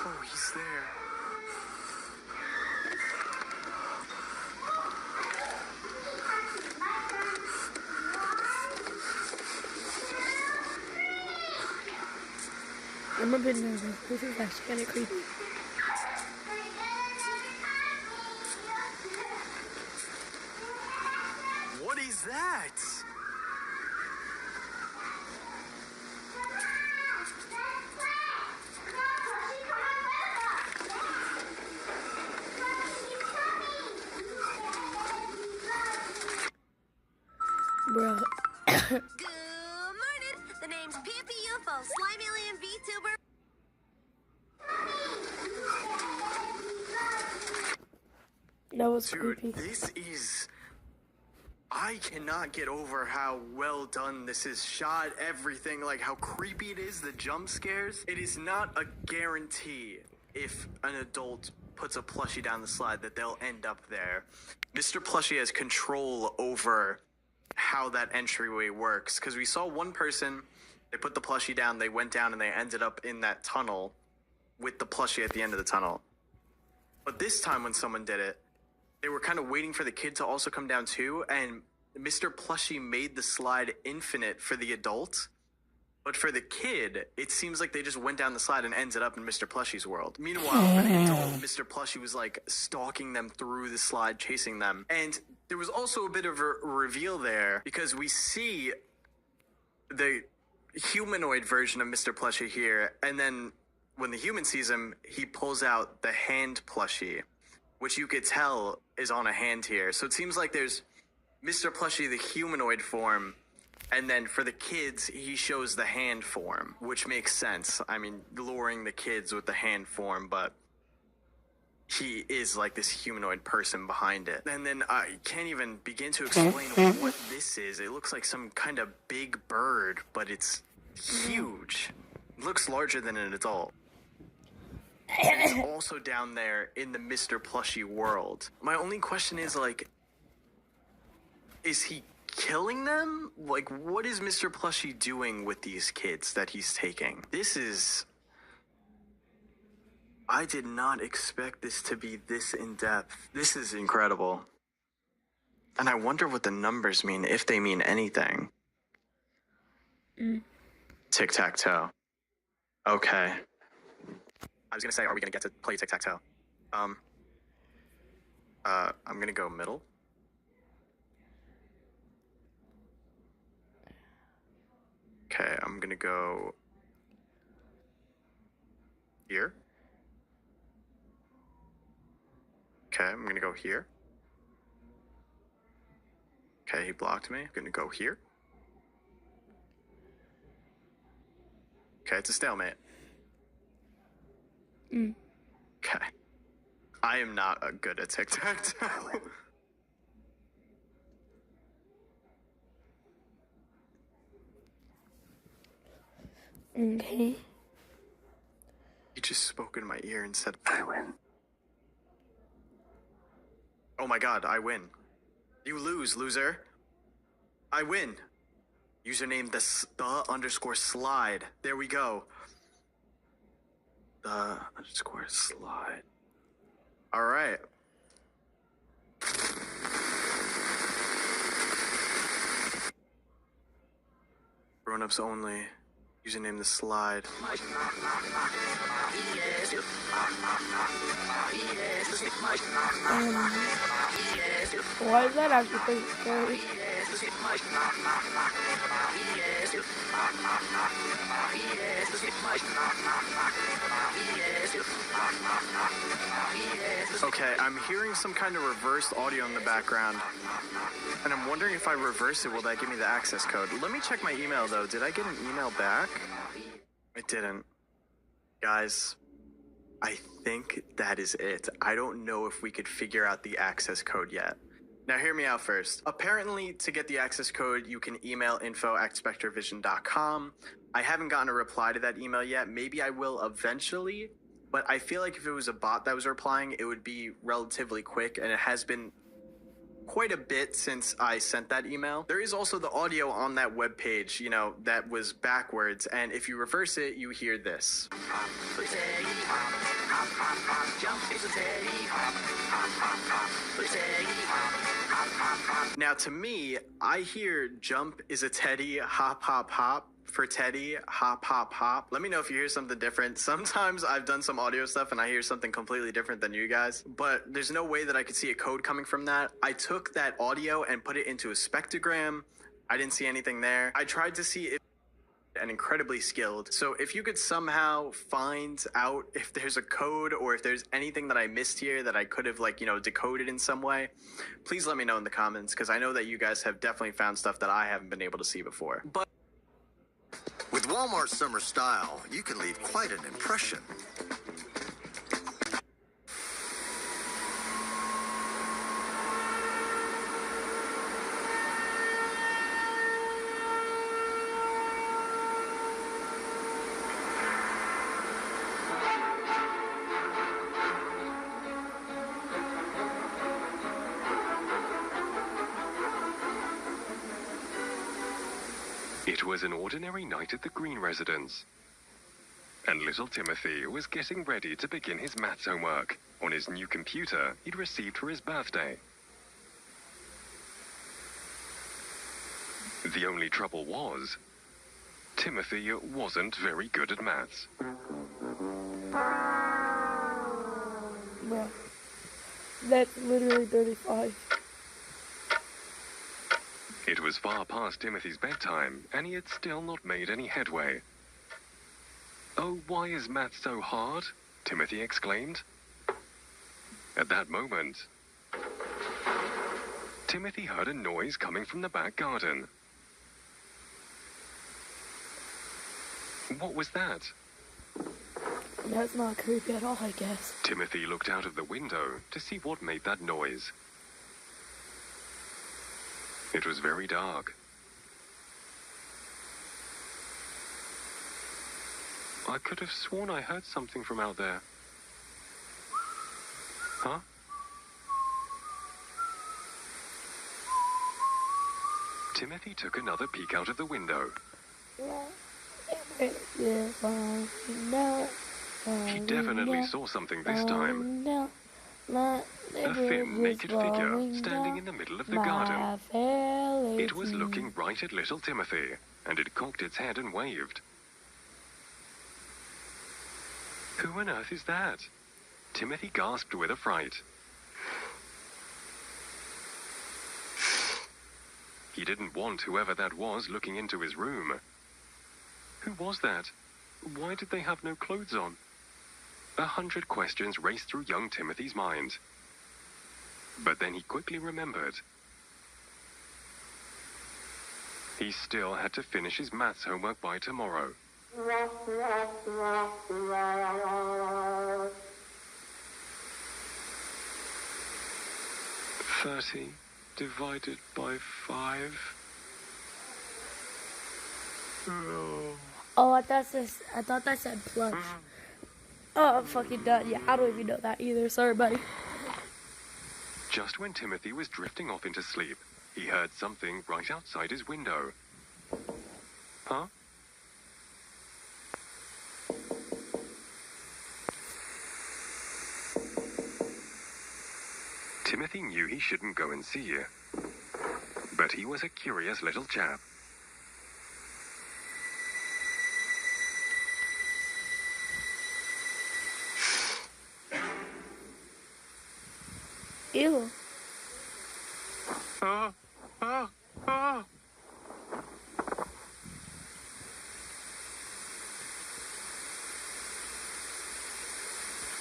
Oh, he's there. I'm a bit nervous. This is actually kind of creepy. What is that? Bro. Good morning. The name's PNGVtuber, Slimy Alien VTuber. That was Dude, creepy. this is... I cannot get over how well done this is shot, everything, like how creepy it is, the jump scares. It is not a guarantee if an adult puts a plushie down the slide that they'll end up there. Mr. Plushie has control over how that entryway works, because we saw one person, they put the plushie down, they went down, and they ended up in that tunnel with the plushie at the end of the tunnel. But this time when someone did it, they were kind of waiting for the kid to also come down too, and Mr. Plushie made the slide infinite for the adult, but for the kid, it seems like they just went down the slide and ended up in Mr. Plushie's world. Meanwhile, for the adult, Mr. Plushie was like stalking them through the slide, chasing them. And there was also a bit of a reveal there, because we see the humanoid version of Mr. Plushie here, and then when the human sees him, he pulls out the hand plushie, which you could tell is on a hand here. So it seems like there's Mr. Plushie, the humanoid form, and then for the kids, he shows the hand form, which makes sense. I mean, luring the kids with the hand form, but he is like this humanoid person behind it. And then I can't even begin to explain what this is. It looks like some kind of big bird, but it's huge. It looks larger than an adult. And it's also down there in the Mr. Plushie world. My only question is, like, is he killing them? Like, what is Mr. Plushie doing with these kids that he's taking? This is... I did not expect this to be this in-depth. This is incredible. And I wonder what the numbers mean, if they mean anything. Tic-tac-toe. Okay. I was gonna say, are we gonna get to play tic-tac-toe? I'm gonna go middle. Okay, I'm gonna go here. Okay, I'm gonna go here. Okay, he blocked me. I'm gonna go here. Okay, it's a stalemate. Okay. I am not good at tic-tac-toe. Okay. He just spoke in my ear and said, I win. Oh my god, I win. You lose, loser. I win. Username the_slide. There we go. The_slide. All right. Grown-ups only. Username the slide. Why is that actually pretty scary? Okay, I'm hearing some kind of reversed audio in the background. And I'm wondering if I reverse it, will that give me the access code? Let me check my email though. Did I get an email back? I didn't. Guys, I think that is it. I don't know if we could figure out the access code yet. Now hear me out first. Apparently, to get the access code, you can email info@spectrevision.com. I haven't gotten a reply to that email yet. Maybe I will eventually, but I feel like if it was a bot that was replying, it would be relatively quick, and it has been quite a bit since I sent that email. There is also the audio on that webpage, you know, that was backwards, and if you reverse it, you hear this. Now, to me, I hear jump is a teddy, hop, hop, hop. For Teddy, hop, hop, hop. Let me know if you hear something different. Sometimes I've done some audio stuff and I hear something completely different than you guys, but there's no way that I could see a code coming from that. I took that audio and put it into a spectrogram. I didn't see anything there. I tried to see if and incredibly skilled. So if you could somehow find out if there's a code or if there's anything that I missed here that I could have, like, you know, decoded in some way, please let me know in the comments, because I know that you guys have definitely found stuff that I haven't been able to see before. But with Walmart Summer Style, you can leave quite an impression. It was an ordinary night at the Green residence, and little Timothy was getting ready to begin his maths homework on his new computer he'd received for his birthday. The only trouble was, Timothy wasn't very good at maths. Bruh. That's literally 35. It was far past Timothy's bedtime, and he had still not made any headway. "Oh, why is maths so hard?" Timothy exclaimed. At that moment, Timothy heard a noise coming from the back garden. What was that? That's not creepy at all, I guess. Timothy looked out of the window to see what made that noise. It was very dark. I could have sworn I heard something from out there. Huh? Timothy took another peek out of the window. He definitely saw something this time. A thin, naked figure standing in the middle of the garden. It was looking right at little Timothy, and it cocked its head and waved. Who on earth is that? Timothy gasped with affright. He didn't want whoever that was looking into his room. Who was that? Why did they have no clothes on? 100 questions raced through young Timothy's mind. But then he quickly remembered. He still had to finish his maths homework by tomorrow. 30 divided by 5. Oh, I thought that said plus. Oh, I'm fucking done. Yeah, I don't even know that either. Sorry, buddy. Just when Timothy was drifting off into sleep, he heard something right outside his window. Huh? Timothy knew he shouldn't go and see, but he was a curious little chap. Ew.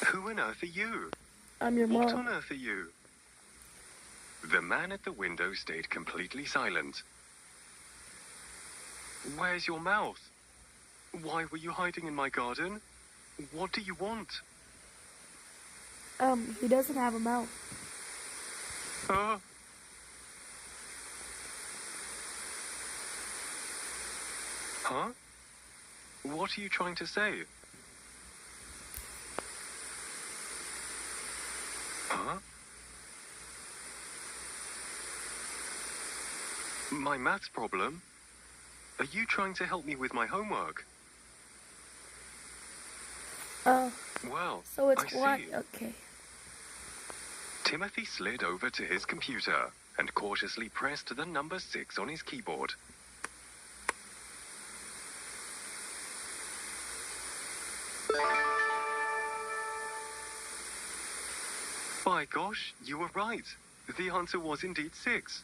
Who on earth are you? I'm your mom. What on earth are you? The man at the window stayed completely silent. Where's your mouth? Why were you hiding in my garden? What do you want? He doesn't have a mouth. Huh? What are you trying to say? Huh? My maths problem? Are you trying to help me with my homework? Well, so it's I what? see. Okay. Timothy slid over to his computer and cautiously pressed the number 6 on his keyboard. By gosh, you were right. The answer was indeed 6.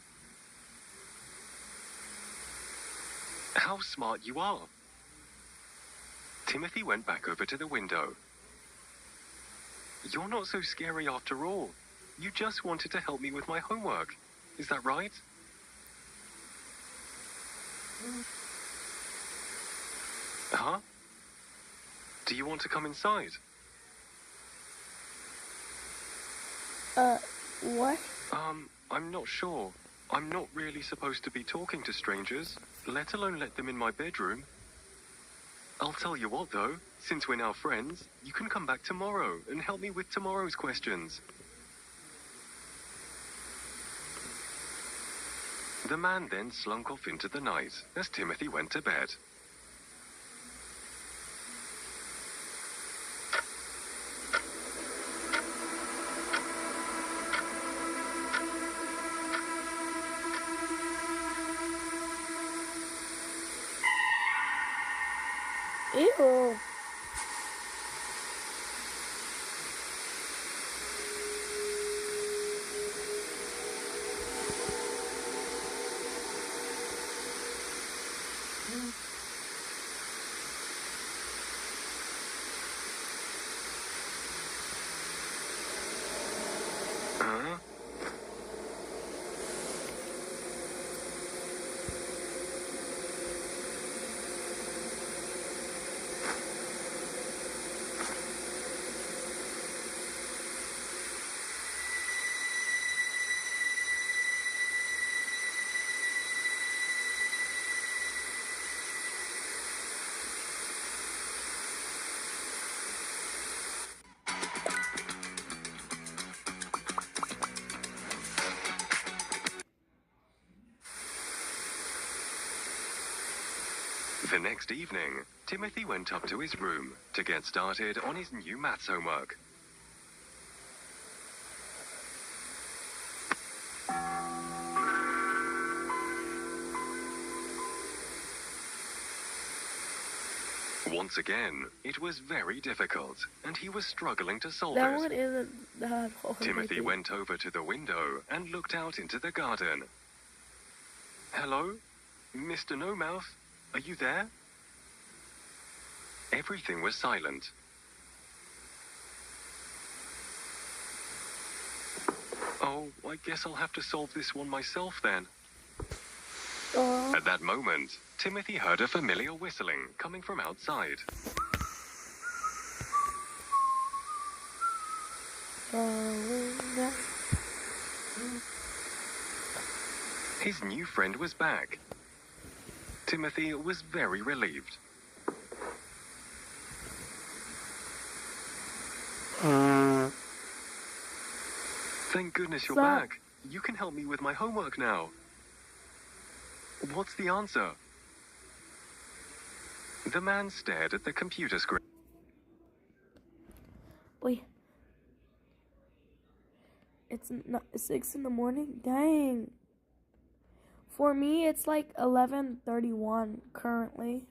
How smart you are. Timothy went back over to the window. You're not so scary after all. You just wanted to help me with my homework. Is that right? Huh? Do you want to come inside? What? I'm not sure. I'm not really supposed to be talking to strangers, let alone let them in my bedroom. I'll tell you what, though, since we're now friends, you can come back tomorrow and help me with tomorrow's questions. The man then slunk off into the night as Timothy went to bed. Ew. Huh? The next evening, Timothy went up to his room to get started on his new maths homework. Once again, it was very difficult, and he was struggling to solve That it. one isn't that hard. Timothy went over to the window and looked out into the garden. Hello? Mr. No Mouth? Are you there? Everything was silent. Oh, I guess I'll have to solve this one myself then. At that moment, Timothy heard a familiar whistling coming from outside. His new friend was back. Timothy was very relieved. Thank goodness you're back. You can help me with my homework now. What's the answer? The man stared at the computer screen. Wait. It's not 6 in the morning? Dang. For me, it's like 11:31 currently.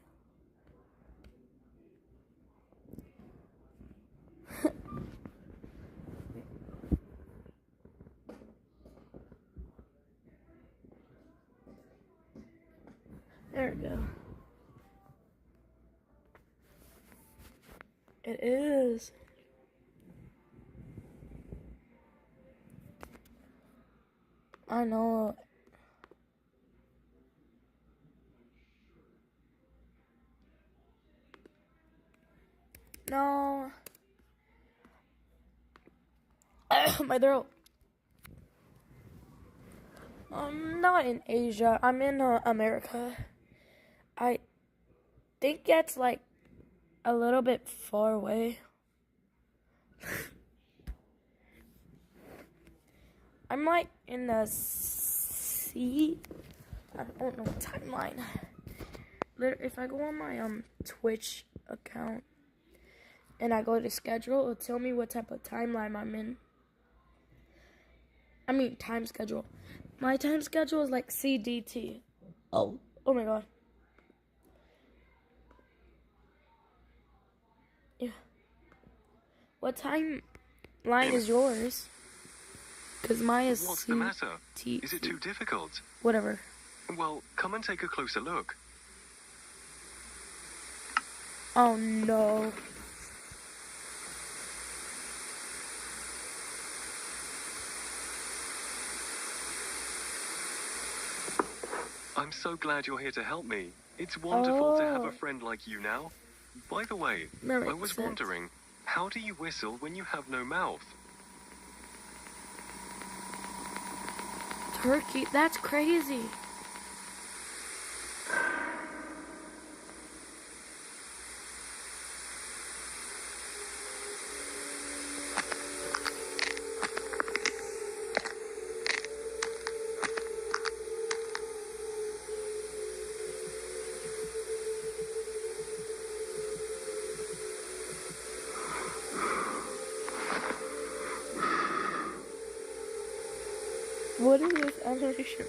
There we go. It is. I know. No. My throat. I'm not in Asia. I'm in America. I think that's like a little bit far away. I'm like in the sea. I don't know what timeline. If I go on my Twitch account and I go to schedule, it'll tell me what type of timeline I'm in. I mean time schedule. My time schedule is like CDT. Oh my god. Yeah. What timeline is yours? Because mine is What's the matter? Is it too difficult? Whatever. Well, come and take a closer look. Oh no. I'm so glad you're here to help me. It's wonderful to have a friend like you now. By the way, I was wondering, how do you whistle when you have no mouth? Turkey, that's crazy. What is this animation?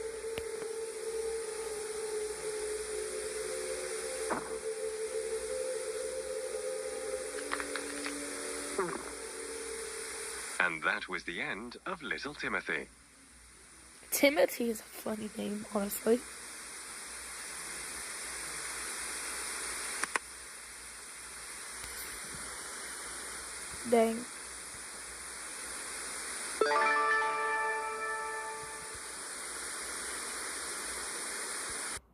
And that was the end of Little Timothy. Timothy is a funny name, honestly. Dang.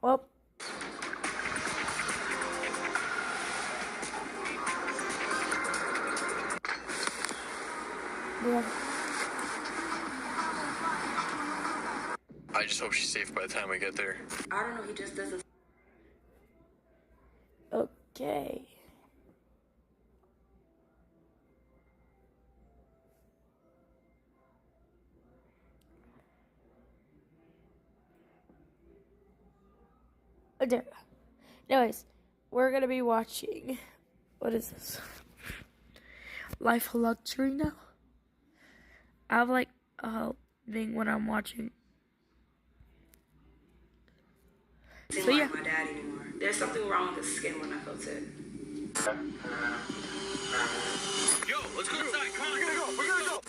Well. Yeah. I just hope she's safe by the time we get there. I don't know, he just doesn't. Okay. There. Anyways, we're gonna be watching. What is this? Life of Luxury now. I have like a thing when I'm watching. So yeah. My dad anymore. There's something wrong with his skin when I felt it. Yo, let's go inside. Come on, we're gonna go. We're gonna go.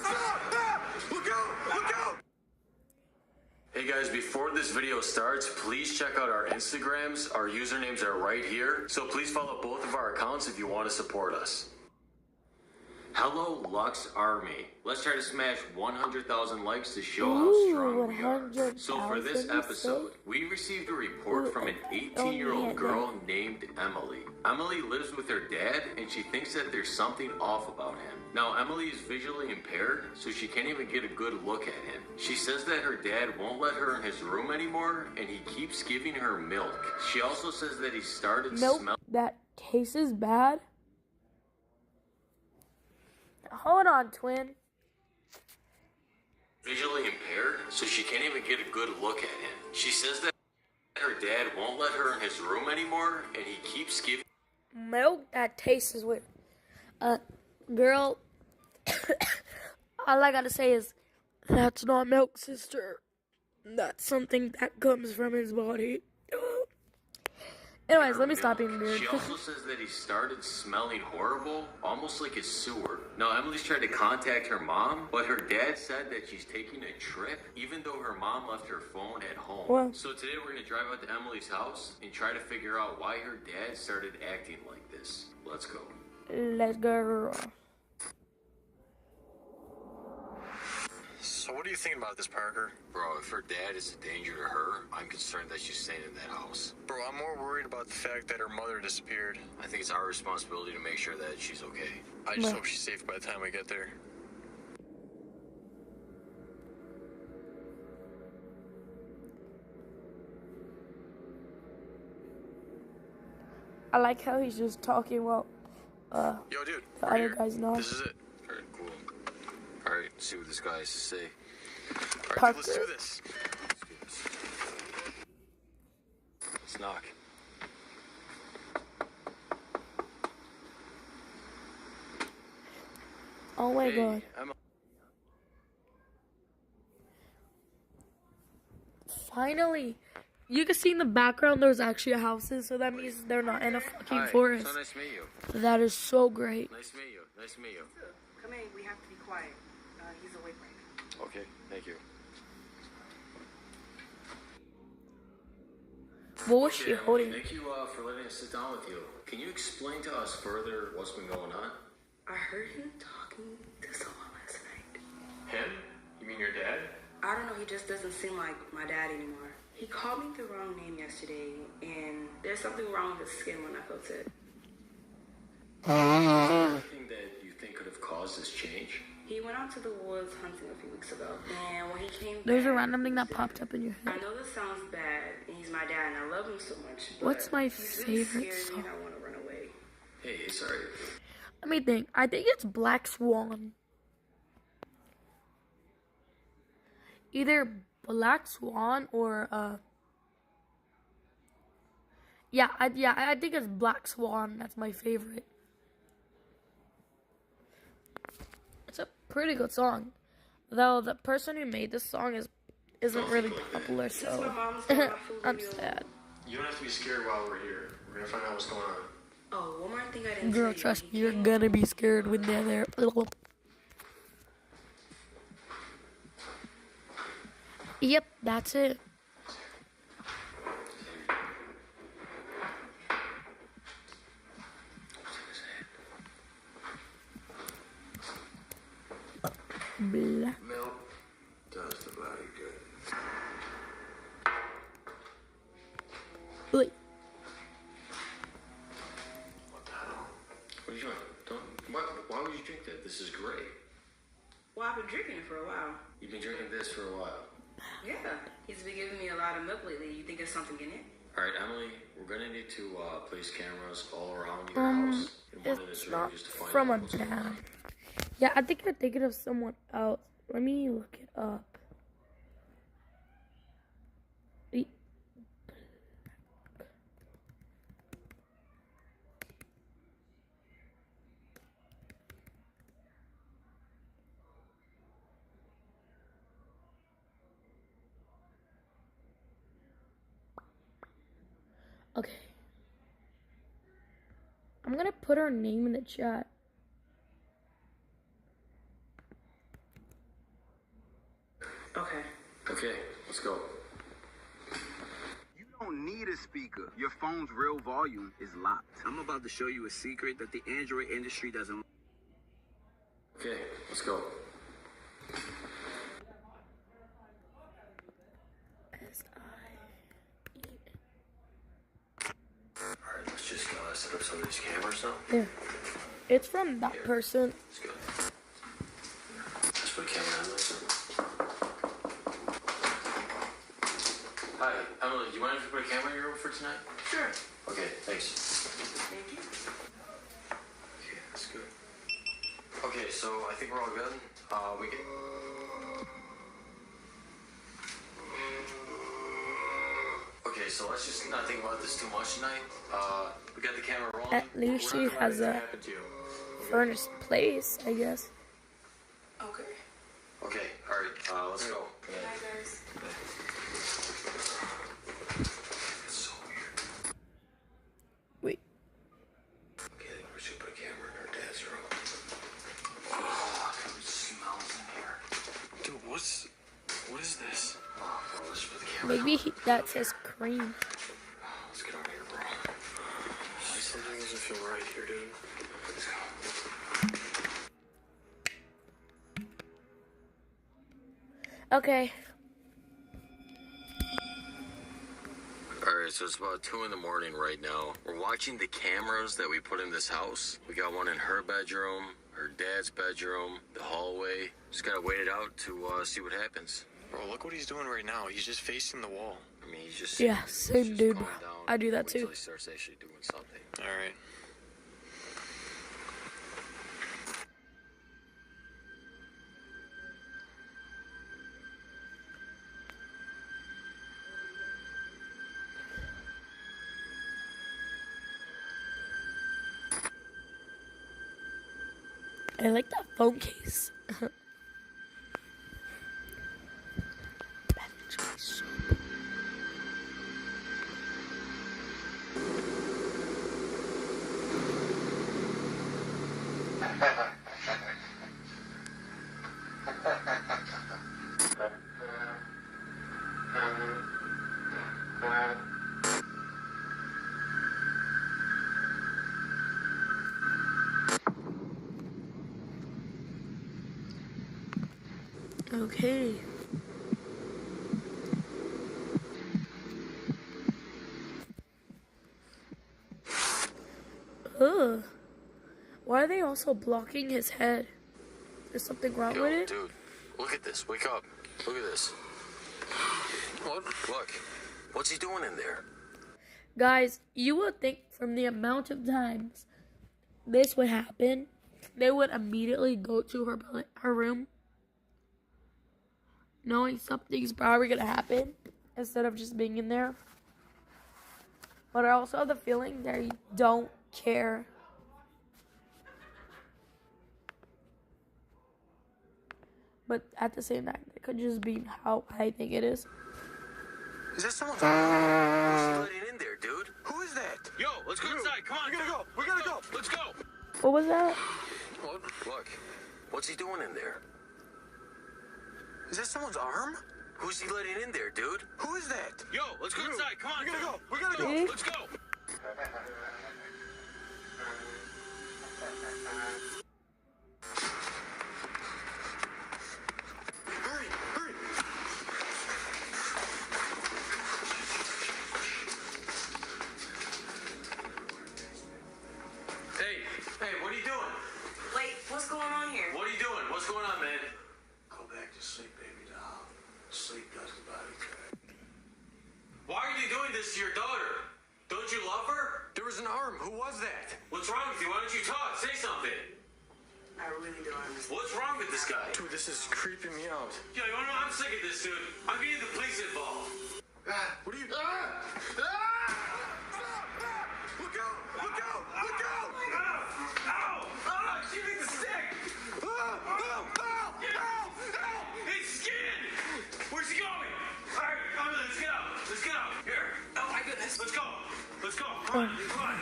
Look out! Look out! Hey guys, before this video starts, please check out our Instagrams. Our usernames are right here. So please follow both of our accounts if you want to support us. Hello, Lux Army. Let's try to smash 100,000 likes to show how strong we are. So for this episode, we received a report from an 18-year-old girl named Emily. Emily lives with her dad, and she thinks that there's something off about him. Now, Emily is visually impaired, so she can't even get a good look at him. She says that her dad won't let her in his room anymore, and he keeps giving her milk. She also says that he started smelling that tastes bad. Hold on, twin. Visually impaired, so she can't even get a good look at him. She says that her dad won't let her in his room anymore, and he keeps giving milk that tastes weird. Girl, all I gotta say is, that's not milk, sister. That's something that comes from his body. Anyways, let me stop being weird. She also says that he started smelling horrible, almost like a sewer. Now, Emily's tried to contact her mom, but her dad said that she's taking a trip, even though her mom left her phone at home. What? So today we're going to drive out to Emily's house and try to figure out why her dad started acting like this. Let's go. Let's go. So what do you think about this, Parker? Bro, if her dad is a danger to her, I'm concerned that she's staying in that house. Bro, I'm more worried about the fact that her mother disappeared. I think it's our responsibility to make sure that she's okay. I just hope she's safe by the time we get there. I like how he's just talking while Yo, dude, the other guys know. This is it. Alright, cool. Alright, see what this guy has to say. Alright, let's do this. Let's knock. Oh my god. Finally, you can see in the background there's actually houses, so that means they're not in a fucking forest. So nice to meet you. That is so great. Nice to meet you. Nice to meet you. Come in, we have to be quiet. He's awake right now. Okay, thank you. What was she holding? Thank you for letting us sit down with you. Can you explain to us further what's been going on? I heard him talking to someone last night. Him? You mean your dad? I don't know, he just doesn't seem like my dad anymore. He called me the wrong name yesterday, and there's something wrong with his skin when I felt it. Is there anything that you think could have caused this change? He went out to the woods hunting a few weeks ago, and when he came There's back, a random thing that popped up in your I head. know this sounds bad, and he's my dad, and I love him so much. But What's my he's really favorite scared me, song? and I want to run away. Hey, sorry. Let me think. I think it's Black Swan. Either Black Swan or I think it's Black Swan. That's my favorite. It's a pretty good song, though the person who made this song isn't really popular, so I'm sad. You don't have to be scared while we're here. We're gonna find out what's going on. Oh, one more thing I didn't Girl, tell trust you. me, you're gonna be scared when they're there. Yep, that's it. Black. Milk does the body good. Wait. What the hell? What are you doing? Why would you drink that? This is great. Well, I've been drinking it for a while. You've been drinking this for a while. Yeah, he's been giving me a lot of milk lately. You think there's something in it? All right, Emily, we're gonna need to place cameras all around your house and one in this It's room not just to find from out a what's going dad. on. Yeah, I think you're thinking of someone else. Let me look it up. Okay. I'm gonna put her name in the chat. Okay. Okay, let's go. You don't need a speaker. Your phone's real volume is locked. I'm about to show you a secret that the Android industry doesn't. Okay, let's go. Alright, let's just set up some of these cameras now. There. It's from that person. Let's go. Let's put a camera on this. Hi, Emily, do you mind if we put a camera in your room for tonight? Sure. Okay, thanks. Thank you. Okay, that's good. Okay, so I think we're all good. We can. Okay, so let's just not think about this too much tonight. We got the camera rolling. At least she has a furnished place, I guess. Okay. Okay, alright, let's go. Bye, guys. It's so weird. Wait. Okay, I think we should put a camera in our dad's room. Oh, it smells in here. Dude, what is this? Oh, bro, let's put the camera Maybe that says cream. Let's get out of here, bro. Something doesn't feel right here, dude. Let's go. Okay. Alright, so it's about 2 in the morning right now. We're watching the cameras that we put in this house. We got one in her bedroom, her dad's bedroom, the hallway. Just gotta wait it out to see what happens. Bro, look what he's doing right now. He's just facing the wall. I mean, he's just... Yeah, same dude. I do that Wait too. till he starts actually doing something. Alright. I like that phone case. Okay. Ugh. Why are they also blocking his head? There's something wrong with it? Dude, look at this. Wake up. Look at this. What? Look. What's he doing in there? Guys, you would think from the amount of times this would happen, they would immediately go to her room, knowing something's probably gonna happen, instead of just being in there. But I also have the feeling they don't care. But at the same time, it could just be how I think it is. Is that someone's let it in there, dude? Who is that? Yo, let's go inside. Come on. We gotta go. We gotta go. Let's go. What was that? What? Look. What's he doing in there? Is that someone's arm? Who's he letting in there, dude? Who is that? Yo, let's go inside. Come on. We gotta go. We gotta go. See? Let's go. Hurry, hurry. Hey, what are you doing? Wait, what's going on here? What are you doing? What's going on, man? Go back to sleep, baby doll. Sleep does the body good. Why are you doing this to your daughter? Don't you love her? There was an arm. Who was that? What's wrong with you? Why don't you talk? Say something. I really don't understand. What's wrong with this guy? Dude, this is creeping me out. Yo, you wanna know? I'm sick of this, dude. I'm getting the police involved. What are you... Look out! Look out! Look out! Ow! Ah, she made the stick! It's skin! Where's he going? Alright, let's get out. Let's get out. Here. Oh my goodness. Let's go. Let's go. Come on. Come on.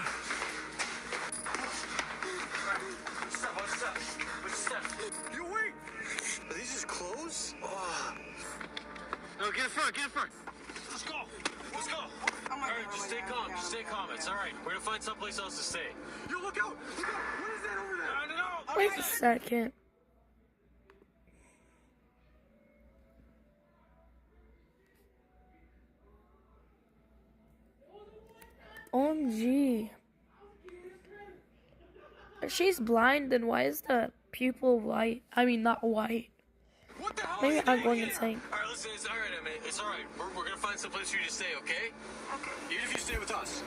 front, get in front. Let's go. Let's go. All right, just stay calm. Just stay calm. It's all right. We're gonna find someplace else to stay. Yo, look out! Look out! What is that over there? I don't know. Wait a second. OMG. If she's blind, then why is the pupil white? I mean, not white. What the hell Maybe are you I'm doing going here? insane. All right, listen. It's all right, Emmett. It's all right. We're gonna find someplace for you to stay, okay? Okay. Even if you stay with us.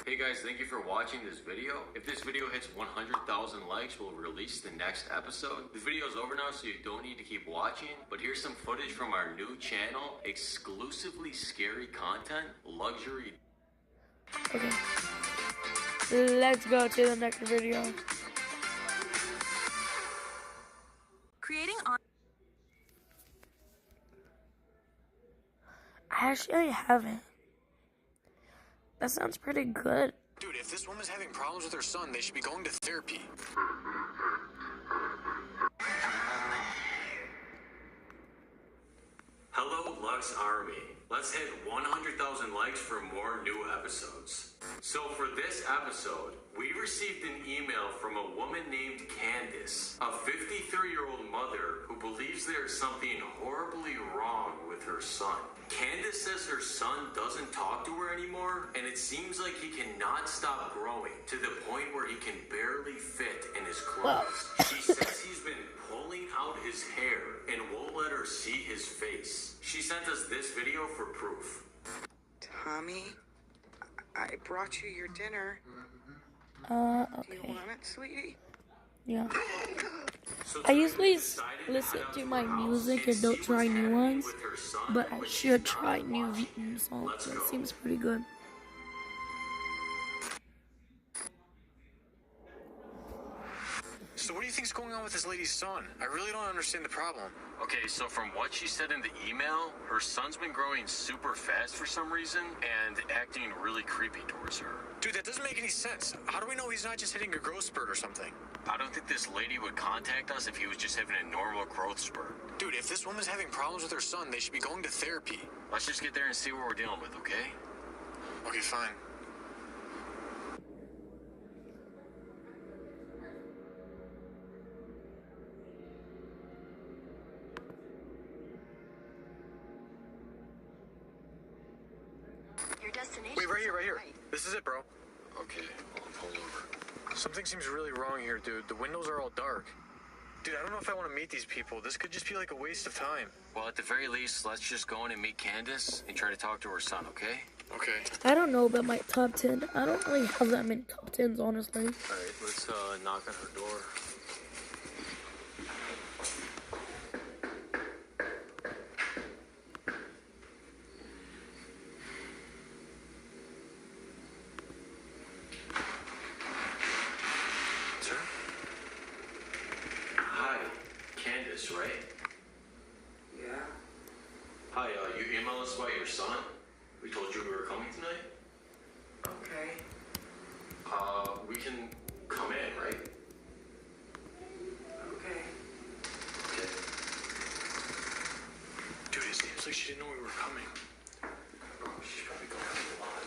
Hey guys, thank you for watching this video. If this video hits 100,000 likes, we'll release the next episode. The video is over now, so you don't need to keep watching. But here's some footage from our new channel, exclusively scary content, luxury. Okay. Let's go to the next video. Creating on. I actually haven't. That sounds pretty good. Dude, if this woman's having problems with her son, they should be going to therapy. Hello, Lux Army. Let's hit 100,000 likes for more new episodes. So for this episode, we received an email from a woman named Candace, a 53-year-old mother who believes there is something horribly wrong with her son. Candace says her son doesn't talk to her anymore, and it seems like he cannot stop growing to the point where he can barely fit in his clothes. She says he's been pulling out his hair and won't let her see his face. She sent us this video for proof. Tommy, I brought you your dinner. Okay. Do you want it, sweetie? Yeah. I usually listen to my music and don't try new ones, but I should try new songs. It seems pretty good. So what do you think's going on with this lady's son? I really don't understand the problem. Okay, so from what she said in the email, her son's been growing super fast for some reason and acting really creepy towards her. Dude, that doesn't make any sense. How do we know he's not just hitting a growth spurt or something? I don't think this lady would contact us if he was just having a normal growth spurt. Dude, if this woman's having problems with her son, they should be going to therapy. Let's just get there and see what we're dealing with, okay? Okay, fine. Your destination. Wait, right here. This is it, bro. Okay, I'll pull over. Something seems really wrong here, dude. The windows are all dark. Dude, I don't know if I want to meet these people. This could just be like a waste of time. Well, at the very least, let's just go in and meet Candace and try to talk to her son, okay? Okay. I don't know about my top 10. I don't really have that many top 10s, honestly. All right, let's knock on her door. Sir? Hi, Candace, right? Yeah. Hi, you emailed us about your son? We told you we were coming tonight? Okay. We can come in, right? Okay. Okay. Dude, it seems like she didn't know we were coming. Oh, she's probably going through a lot.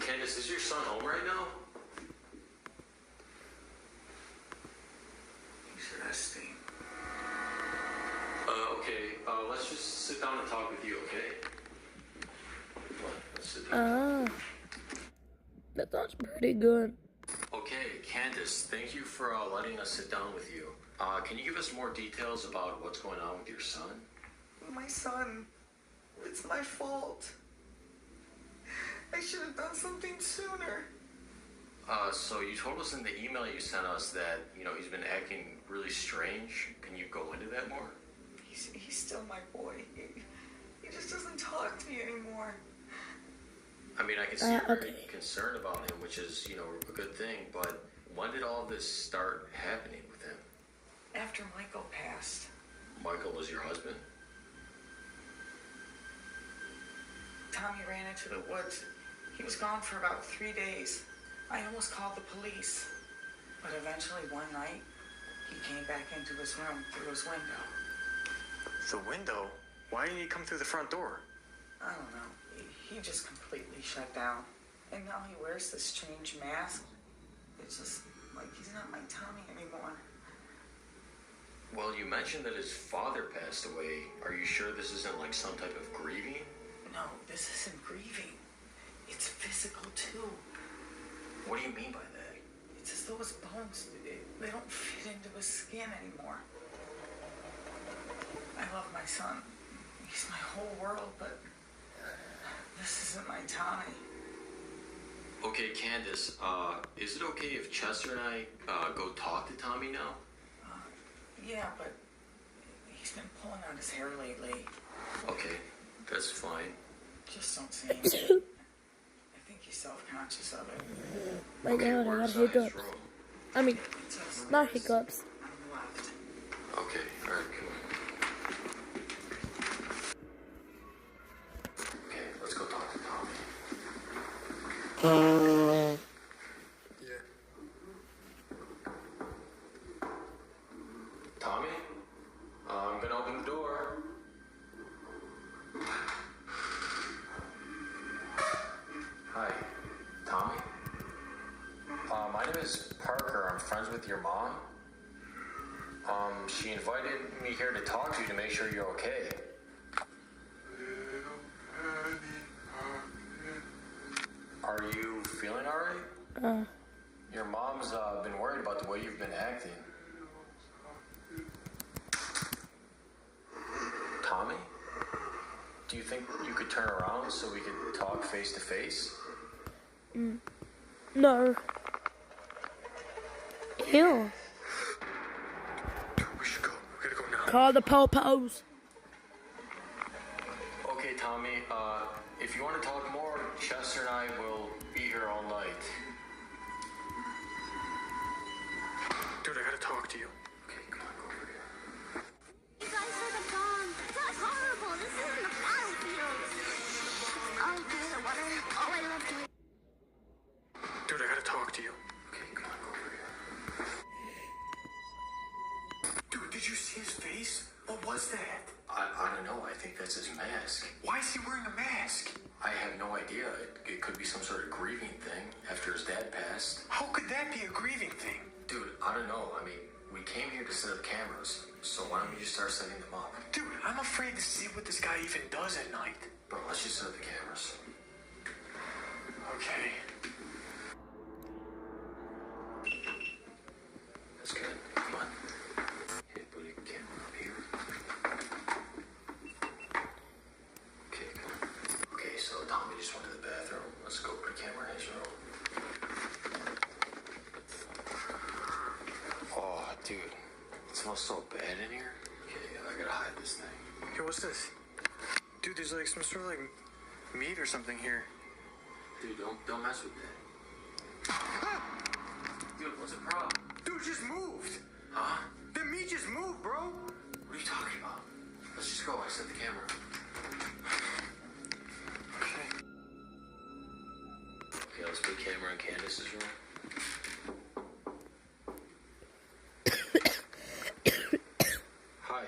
Candace, is your son home right now? He's resting. Okay. Let's just sit down and talk with you, okay? Come on, let's sit down. That sounds pretty good. Okay, Candace, thank you for letting us sit down with you. Can you give us more details about what's going on with your son? My son. It's my fault. I should have done something sooner. So you told us in the email you sent us that, he's been acting really strange. Can you go into that more? He's still my boy. He just doesn't talk to me anymore. I mean, I can see you're very concerned about him, which is, a good thing, but when did all this start happening with him? After Michael passed. Michael was your husband? Tommy ran into the woods. He was gone for about 3 days. I almost called the police. But eventually one night, he came back into his room through his window. The window? Why didn't he come through the front door? I don't know. He just completely shut down. And now he wears this strange mask. It's just like he's not my Tommy anymore. Well, you mentioned that his father passed away. Are you sure this isn't like some type of grieving? No, this isn't grieving. It's physical too. What do you mean by that? It's as though his bones, they don't fit into his skin anymore. I love my son. He's my whole world, but this isn't my Tommy. Okay, Candace, is it okay if Chester and I go talk to Tommy now? Yeah, but he's been pulling out his hair lately. Okay, that's fine. Just don't say anything. I think he's self-conscious of it. My God, I got hiccups. I mean, not hiccups. Okay, alright, cool. Okay, let's go talk to Tommy. Tommy? I'm gonna open the door. Hi, Tommy? My name is Parker. I'm friends with your mom. She invited me here to talk to you to make sure you're okay. Are you feeling alright? Your mom's been worried about the way you've been acting. Tommy? Do you think you could turn around so we could talk face to face? No. Ew. We should go. We gotta go now. Call the po-pos. Okay, Tommy, if you want to talk more, Chester and I will be here all night. Dude, I gotta talk to you. Okay, come on, go over here. You guys are the bomb. That's horrible. This isn't the battlefield. Oh, the water. Oh, I love doing. Dude, I gotta talk to you. Okay, come on, go over here. Dude, did you see his face? What was that? I don't know. I think that's his mask. Why is he wearing a mask? I have no idea. It could be some sort of grieving thing after his dad passed. How could that be a grieving thing? Dude, I don't know. I mean, we came here to set up cameras, so why don't we just start setting them up? Dude, I'm afraid to see what this guy even does at night. Bro, let's just set up the cameras. Okay. That's good. Come on. Here, put a camera up here. Okay, come on. Okay, so Tommy just went to the bathroom. Let's go put a camera in his room. Oh, dude. It smells so bad in here. Okay, I gotta hide this thing. Yo, what's this? Dude, there's like some sort of like meat or something here. Dude, don't mess with that. Dude, what's the problem? Dude, just moved. Huh? The meat just moved, bro. What are you talking about? Let's just go. I set the camera. Okay, let's put a camera in Candace's room. Hi,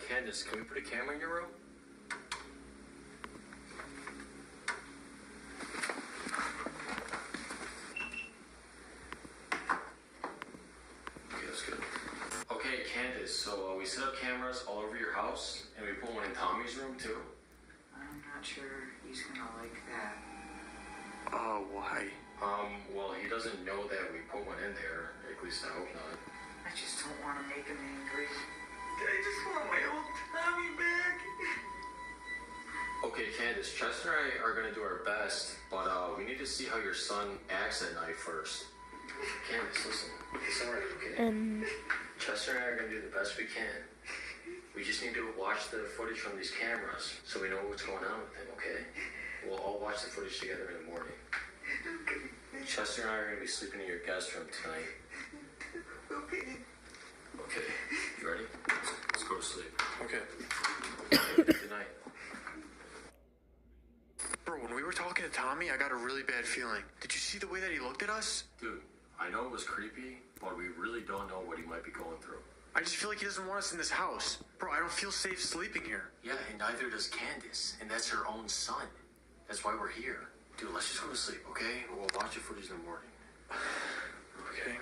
Candace, can we put a camera in your room? Okay, that's good. Okay, Candace, so we set up cameras all over your house, and we put one in Tommy's room, too. I'm not sure he's gonna like that. Why? Well, he doesn't know that we put one in there. At least I hope not. I just don't want to make him angry. I just want my old Tommy back. Okay, Candace, Chester and I are going to do our best, but we need to see how your son acts at night first. Candace, listen. It's alright, okay? Chester and I are going to do the best we can. We just need to watch the footage from these cameras so we know what's going on with him, okay? We'll all watch the footage together in the morning. Chester and I are going to be sleeping in your guest room tonight. Okay. Okay, you ready? Let's go to sleep. Okay. Good night. Tommy, I got a really bad feeling. Did you see the way that he looked at us? Dude, I know it was creepy, but we really don't know what he might be going through. I just feel like he doesn't want us in this house. Bro, I don't feel safe sleeping here. Yeah, and neither does Candace, and that's her own son. That's why we're here. Dude, let's just go to sleep, okay? We'll watch the footage in the morning. Okay.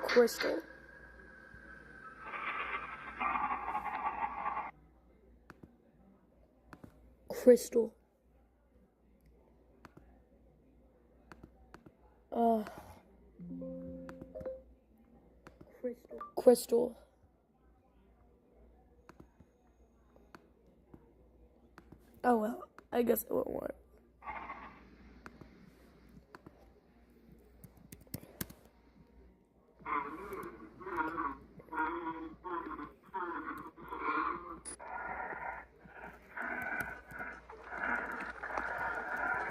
Crystal. Crystal. Crystal. Oh well, I guess it won't work.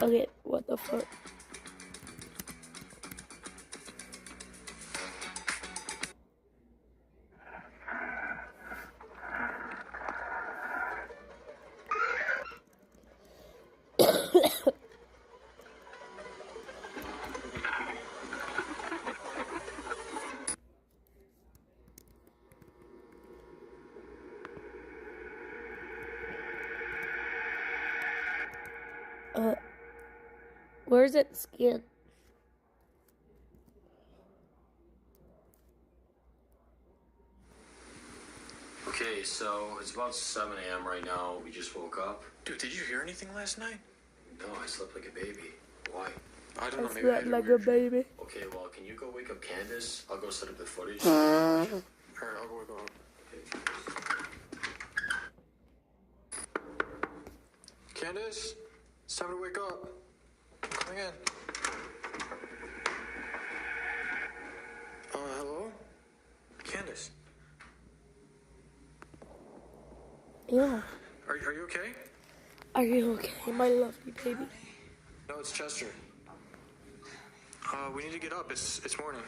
Okay, what the fuck? Where's it skin? Okay, so it's about 7 a.m. right now. We just woke up. Dude, did you hear anything last night? No, I slept like a baby. Why? I don't know, I maybe I slept had like weird a baby. Okay, well, can you go wake up Candace? I'll go set up the footage. Alright, I'll go wake up. Candace, it's time to wake up. I'm coming in. Hello? Candace, Yeah. are you okay? Are you okay, my lovely baby? No, it's Chester. We need to get up. It's morning.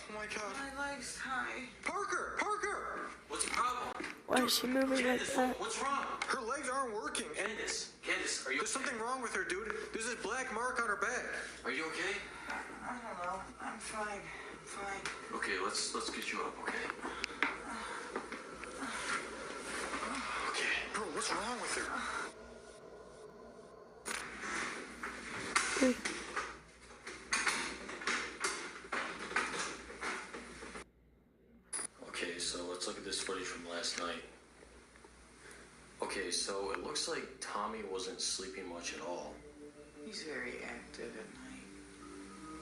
Oh my god. My leg's high. Parker! Parker! What's the problem? Why is she moving like that? What's wrong? Her legs aren't working. And Candace, are you there's something wrong with her, dude. There's this black mark on her back. Are you okay? I don't know. I'm fine. I'm fine. Okay, let's get you up, okay? Okay, bro, what's wrong with her? Okay, so let's look at this footage from last night. Okay, so it looks like Tommy wasn't sleeping much at all. He's very active at night.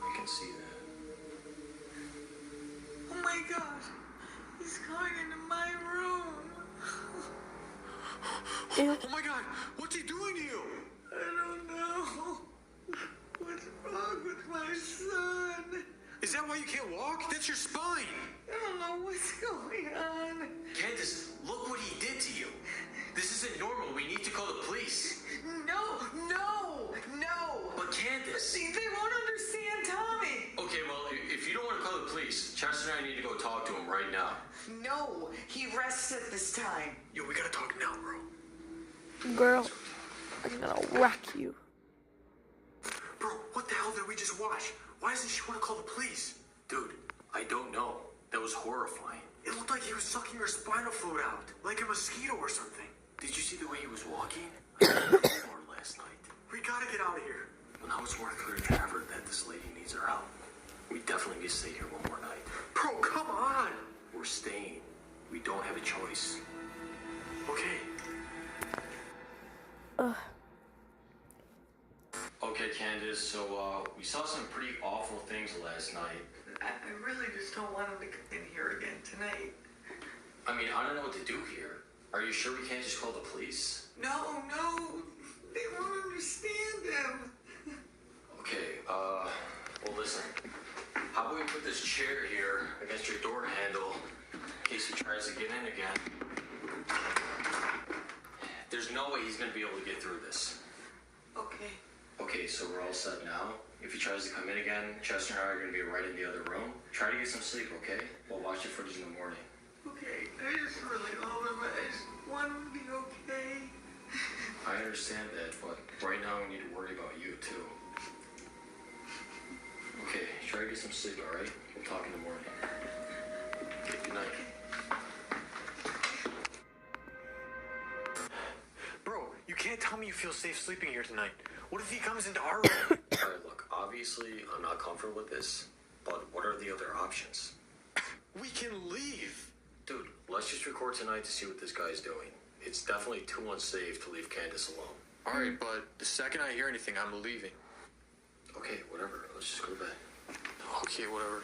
I can see that. Oh my gosh. He's going into my room. Oh my god, what's he doing to you? I wrong with my son? Is that why you can't walk? That's your spine. I don't know what's going on. Candace, look what he did to you. This isn't normal. We need to call the police. No. But Candace... See, they won't understand Tommy. Okay, well, if you don't want to call the police, Chester and I need to go talk to him right now. No, he rests at this time. Yo, we gotta talk now, bro. Girl, I'm gonna whack you. Bro, what the hell did we just watch? Why doesn't she want to call the police? Dude, I don't know. That was horrifying. It looked like he was sucking her spinal fluid out, like a mosquito or something. Did you see the way he was walking? I had more last night. We gotta get out of here. When I was more clear to Trevor that this lady needs our help. We definitely need to stay here one more night. Bro, come on. We're staying. We don't have a choice. Okay. Okay, Candace, so we saw some pretty awful things last night. I really just don't want him to come in here again tonight. I mean, I don't know what to do here. Are you sure we can't just call the police? No. They won't understand him. Okay, well, listen. How about we put this chair here against your door handle in case he tries to get in again? There's no way he's gonna be able to get through this. Okay. Okay, so we're all set now. If he tries to come in again, Chester and I are gonna be right in the other room. Try to get some sleep, okay? We'll watch the footage in the morning. Okay, I just really love him. I just want him to be okay. I understand that, but right now we need to worry about you, too. Okay, try to get some sleep, alright? We'll talk in the morning. Okay, good night. Bro, you can't tell me you feel safe sleeping here tonight. What if he comes into our room? Alright, look, obviously I'm not comfortable with this, but what are the other options? We can leave. Dude, let's just record tonight to see what this guy's doing. It's definitely too unsafe to leave Candace alone. Alright, but the second I hear anything, I'm leaving. Okay, whatever. Let's just go to bed. Okay, whatever.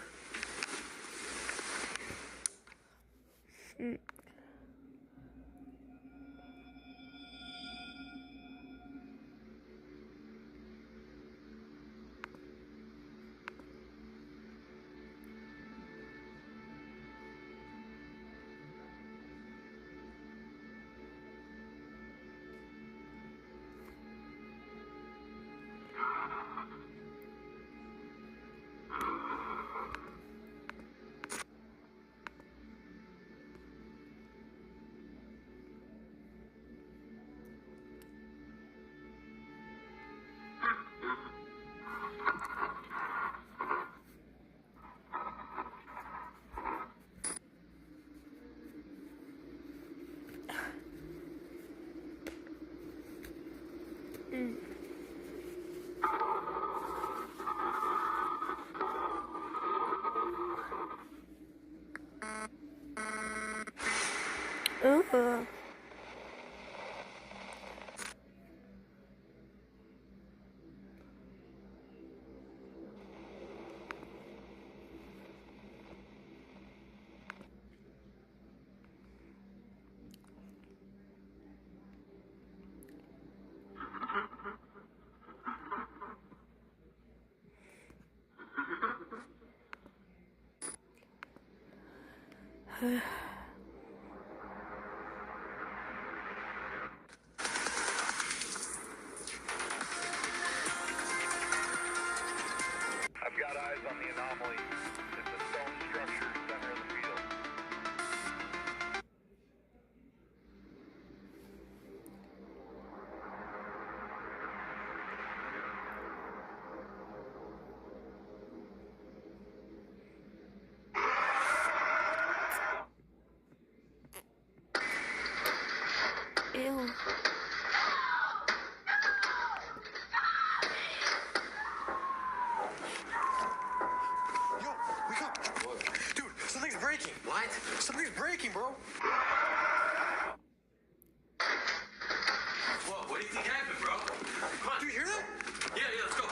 I've got eyes on the anomaly. It's a stone structure center of the field. Ew. Yo, wake up. What? Dude, something's breaking. What? Something's breaking, bro. What do you think happened, bro? Come on. Do you hear that? Yeah, let's go.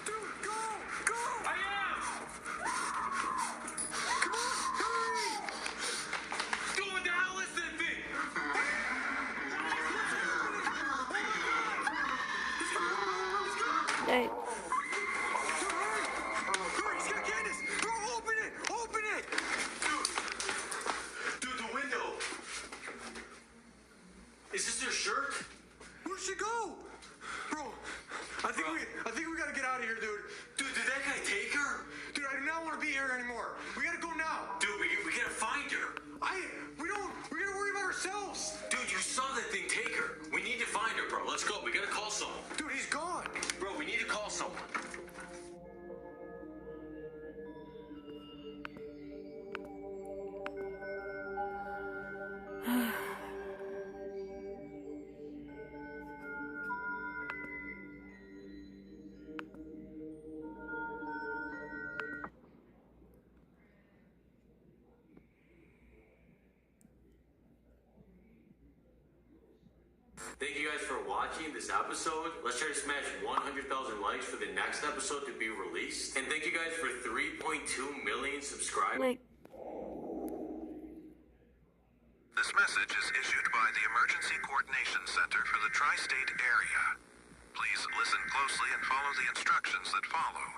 Dude, go! Go! I am! Dang. Hurry, he's got Candace! Bro, open it! Open it! Dude, the window. Is this your shirt? Where'd she go? Bro, I think we gotta get out of here, dude. Dude, did that guy take her? Dude, I do not want to be here anymore. We gotta go now. Dude, we gotta find her. We gotta worry about ourselves. Dude, you saw that thing take her. We need to find her, bro. Let's go. We gotta call someone. Dude, he's gone. Bro, we need to call someone. Thank you guys for watching this episode. Let's try to smash 100,000 likes for the next episode to be released. And thank you guys for 3.2 million subscribers. This message is issued by the Emergency Coordination Center for the Tri-State Area. Please listen closely and follow the instructions that follow.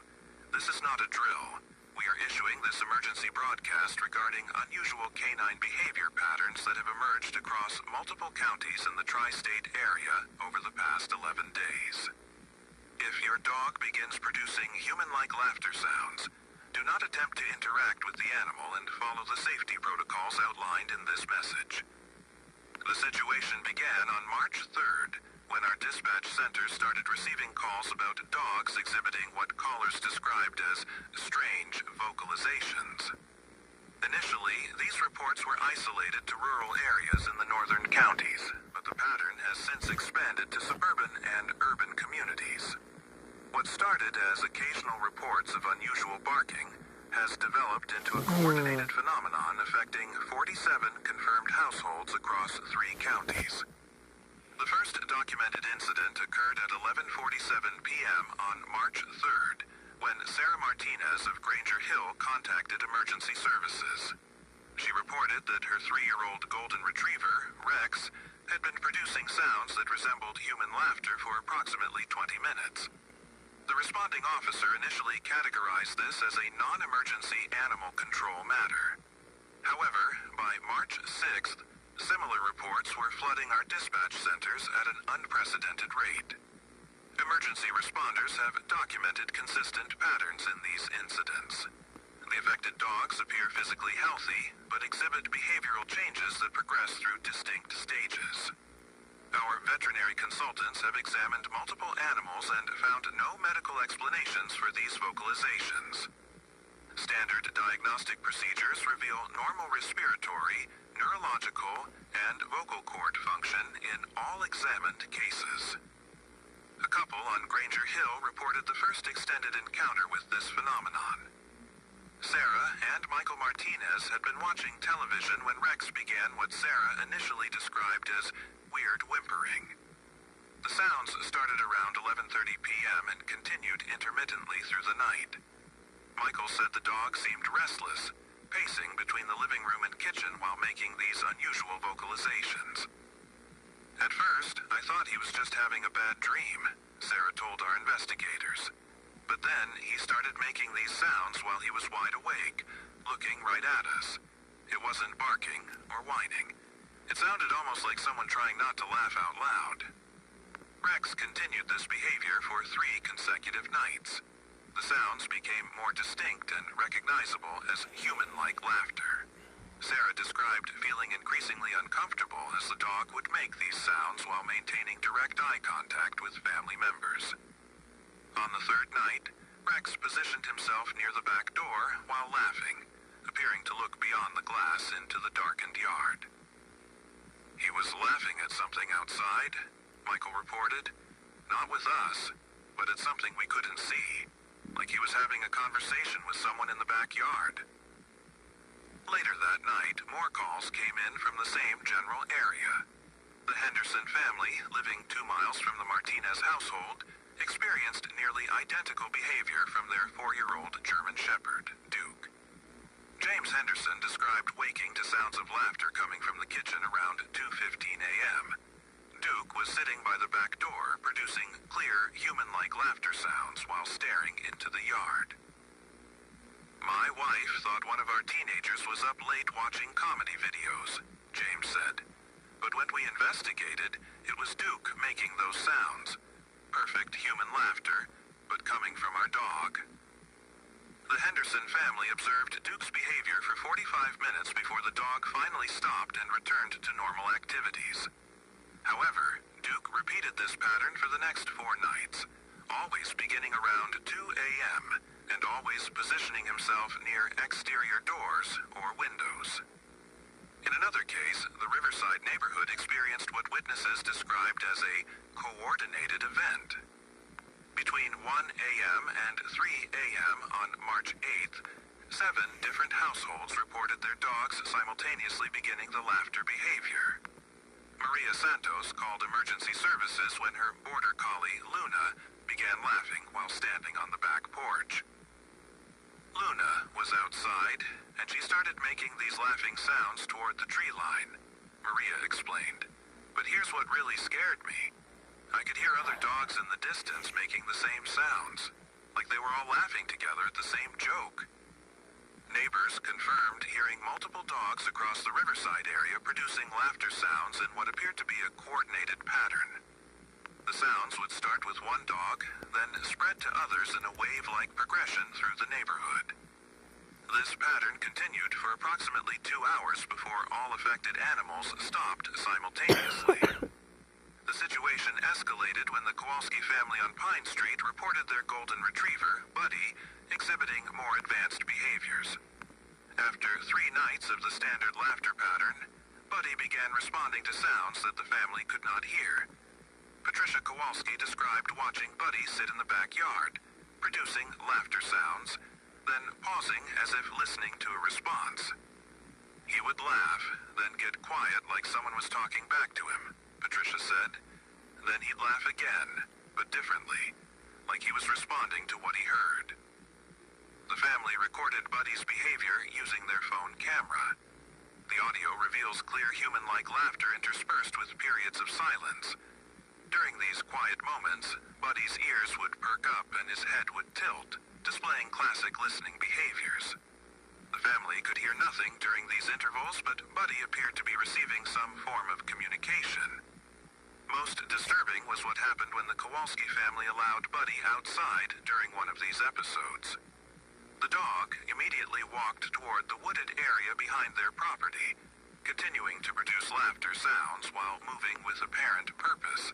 This is not a drill. We are issuing this emergency broadcast regarding unusual canine behavior patterns that have emerged across multiple counties in the tri-state area over the past 11 days. If your dog begins producing human-like laughter sounds, do not attempt to interact with the animal and follow the safety protocols outlined in this message. The situation began on March 3rd, when our dispatch center started receiving calls about dogs exhibiting what callers described as strange vocalizations. Initially, these reports were isolated to rural areas in the northern counties, but the pattern has since expanded to suburban and urban communities. What started as occasional reports of unusual barking has developed into a coordinated phenomenon affecting 47 confirmed households across 3 counties. The first documented incident occurred at 11:47 p.m. on March 3rd, when Sarah Martinez of Granger Hill contacted emergency services. She reported that her 3-year-old golden retriever, Rex, had been producing sounds that resembled human laughter for approximately 20 minutes. The responding officer initially categorized this as a non-emergency animal control matter. However, by March 6th, similar reports were flooding our dispatch centers at an unprecedented rate. Emergency responders have documented consistent patterns in these incidents. The affected dogs appear physically healthy, but exhibit behavioral changes that progress through distinct stages. Our veterinary consultants have examined multiple animals and found no medical explanations for these vocalizations. Standard diagnostic procedures reveal normal respiratory, neurological, and vocal cord function in all examined cases. A couple on Granger Hill reported the first extended encounter with this phenomenon. Sarah and Michael Martinez had been watching television when Rex began what Sarah initially described as weird whimpering. The sounds started around 11:30 p.m. and continued intermittently through the night. Michael said the dog seemed restless, pacing between the living room and kitchen while making these unusual vocalizations. At first, I thought he was just having a bad dream, Sarah told our investigators. But then he started making these sounds while he was wide awake, looking right at us. It wasn't barking or whining. It sounded almost like someone trying not to laugh out loud. Rex continued this behavior for 3 consecutive nights. The sounds became more distinct and recognizable as human-like laughter. Sarah described feeling increasingly uncomfortable as the dog would make these sounds while maintaining direct eye contact with family members. On the 3rd night, Rex positioned himself near the back door while laughing, appearing to look beyond the glass into the darkened yard. He was laughing at something outside, Michael reported. Not with us, but at something we couldn't see. Like he was having a conversation with someone in the backyard. Later that night, more calls came in from the same general area. The Henderson family, living 2 miles from the Martinez household, experienced nearly identical behavior from their 4-year-old German Shepherd, Duke. James Henderson described waking to sounds of laughter coming from the kitchen around 2:15 a.m. Duke was sitting by the back door, producing clear, human-like laughter sounds while staring into the yard. My wife thought one of our teenagers was up late watching comedy videos, James said. But when we investigated, it was Duke making those sounds. Perfect human laughter, but coming from our dog. The Henderson family observed Duke's behavior for 45 minutes before the dog finally stopped and returned to normal activities. However, Duke repeated this pattern for the next 4 nights, always beginning around 2 a.m., and always positioning himself near exterior doors or windows. In another case, the Riverside neighborhood experienced what witnesses described as a coordinated event. Between 1 a.m. and 3 a.m. on March 8th, 7 different households reported their dogs simultaneously beginning the laughter behavior. Maria Santos called emergency services when her border collie, Luna, began laughing while standing on the back porch. Luna was outside, and she started making these laughing sounds toward the tree line, Maria explained. But here's what really scared me. I could hear other dogs in the distance making the same sounds, like they were all laughing together at the same joke. Neighbors confirmed hearing multiple dogs across the Riverside area producing laughter sounds in what appeared to be a coordinated pattern. The sounds would start with one dog, then spread to others in a wave-like progression through the neighborhood. This pattern continued for approximately 2 hours before all affected animals stopped simultaneously. The situation escalated when the Kowalski family on Pine Street reported their golden retriever, Buddy, exhibiting more advanced behaviors. After 3 nights of the standard laughter pattern, Buddy began responding to sounds that the family could not hear. Patricia Kowalski described watching Buddy sit in the backyard, producing laughter sounds, then pausing as if listening to a response. He would laugh, then get quiet like someone was talking back to him, Patricia said. Then he'd laugh again, but differently, like he was responding to what he heard. The family recorded Buddy's behavior using their phone camera. The audio reveals clear human-like laughter interspersed with periods of silence. During these quiet moments, Buddy's ears would perk up and his head would tilt, displaying classic listening behaviors. The family could hear nothing during these intervals, but Buddy appeared to be receiving some form of communication. Most disturbing was what happened when the Kowalski family allowed Buddy outside during one of these episodes. The dog immediately walked toward the wooded area behind their property, continuing to produce laughter sounds while moving with apparent purpose.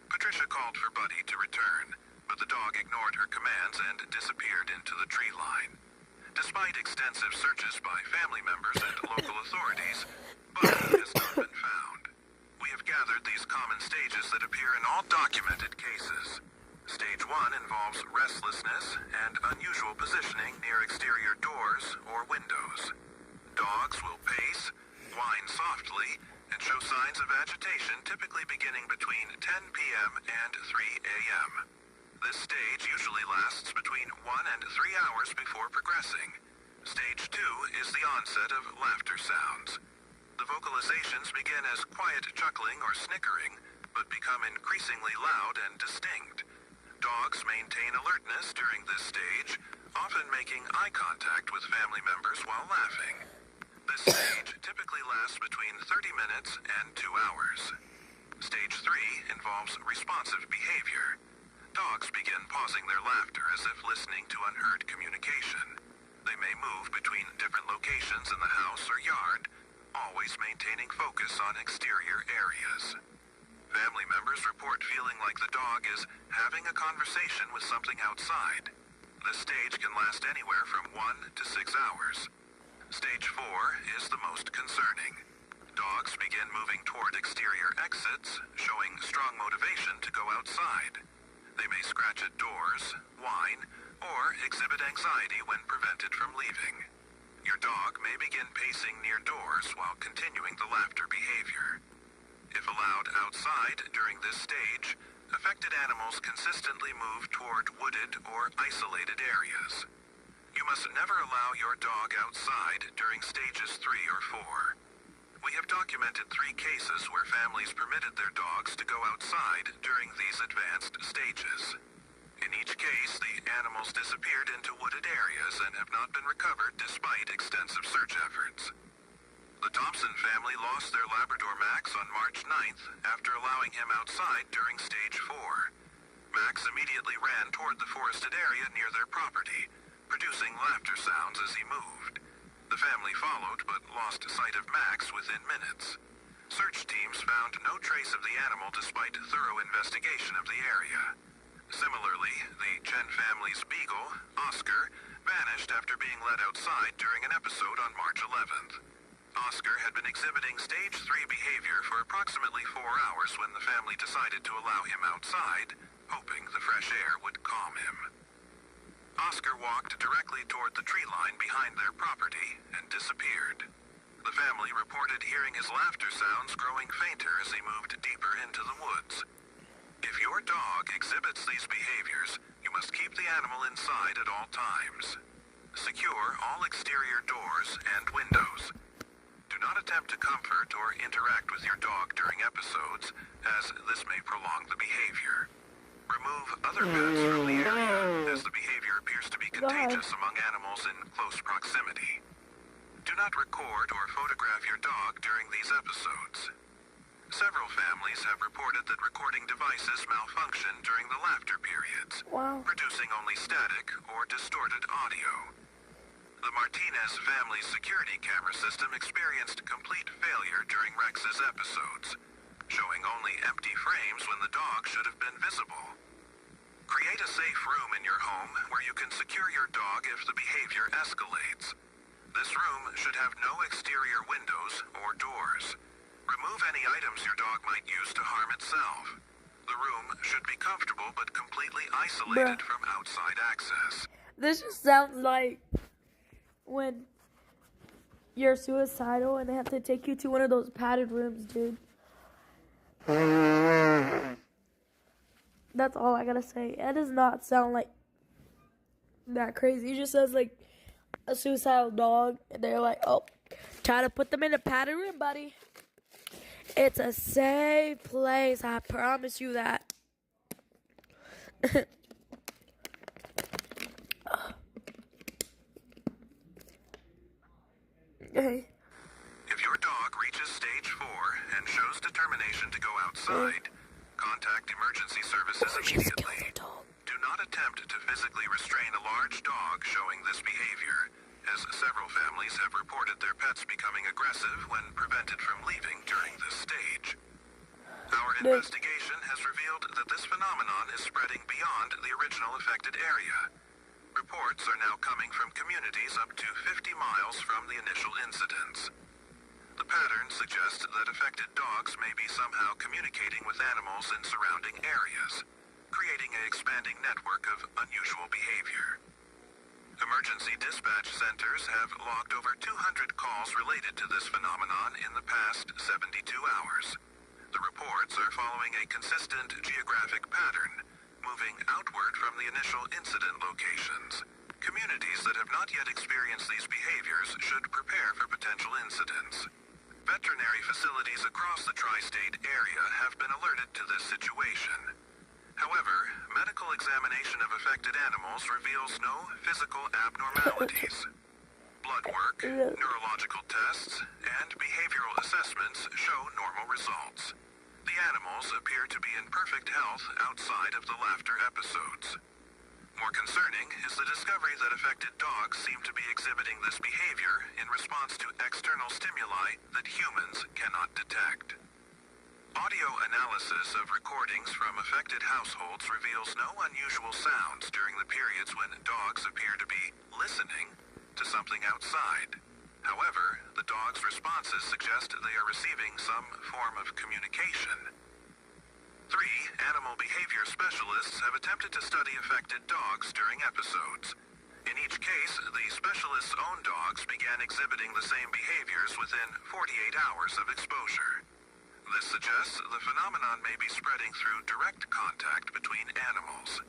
Patricia called for Buddy to return, but the dog ignored her commands and disappeared into the tree line. Despite extensive searches by family members and local authorities, Buddy has not been found. We have gathered these common stages that appear in all documented cases. Stage 1 involves restlessness and unusual positioning near exterior doors or windows. Dogs will pace, whine softly, and show signs of agitation typically beginning between 10 p.m. and 3 a.m. This stage usually lasts between 1 and 3 hours before progressing. Stage 2 is the onset of laughter sounds. The vocalizations begin as quiet chuckling or snickering, but become increasingly loud and distinct. Dogs maintain alertness during this stage, often making eye contact with family members while laughing. This stage typically lasts between 30 minutes and 2 hours. Stage 3 involves responsive behavior. Dogs begin pausing their laughter as if listening to unheard communication. They may move between different locations in the house or yard, always maintaining focus on exterior areas. Family members report feeling like the dog is having a conversation with something outside. This stage can last anywhere from 1 to 6 hours. Stage 4 is the most concerning. Dogs begin moving toward exterior exits, showing strong motivation to go outside. They may scratch at doors, whine, or exhibit anxiety when prevented from leaving. Your dog may begin pacing near doors while continuing the laughter behavior. If allowed outside during this stage, affected animals consistently move toward wooded or isolated areas. You must never allow your dog outside during stages 3 or 4. we have documented 3 cases where families permitted their dogs to go outside during these advanced stages. In each case, the animals disappeared into wooded areas and have not been recovered despite extensive search efforts. The Thompson family lost their Labrador Max on March 9th after allowing him outside during stage 4. Max immediately ran toward the forested area near their property, producing laughter sounds as he moved. The family followed but lost sight of Max within minutes. Search teams found no trace of the animal despite thorough investigation of the area. Similarly, the Chen family's beagle, Oscar, vanished after being let outside during an episode on March 11th. Oscar had been exhibiting stage 3 behavior for approximately 4 hours when the family decided to allow him outside, hoping the fresh air would calm him. Oscar walked directly toward the tree line behind their property and disappeared. The family reported hearing his laughter sounds growing fainter as he moved deeper into the woods. If your dog exhibits these behaviors, you must keep the animal inside at all times. Secure all exterior doors and windows. Do not attempt to comfort or interact with your dog during episodes, as this may prolong the behavior. Remove other pets from the area, as the behavior appears to be contagious among animals in close proximity. Do not record or photograph your dog during these episodes. Several families have reported that recording devices malfunction during the laughter periods, producing only static or distorted audio. The Martinez family's security camera system experienced complete failure during Rex's episodes, showing only empty frames when the dog should have been visible. Create a safe room in your home where you can secure your dog if the behavior escalates. This room should have no exterior windows or doors. Remove any items your dog might use to harm itself. The room should be comfortable but completely isolated from outside access. This just sounds like when you're suicidal and they have to take you to one of those padded rooms, dude. That's all I gotta say. It does not sound like that crazy. It just sounds like a suicidal dog, and they're like, oh, try to put them in a padded room, buddy. It's a safe place, I promise you that. If your dog reaches stage 4 and shows determination to go outside, contact emergency services immediately. Do not attempt to physically restrain a large dog showing this behavior, as several families have reported their pets becoming aggressive when prevented from leaving during this stage. Our investigation has revealed that this phenomenon is spreading beyond the original affected area. Reports are now coming from communities up to 50 miles from the initial incidents. The pattern suggests that affected dogs may be somehow communicating with animals in surrounding areas, creating an expanding network of unusual behavior. Emergency dispatch centers have logged over 200 calls related to this phenomenon in the past 72 hours. The reports are following a consistent geographic pattern, moving outward from the initial incident locations. Communities that have not yet experienced these behaviors should prepare for potential incidents. Veterinary facilities across the tri-state area have been alerted to this situation. However, medical examination of affected animals reveals no physical abnormalities. Blood work, neurological tests, and behavioral assessments show normal results. The animals appear to be in perfect health outside of the laughter episodes. More concerning is the discovery that affected dogs seem to be exhibiting this behavior in response to external stimuli that humans cannot detect. Audio analysis of recordings from affected households reveals no unusual sounds during the periods when dogs appear to be listening to something outside. However, the dog's responses suggest they are receiving some form of communication. 3 animal behavior specialists have attempted to study affected dogs during episodes. In each case, the specialists' own dogs began exhibiting the same behaviors within 48 hours of exposure. This suggests the phenomenon may be spreading through direct contact between animals.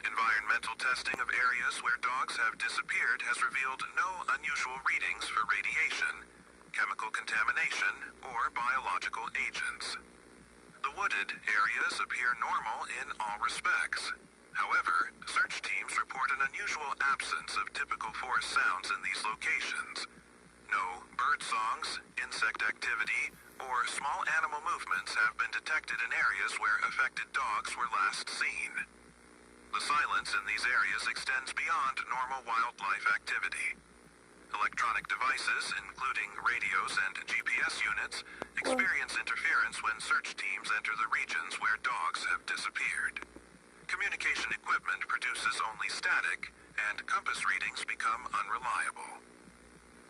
Environmental testing of areas where dogs have disappeared has revealed no unusual readings for radiation, chemical contamination, or biological agents. The wooded areas appear normal in all respects. However, search teams report an unusual absence of typical forest sounds in these locations. No bird songs, insect activity, or small animal movements have been detected in areas where affected dogs were last seen. The silence in these areas extends beyond normal wildlife activity. Electronic devices, including radios and GPS units, experience interference when search teams enter the regions where dogs have disappeared. Communication equipment produces only static, and compass readings become unreliable.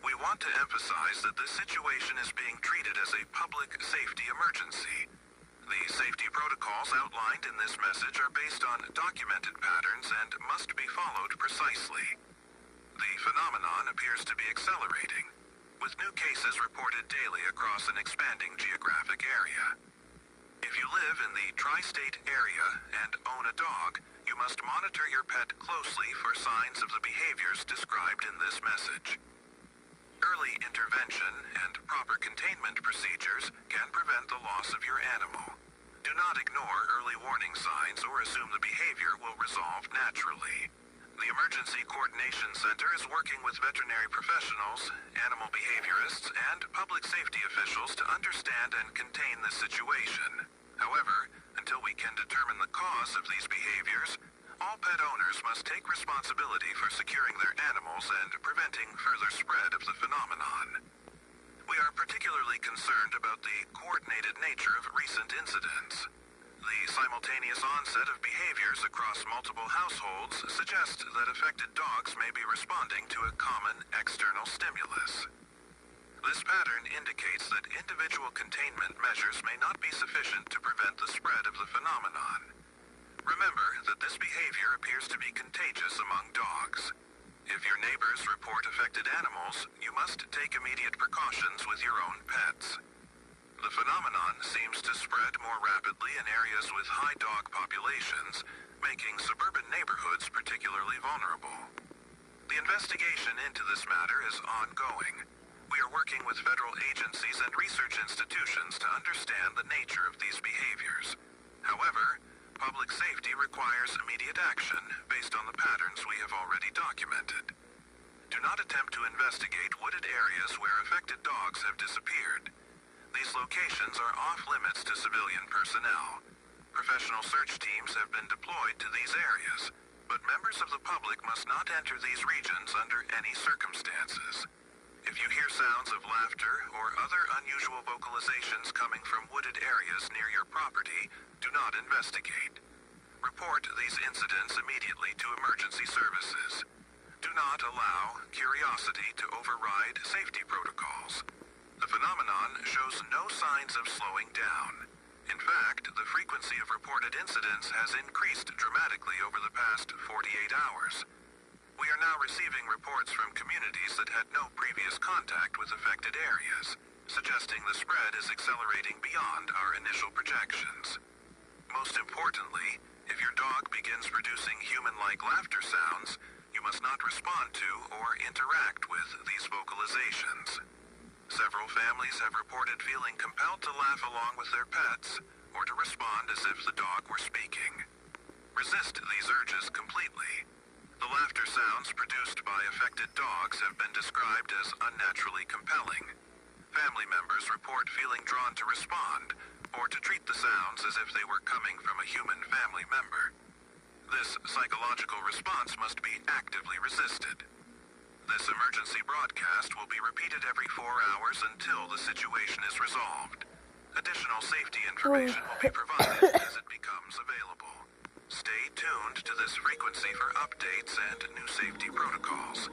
We want to emphasize that this situation is being treated as a public safety emergency. The safety protocols outlined in this message are based on documented patterns and must be followed precisely. The phenomenon appears to be accelerating, with new cases reported daily across an expanding geographic area. If you live in the tri-state area and own a dog, you must monitor your pet closely for signs of the behaviors described in this message. Early intervention and proper containment procedures can prevent the loss of your animal. Do not ignore early warning signs or assume the behavior will resolve naturally. The Emergency Coordination Center is working with veterinary professionals, animal behaviorists, and public safety officials to understand and contain the situation. However, until we can determine the cause of these behaviors, all pet owners must take responsibility for securing their animals and preventing further spread of the phenomenon. We are particularly concerned about the coordinated nature of recent incidents. The simultaneous onset of behaviors across multiple households suggests that affected dogs may be responding to a common external stimulus. This pattern indicates that individual containment measures may not be sufficient to prevent the spread of the phenomenon. Remember that this behavior appears to be contagious among dogs. If your neighbors report affected animals, you must take immediate precautions with your own pets. The phenomenon seems to spread more rapidly in areas with high dog populations, making suburban neighborhoods particularly vulnerable. The investigation into this matter is ongoing. We are working with federal agencies and research institutions to understand the nature of these behaviors. However, public safety requires immediate action based on the patterns we have already documented. Do not attempt to investigate wooded areas where affected dogs have disappeared. These locations are off-limits to civilian personnel. Professional search teams have been deployed to these areas, but members of the public must not enter these regions under any circumstances. If you hear sounds of laughter or other unusual vocalizations coming from wooded areas near your property, do not investigate. Report these incidents immediately to emergency services. Do not allow curiosity to override safety protocols. The phenomenon shows no signs of slowing down. In fact, the frequency of reported incidents has increased dramatically over the past 48 hours. We are now receiving reports from communities that had no previous contact with affected areas, suggesting the spread is accelerating beyond our initial projections. Most importantly, if your dog begins producing human-like laughter sounds, you must not respond to or interact with these vocalizations. Several families have reported feeling compelled to laugh along with their pets, or to respond as if the dog were speaking. Resist these urges completely. The laughter sounds produced by affected dogs have been described as unnaturally compelling. Family members report feeling drawn to respond, or to treat the sounds as if they were coming from a human family member. This psychological response must be actively resisted. This emergency broadcast will be repeated every 4 hours until the situation is resolved. Additional safety information will be provided as it becomes available. Stay tuned to this frequency for updates and new safety protocols.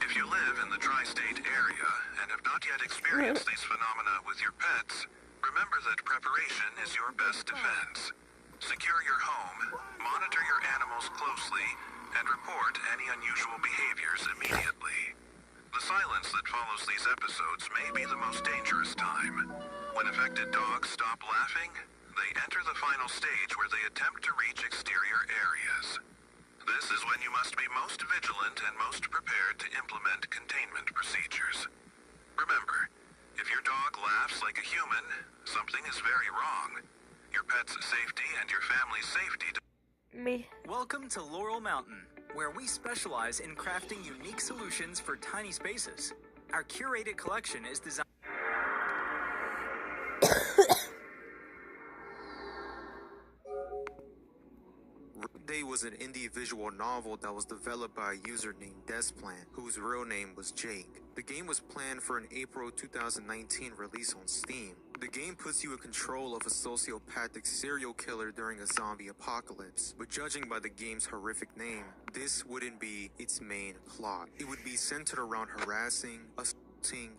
If you live in the tri-state area and have not yet experienced these phenomena with your pets, remember that preparation is your best defense. Secure your home, monitor your animals closely, and report any unusual behaviors immediately. The silence that follows these episodes may be the most dangerous time. When affected dogs stop laughing, they enter the final stage where they attempt to reach exterior areas. This is when you must be most vigilant and most prepared to implement containment procedures. Remember, If your dog laughs like a human, something is very wrong. Your pet's safety and your family's safety. Me. Welcome to Laurel Mountain, where we specialize in crafting unique solutions for tiny spaces. Our curated collection is designed. Day was an indie visual novel that was developed by a user named Desplan, whose real name was Jake. The game was planned for an April 2019 release on Steam. The game puts you in control of a sociopathic serial killer during a zombie apocalypse, but judging by the game's horrific name, this wouldn't be its main plot. It would be centered around harassing,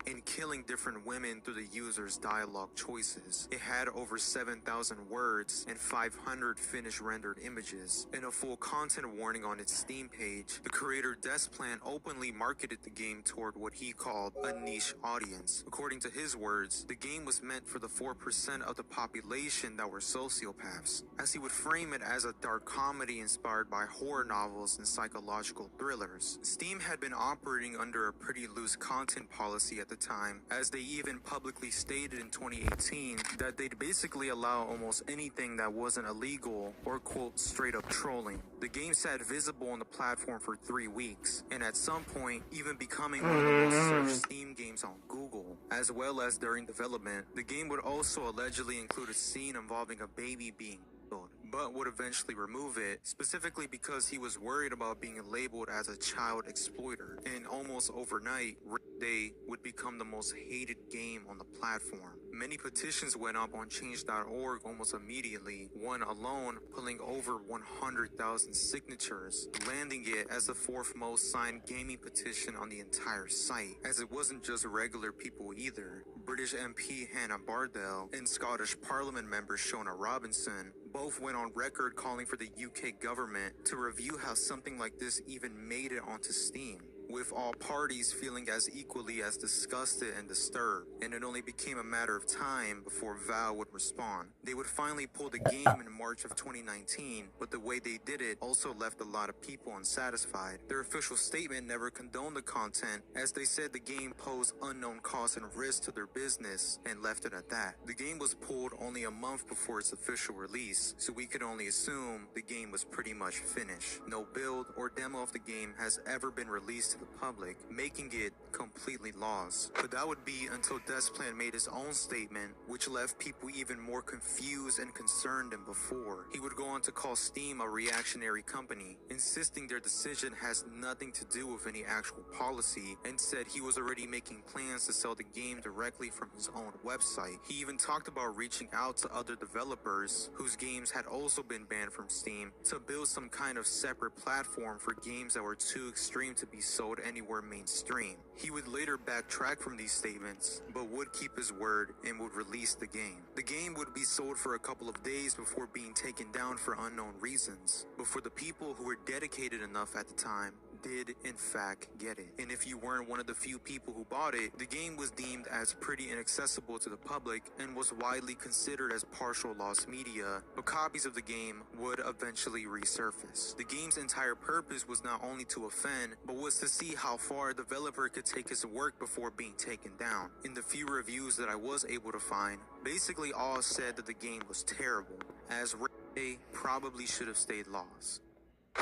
and killing different women through the user's dialogue choices. It had over 7,000 words and 500 finished rendered images, and a full content warning on its Steam page. The creator Desplan openly marketed the game toward what he called a niche audience. According to his words, the game was meant for the 4% of the population that were sociopaths, as he would frame it as a dark comedy inspired by horror novels and psychological thrillers. Steam had been operating under a pretty loose content policy at the time, as they even publicly stated in 2018 that they'd basically allow almost anything that wasn't illegal or quote straight up trolling. The game sat visible on the platform for 3 weeks, and at some point even becoming one of the most searched Steam games on Google. As well as during development, the game would also allegedly include a scene involving a baby being killed, but would eventually remove it, specifically because he was worried about being labeled as a child exploiter. And almost overnight, Day would become the most hated game on the platform. Many petitions went up on change.org almost immediately, one alone pulling over 100,000 signatures, landing it as the 4th most signed gaming petition on the entire site. As it wasn't just regular people either. British MP Hannah Bardell and Scottish Parliament member Shona Robinson both went on record calling for the UK government to review how something like this even made it onto Steam, with all parties feeling as equally as disgusted and disturbed, and it only became a matter of time before Valve would respond. They would finally pull the game in March of 2019, but the way they did it also left a lot of people unsatisfied. Their official statement never condoned the content, as they said the game posed unknown costs and risks to their business, and left it at that. The game was pulled only a month before its official release, so we could only assume the game was pretty much finished. No build or demo of the game has ever been released to the public, making it completely lost. But that would be until Desplan made his own statement, which left people even more confused and concerned than before. He would go on to call Steam a reactionary company, insisting their decision has nothing to do with any actual policy, and said he was already making plans to sell the game directly from his own website. He even talked about reaching out to other developers whose games had also been banned from Steam to build some kind of separate platform for games that were too extreme to be sold anywhere mainstream. He would later backtrack from these statements, but would keep his word and would release the game. The game would be sold for a couple of days before being taken down for unknown reasons, but for the people who were dedicated enough at the time, did in fact get it. And if you weren't one of the few people who bought it, the game was deemed as pretty inaccessible to the public and was widely considered as partial lost media, but copies of the game would eventually resurface. The game's entire purpose was not only to offend, but was to see how far a developer could take his work before being taken down. In the few reviews that I was able to find, basically all said that the game was terrible, as Ray probably should have stayed lost.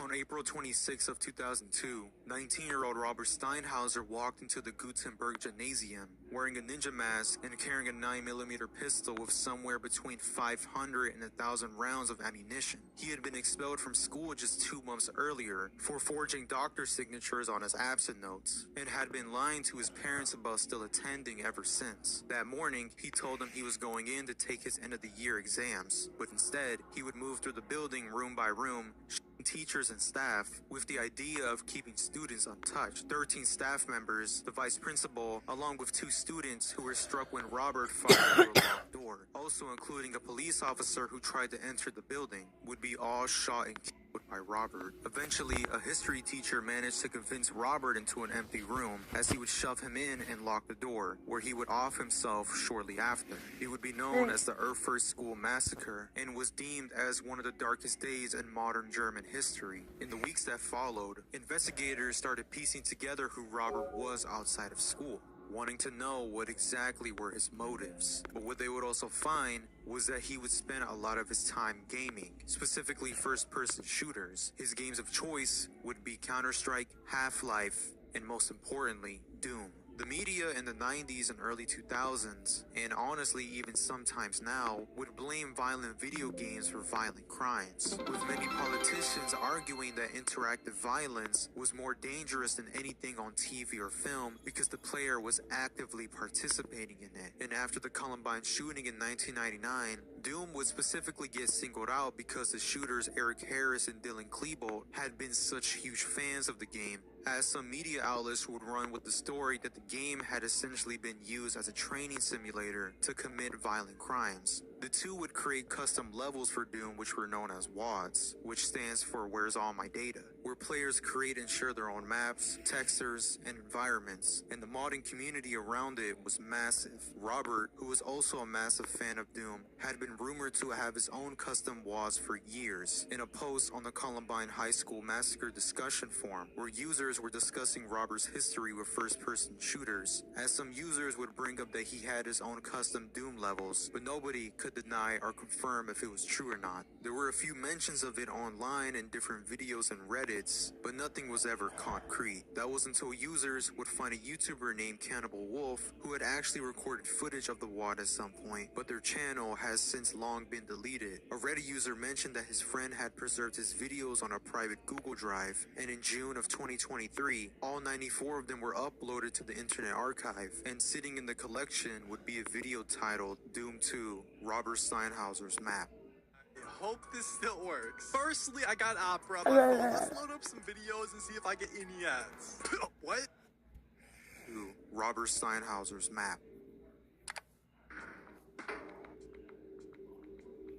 On April 26 of 2002, 19-year-old Robert Steinhauser walked into the Gutenberg Gymnasium wearing a ninja mask and carrying a 9mm pistol with somewhere between 500 and 1,000 rounds of ammunition. He had been expelled from school just 2 months earlier for forging doctor's signatures on his absent notes, and had been lying to his parents about still attending ever since. That morning, he told them he was going in to take his end-of-the-year exams, but instead, he would move through the building room by room, teachers and staff with the idea of keeping students untouched. 13 staff members, the vice principal, along with 2 students who were struck when Robert fired through a locked door, also including a police officer who tried to enter the building, would be all shot and killed by Robert. Eventually, a history teacher managed to convince Robert into an empty room, as he would shove him in and lock the door, where he would off himself shortly after. It would be known as the Erfurt School Massacre, and was deemed as one of the darkest days in modern German history. In the weeks that followed, investigators started piecing together who Robert was outside of school. wanting to know what exactly were his motives. But what they would also find was that he would spend a lot of his time gaming, specifically first-person shooters. His games of choice would be Counter-Strike, Half-Life, and most importantly, Doom. The media in the 90s and early 2000s, and honestly even sometimes now, would blame violent video games for violent crimes, with many politicians arguing that interactive violence was more dangerous than anything on TV or film because the player was actively participating in it. And after the Columbine shooting in 1999, Doom would specifically get singled out because the shooters Eric Harris and Dylan Klebold had been such huge fans of the game, as some media outlets would run with the story that the game had essentially been used as a training simulator to commit violent crimes. The two would create custom levels for Doom, which were known as WADs, which stands for Where's All My Data, where players create and share their own maps, textures, and environments, and the modding community around it was massive. Robert, who was also a massive fan of Doom, had been rumored to have his own custom WADs for years. In a post on the Columbine High School Massacre discussion forum, where users were discussing Robert's history with first-person shooters, as some users would bring up that he had his own custom Doom levels, but nobody could deny or confirm if it was true or not. There were a few mentions of it online in different videos and Reddits, but nothing was ever concrete. That was until users would find a YouTuber named Cannibal Wolf who had actually recorded footage of the WAD at some point, but their channel has since long been deleted. A Reddit user mentioned that his friend had preserved his videos on a private Google Drive, and in June of 2023, all 94 of them were uploaded to the Internet Archive, and sitting in the collection would be a video titled Doom 2, Robert Steinhauser's Map. I hope this still works. Firstly, I got Opera on my phone. Let's load up some videos and see if I get any ads. What? 2, Robert Steinhauser's Map.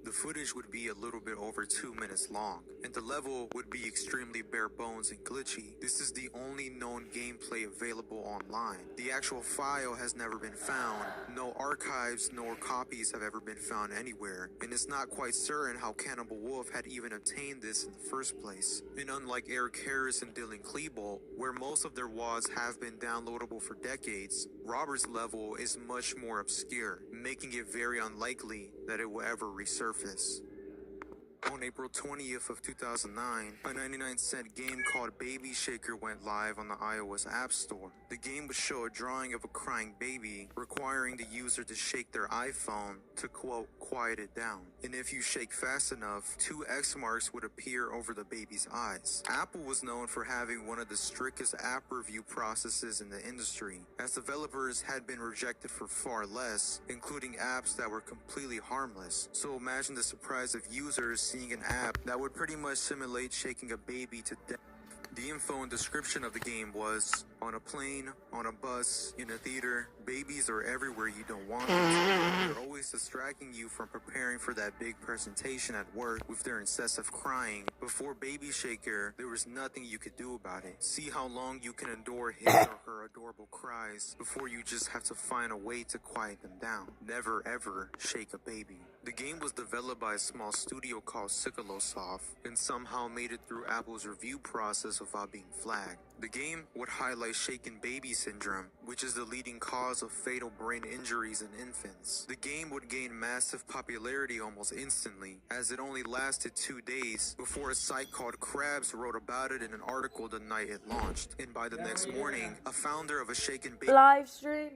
The footage would be a little bit over 2 minutes long, and the level would be extremely bare bones and glitchy. This is the only known gameplay available online. The actual file has never been found, no archives nor copies have ever been found anywhere, and it's not quite certain how Cannibal Wolf had even obtained this in the first place. And unlike Eric Harris and Dylan Klebold, where most of their WADs have been downloadable for decades, Robert's level is much more obscure, making it very unlikely that it will ever resurface. On April 20th of 2009, a 99-cent game called Baby Shaker went live on the iOS App Store. The game would show a drawing of a crying baby, requiring the user to shake their iPhone to, quote, quiet it down. And if you shake fast enough, 2 X marks would appear over the baby's eyes. Apple was known for having one of the strictest app review processes in the industry, as developers had been rejected for far less, including apps that were completely harmless. So imagine the surprise of users seeing an app that would pretty much simulate shaking a baby to death. The info and description of the game was, on a plane, on a bus, in a theater, babies are everywhere you don't want them to. They're always distracting you from preparing for that big presentation at work with their incessant crying. Before Baby Shaker, there was nothing you could do about it. See how long you can endure his or her adorable cries before you just have to find a way to quiet them down. Never ever shake a baby. The game was developed by a small studio called Soft and somehow made it through Apple's review process without being flagged. The game would highlight shaken baby syndrome, which is the leading cause of fatal brain injuries in infants. The game would gain massive popularity almost instantly, as it only lasted 2 days before a site called Krabs wrote about it in an article the night it launched. And by the next morning, a founder of a shaken baby live stream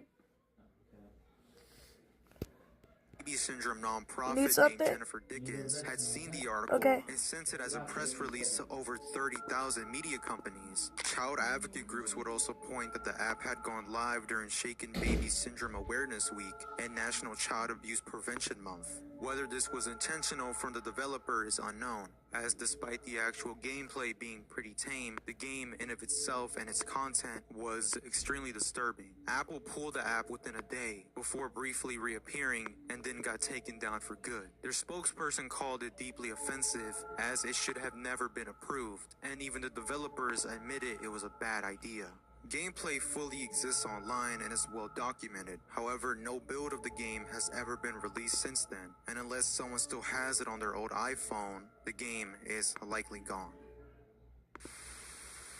syndrome nonprofit named Jennifer Dickens had seen the article and sent it as a press release to over 30,000 media companies. Child advocate groups would also point that the app had gone live during Shaken Baby Syndrome Awareness Week and National Child Abuse Prevention Month. Whether this was intentional from the developer is unknown, as despite the actual gameplay being pretty tame, the game in of itself and its content was extremely disturbing. Apple pulled the app within a day before briefly reappearing and then got taken down for good. Their spokesperson called it deeply offensive, as it should have never been approved, and even the developers admitted it was a bad idea. Gameplay fully exists online and is well documented. However, no build of the game has ever been released since then, and unless someone still has it on their old iPhone, the game is likely gone.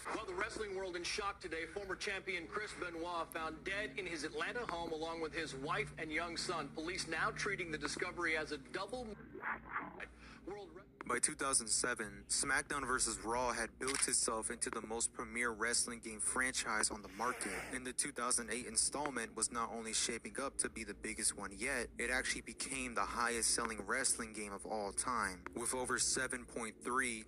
Well, the wrestling world in shock today. Former champion Chris Benoit found dead in his Atlanta home along with his wife and young son. Police now treating the discovery as a double world record. By 2007, SmackDown vs. Raw had built itself into the most premier wrestling game franchise on the market, and the 2008 installment was not only shaping up to be the biggest one yet, it actually became the highest selling wrestling game of all time, with over 7.3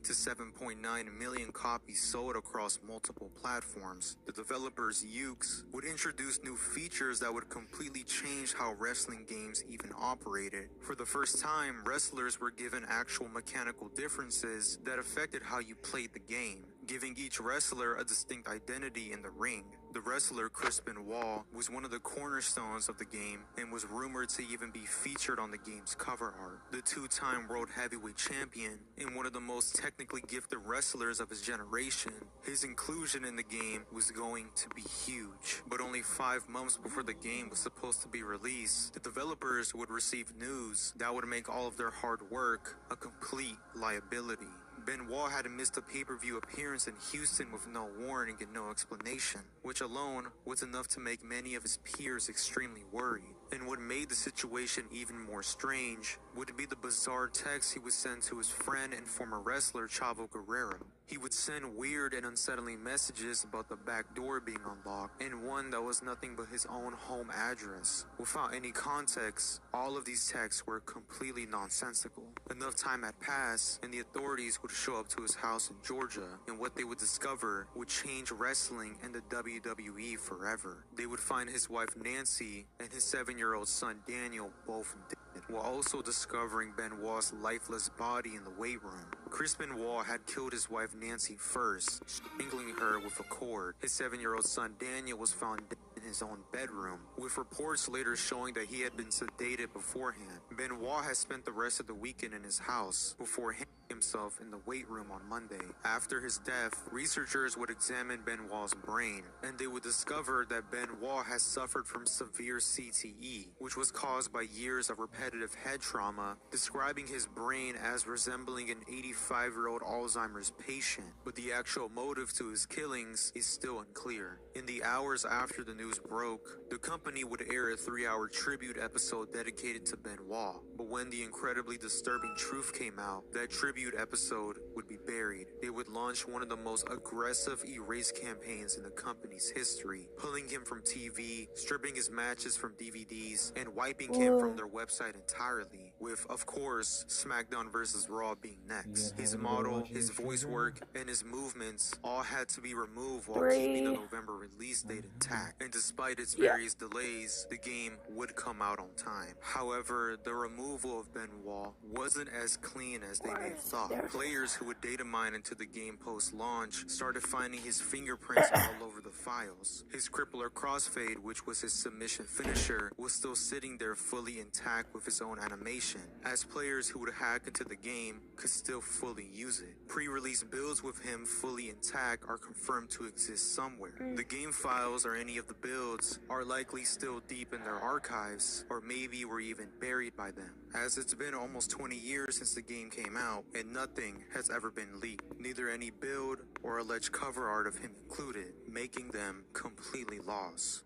to 7.9 million copies sold across multiple platforms. The developers, Ukes, would introduce new features that would completely change how wrestling games even operated. For the first time, wrestlers were given actual mechanical differences that affected how you played the game, giving each wrestler a distinct identity in the ring. The wrestler Chris Benoit was one of the cornerstones of the game and was rumored to even be featured on the game's cover art. The two-time World Heavyweight Champion and one of the most technically gifted wrestlers of his generation, his inclusion in the game was going to be huge. But only 5 months before the game was supposed to be released, the developers would receive news that would make all of their hard work a complete liability. Benoit had missed a pay-per-view appearance in Houston with no warning and no explanation, which alone was enough to make many of his peers extremely worried. And what made the situation even more strange would be the bizarre text he would send to his friend and former wrestler Chavo Guerrero. He would send weird and unsettling messages about the back door being unlocked, and one that was nothing but his own home address. Without any context, all of these texts were completely nonsensical. Enough time had passed, and the authorities would show up to his house in Georgia, and what they would discover would change wrestling and the WWE forever. They would find his wife Nancy and his 7-year-old son Daniel both dead, while also discovering Benoit's lifeless body in the weight room. Chris Benoit had killed his wife Nancy first, strangling her with a cord. His 7-year-old son Daniel was found dead in his own bedroom, with reports later showing that he had been sedated beforehand. Benoit had spent the rest of the weekend in his house before hanging himself in the weight room on Monday. After his death, researchers would examine Benoit's brain, and they would discover that Benoit has suffered from severe CTE, which was caused by years of repetitive head trauma, describing his brain as resembling an 85-year-old Alzheimer's patient, but the actual motive to his killings is still unclear. In the hours after the news broke, the company would air a 3-hour tribute episode dedicated to Benoit, but when the incredibly disturbing truth came out, that tribute episode would be buried. They would launch one of the most aggressive erase campaigns in the company's history, pulling him from TV, stripping his matches from DVDs, and wiping him from their website entirely, with, of course, SmackDown vs. Raw being next. His model, his voice work, and his movements all had to be removed while keeping the November release date intact. And despite its various delays, the game would come out on time. However, the removal of Benoit wasn't as clean as they may have thought. Players who would data mine into the game post-launch started finding his fingerprints all over the files. His crippler crossfade, which was his submission finisher, was still sitting there fully intact with his own animation, as players who would hack into the game could still fully use it. Pre-release builds with him fully intact are confirmed to exist somewhere. The game files or any of the builds are likely still deep in their archives, or maybe were even buried by them, as it's been almost 20 years since the game came out, and nothing has ever been leaked, neither any build or alleged cover art of him included, making them completely lost.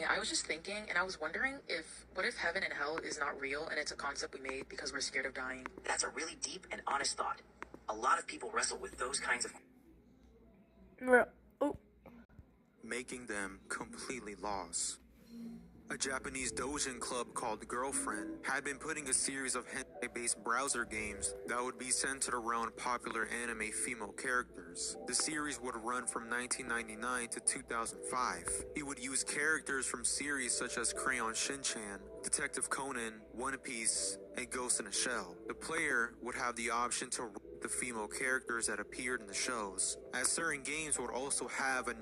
I was just thinking, and I was wondering what if heaven and hell is not real and it's a concept we made because we're scared of dying? That's a really deep and honest thought. A lot of people wrestle with those kinds of... Making them completely lost. A Japanese doujin club called Girlfriend had been putting a series of hentai-based browser games that would be centered around popular anime female characters. The series would run from 1999 to 2005. It would use characters from series such as Crayon Shin-chan, Detective Conan, One Piece, and Ghost in a Shell. The player would have the option to rate the female characters that appeared in the shows, as certain games would also have a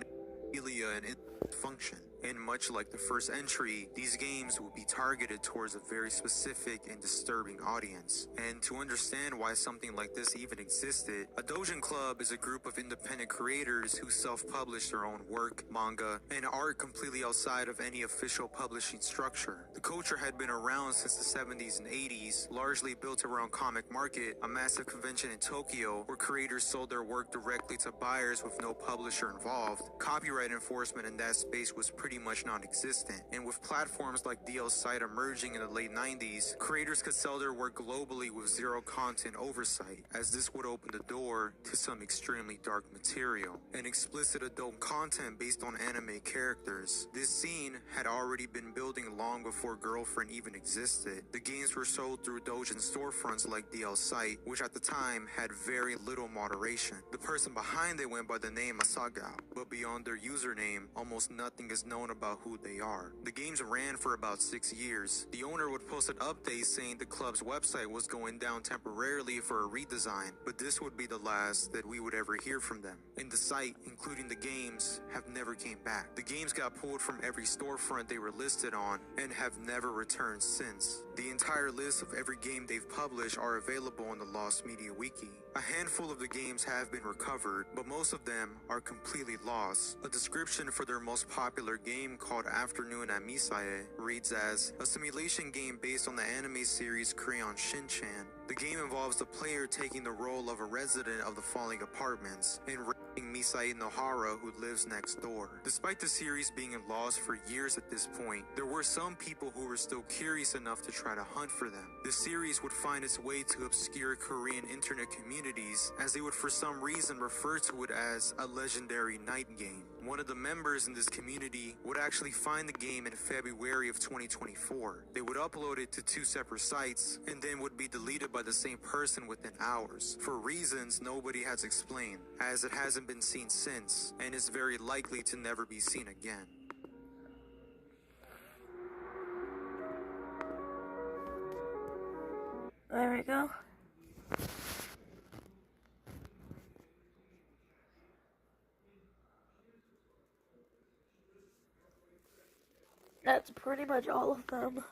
and function. And much like the first entry, these games would be targeted towards a very specific and disturbing audience. And to understand why something like this even existed, a doujin club is a group of independent creators who self-publish their own work, manga, and art completely outside of any official publishing structure. The culture had been around since the 70s and 80s, largely built around Comic Market, a massive convention in Tokyo where creators sold their work directly to buyers with no publisher involved. Copyright enforcement in that space was pretty much non-existent, and with platforms like DL Site emerging in the late 90s, creators could sell their work globally with zero content oversight, as this would open the door to some extremely dark material and explicit adult content based on anime characters. This scene had already been building long before Girlfriend even existed. The games were sold through doujin storefronts like DL Site, which at the time had very little moderation. The person behind it went by the name Asagao, but beyond their username, almost nothing is known about who they are. The games ran for about 6 years. The owner would post an update saying the club's website was going down temporarily for a redesign, but this would be the last that we would ever hear from them. And the site, including the games, have never came back. The games got pulled from every storefront they were listed on and have never returned since. The entire list of every game they've published are available on the Lost Media Wiki. A handful of the games have been recovered, but most of them are completely lost. A description for their most popular game, called Afternoon at Misae, reads as a simulation game based on the anime series Crayon Shin-chan. The game involves the player taking the role of a resident of the falling apartments and raping Misae Nohara, who lives next door. Despite the series being lost for years at this point, there were some people who were still curious enough to try to hunt for them. The series would find its way to obscure Korean internet communities, as they would for some reason refer to it as a legendary night game. One of the members in this community would actually find the game in February of 2024. They would upload it to 2 separate sites and then would be deleted by the same person within hours, for reasons nobody has explained, as it hasn't been seen since and is very likely to never be seen again. There we go. That's pretty much all of them.